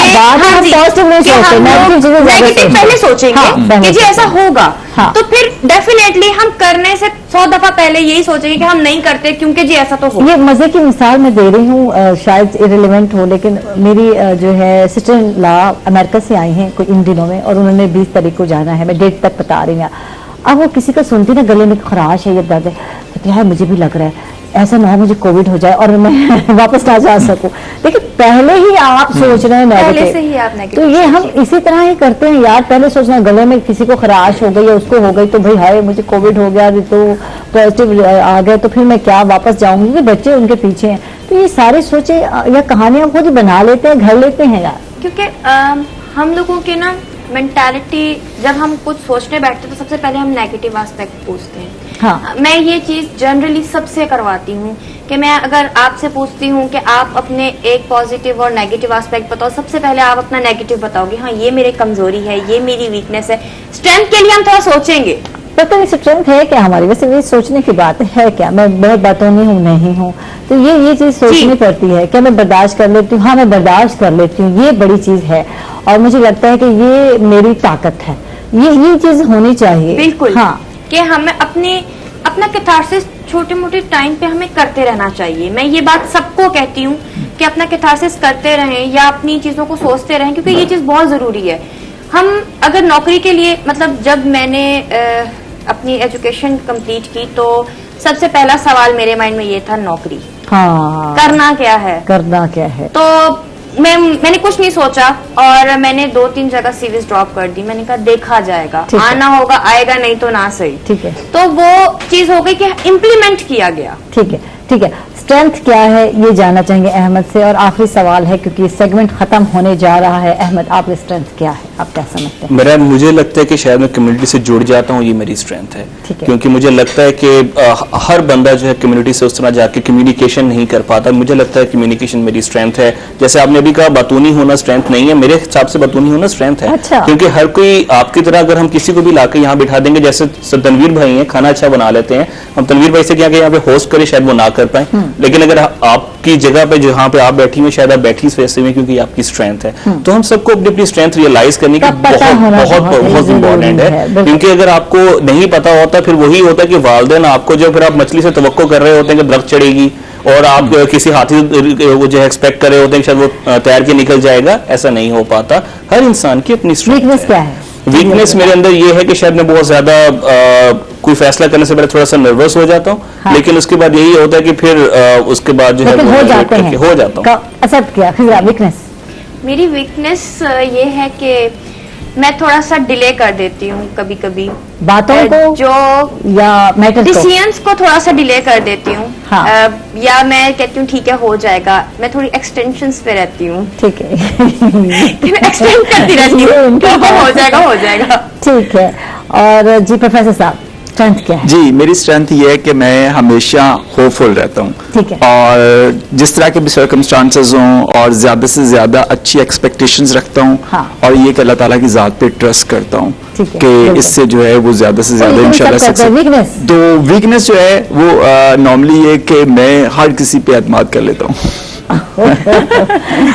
नेगेटिव पहले सोचेंगे कि जी ऐसा होगा, तो फिर डेफिनेटली हम करने से 100 दफा पहले यही सोचेंगे कि हम नहीं करते क्योंकि जी ऐसा तो हो। ये मजे की मिसाल मैं दे रही हूँ, शायद इरेलेवेंट हो, लेकिन मेरी जो है सिस्टर इन लॉ अमेरिका से आई हैं कोई इन दिनों में, और उन्होंने 20 तारीख को जाना है, मैं डेट तक बता रही हूँ। अब वो किसी का सुनती ना गले में खराश है या दर्द है, तो यार मुझे भी लग रहा है ऐसा ना हो मुझे कोविड हो जाए और मैं वापस ना जा सकूं। लेकिन पहले ही आप सोच रहे हैं पहले से ही आप नेगेटिव, तो ये हम इसी तरह ही करते हैं यार। पहले सोचना गले में किसी को खराश हो गई या उसको हो गई तो भाई हाय मुझे कोविड हो गया, तो पॉजिटिव आ गया तो फिर मैं क्या वापस जाऊंगी, कि बच्चे उनके पीछे हैं। तो ये सारे सोचे या कहानियां खुद बना लेते हैं, घर लेते हैं यार। क्योंकि हम लोगों के ना मेंटालिटी, जब हम कुछ सोचने बैठते हैं तो सबसे पहले हम नेगेटिव एस्पेक्ट पूछते हैं। हाँ। मैं ये चीज जनरली सबसे करवाती हूँ कि मैं अगर आपसे पूछती हूँ कि आप अपने एक पॉजिटिव और नेगेटिव एस्पेक्ट बताओ, सबसे पहले आप अपना नेगेटिव बताओगे, हाँ ये मेरी कमजोरी है, ये मेरी वीकनेस है। स्ट्रेंथ के लिए हम थोड़ा सोचेंगे, पता नहीं स्ट्रेंथ है क्या हमारी, वैसे ये सोचने की बात है क्या, मैं बहुत बातों में हूँ नहीं हूँ, तो ये चीज सोचनी पड़ती है। क्या मैं बर्दाश्त कर लेती हूँ? हाँ मैं बर्दाश्त कर लेती हूँ, ये बड़ी चीज है और मुझे लगता है कि ये मेरी ताकत है, ये चीज होनी चाहिए। बिल्कुल, हाँ, कि हमें अपना कैथारसिस छोटे मोटे टाइम पे हमें करते रहना चाहिए। मैं ये बात सबको कहती हूँ कि अपना कैथारसिस करते रहें या अपनी चीजों को सोचते रहें, क्योंकि ये चीज बहुत जरूरी है। हम अगर नौकरी के लिए, मतलब जब मैंने अपनी एजुकेशन कंप्लीट की तो सबसे पहला सवाल मेरे माइंड में ये था, नौकरी करना क्या है। तो मैंने कुछ नहीं सोचा और मैंने 2-3 जगह सीरीज ड्रॉप कर दी। मैंने कहा देखा जाएगा, आना होगा आएगा, नहीं तो ना सही। ठीक है, तो वो चीज हो गई कि इम्प्लीमेंट किया गया। ठीक है। स्ट्रेंथ क्या है ये जानना चाहेंगे अहमद से, और आखिरी सवाल है क्योंकि सेगमेंट खत्म होने जा रहा है। अहमद, आपकी स्ट्रेंथ क्या है, आप क्या समझते हैं? मुझे लगता है कि शायद मैं कम्युनिटी से जुड़ जाता हूँ, ये मेरी स्ट्रेंथ है। क्योंकि मुझे लगता है कि हर बंदा जो है कम्युनिटी से उस तरह जाके कम्युनिकेशन नहीं कर पाता। मुझे लगता है कम्युनिकेशन मेरी स्ट्रेंथ है। जैसे आपने अभी कहा बातूनी होना स्ट्रेंथ नहीं है, मेरे हिसाब से बातूनी होना स्ट्रेंथ है। अच्छा। क्योंकि हर कोई आपकी तरह अगर हम किसी को भी लाके यहाँ बिठा देंगे, जैसे तनवीर भाई हैं खाना अच्छा बना लेते हैं, हम तनवीर भाई से क्या यहाँ पे होस्ट करें शायद वो ना कर पाए, लेकिन अगर आपकी जगह पे जहाँ पे आप बैठी हुई शायद आप बैठी इस वैसे में क्योंकि आपकी स्ट्रेंथ है। तो हम सबको अपनी अपनी स्ट्रेंथ रियलाइज करने की बहुत इंपॉर्टेंट है। क्योंकि अगर आपको नहीं पता होता फिर वही होता है कि वालिदैन आपको जो, फिर आप मछली से तवक्को कर रहे होते हैं कि दरख्त चढ़ेगी और आप किसी हाथी वो जो एक्सपेक्ट कर रहे होते हैं कि शायद वो तैर के निकल जाएगा, ऐसा नहीं हो पाता। हर इंसान की अपनी स्ट्रेंथ है। वीकनेस मेरे अंदर ये है कि शायद मैं बहुत ज्यादा कोई फैसला करने से पहले थोड़ा सा नर्वस हो जाता हूँ। हाँ। लेकिन उसके बाद यही होता है कि फिर उसके बाद जो है हो जाता हूँ। एक्सेप्ट किया। वीकनेस, मेरी वीकनेस ये है कि मैं थोड़ा सा डिले कर देती हूँ कभी कभी बातों को, जो या मैटर डिसीजंस को थोड़ा सा डिले कर देती हूँ। हाँ। या मैं कहती हूँ ठीक है हो जाएगा, मैं थोड़ी एक्सटेंशंस पे रहती हूँ। ठीक है एक्सटेंड करती रहती हूँ, हो जाएगा। ठीक है। और जी प्रोफेसर साहब, स्ट्रेंथ क्या है? जी, मेरी स्ट्रेंथ ये है कि मैं हमेशा होपफुल रहता हूँ, ठीक है, और जिस तरह के भी सर्कमस्टांसेस हों और ज्यादा से ज्यादा अच्छी एक्सपेक्टेशंस रखता हूँ, हाँ। और ये कि अल्लाह ताला की जात पे ट्रस्ट करता हूँ ठीक है, कि बिल्कुल। इससे जो है वो ज्यादा से ज्यादा इंशाल्लाह सक्सेस। वीकनेस तो वीकनेस जो है वो नॉर्मली ये कि मैं हर किसी पे एतमाद कर लेता हूँ।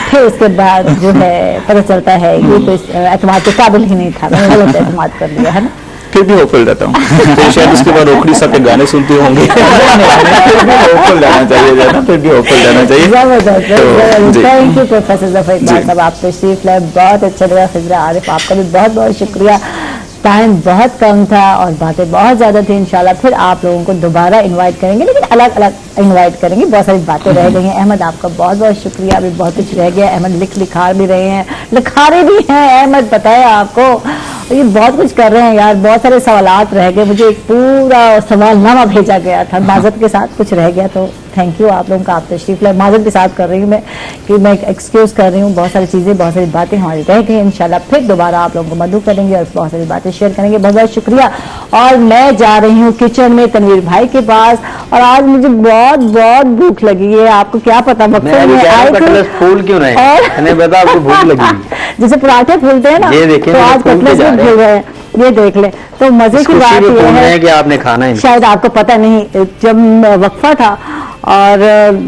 फिर उसके बाद जो है पता चलता है ये तो इस एतमाद के काबिल ही नहीं था, मैंने गलत एतमाद कर लिया है ना। फिर भी होपफुल रहता हूँ। तो शायद उसके बाद ओखड़ी साहब के गाने सुनते होंगे। होपफुल रहना चाहिए ज़्यादा, फिर भी होपफुल रहना चाहिए। जबरदस्त, thank you professor Zafar Iqbal साहब, आप तशरीफ लाए, बहुत अच्छा लगा। खिजरा आरिफ, आपका भी बहुत बहुत शुक्रिया। टाइम बहुत कम था और बातें बहुत ज़्यादा थी। इंशाल्लाह फिर आप लोगों को दोबारा इनवाइट करेंगे, लेकिन अलग अलग इनवाइट करेंगे। बहुत सारी बातें रह गई हैं। अहमद, आपका बहुत बहुत शुक्रिया, अभी बहुत कुछ रह गया। अहमद लिखा भी रहे हैं, लिखारे भी हैं। अहमद पता है आपको, ये बहुत कुछ कर रहे हैं यार। बहुत सारे सवालात रह गए, मुझे एक पूरा सवालनामा भेजा गया था, माजरत के साथ कुछ रह गया, तो थैंक यू आप लोगों का, आप तशरीफ लाए। माजरत के साथ कर रही हूँ मैं कि मैं एक्सक्यूज़ कर रही हूँ, बहुत सारी चीज़ें, बहुत सारी बातें हमारी रह गई। इंशाल्लाह फिर दोबारा आप लोगों को मदू करेंगे और बहुत सारी बातें शेयर करेंगे। बहुत बहुत शुक्रिया। और मैं जा रही हूँ किचन में तनवीर भाई के पास, और आज मुझे बहुत बहुत भूख लगी है। आपको क्या पता मकसद में आई थी, फूल क्यों रहे हैं, बता आपको भूख लगी जैसे पराठे फूलते हैं ना, ये देखिए, तो आज कटलेस भी फूल रहे हैं, ये देख ले। तो मजे की बात यह है कि आपने खाना है, शायद आपको पता नहीं, जब वक्फा था और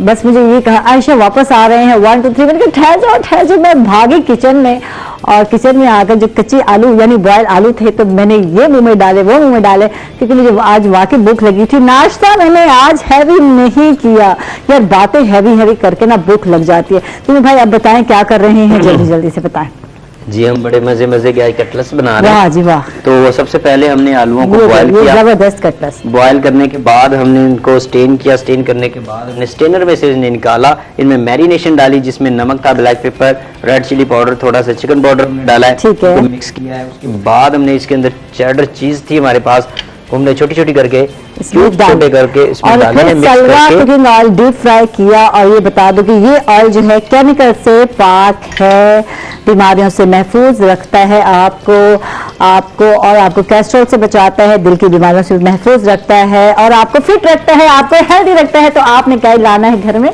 बस मुझे ये कहा आयशा वापस आ रहे हैं 1 2 3, मैंने कहा ठहर जाओ। मैं भागी किचन में, और किचन में आकर जो कच्चे आलू यानी बॉयल आलू थे, तो मैंने ये मुंह में डाले, वो मुंह में डाले, क्योंकि मुझे आज वाकई भूख लगी थी। नाश्ता मैंने आज हैवी नहीं किया यार, बातें हैवी करके ना भूख लग जाती है। तुम्हें भाई अब बताएं क्या कर रहे हैं, जल्दी से बताएं। जी, हम बड़े मजे के आज कटलेस बना रहे हैं। वाह जी वाह। तो सबसे पहले हमने आलूओं को बॉयल किया, जबरदस्त कटलेस। बॉयल करने के बाद हमने इनको स्टेन किया, स्टेन करने के बाद हमने स्टेनर में से इन्हें निकाला, इनमें मैरिनेशन डाली, जिसमें नमक था, black pepper, red chilli powder, थोड़ा सा चिकन पाउडर डाला है, ठीक है, मिक्स किया है। उसके बाद हमने इसके अंदर चेडर चीज थी हमारे पास, हमने छोटी छोटी करके छोटे करके इसमें डाले हैं, मिक्स करके कुकिंग ऑयल डीप फ्राई किया। और ये बता दो कि ये ऑयल जो है केमिकल से पाक है, बीमारियों से महफूज रखता है आपको और आपको कैस्ट्रोल से बचाता है, दिल की बीमारियों से महफूज रखता है, और आपको फिट रखता है, आपको हेल्दी रखता है। तो आपने क्या लाना है घर में?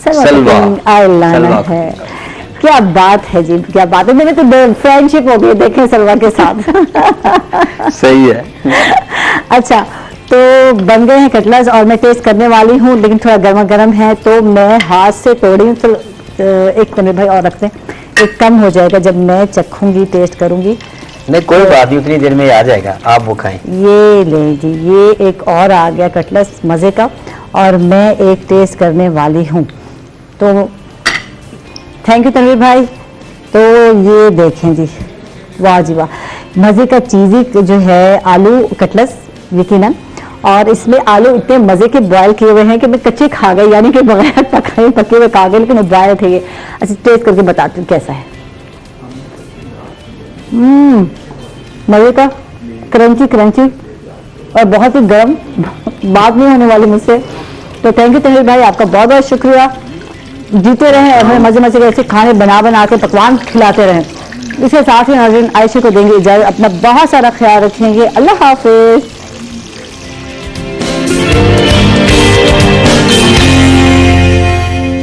सलवा ऑयल लाना है। क्या बात है जी, क्या बात है। मेरे तो फ्रेंडशिप हो गई, देखें सलवा के साथ। सही है। अच्छा, तो बन गए हैं कटलेस और मैं टेस्ट करने वाली हूँ, लेकिन थोड़ा गर्मा गर्म है तो मैं हाथ से तोड़ी हूँ। तो एक मिनट भाई और रखते हैं, एक कम हो जाएगा जब मैं चखूंगी, टेस्ट करूंगी। नहीं कोई बात नहीं, उतनी देर में ही आ जाएगा, आप वो खाएं। ये ले जी, ये एक और आ गया कटलेस मजे का, और मैं एक टेस्ट करने वाली हूँ। तो थैंक यू तनवीर भाई। तो ये देखें जी, वाह जी वाह, मजे का चीज़ी जो है आलू कटलेस यकीनन, और इसमें आलू इतने मजे के बॉयल किए हुए हैं कि मैं कच्चे खा गई, यानी कि बगैर पके हुए खा गए, लेकिन बॉयल थे ये। अच्छा, टेस्ट करके बताती हूँ कैसा है। मजे का, क्रंची और बहुत ही गर्म, बात नहीं होने वाली मुझसे। तो थैंक यू तनवीर भाई, आपका बहुत बहुत शुक्रिया। जीते रहे, हमें मजे के ऐसे खाने बना के पकवान खिलाते रहें। इसके साथ ही नाज़रीन आयशा को देंगे इजाज़त, अपना बहुत सारा ख्याल रखेंगे। अल्लाह हाफिज।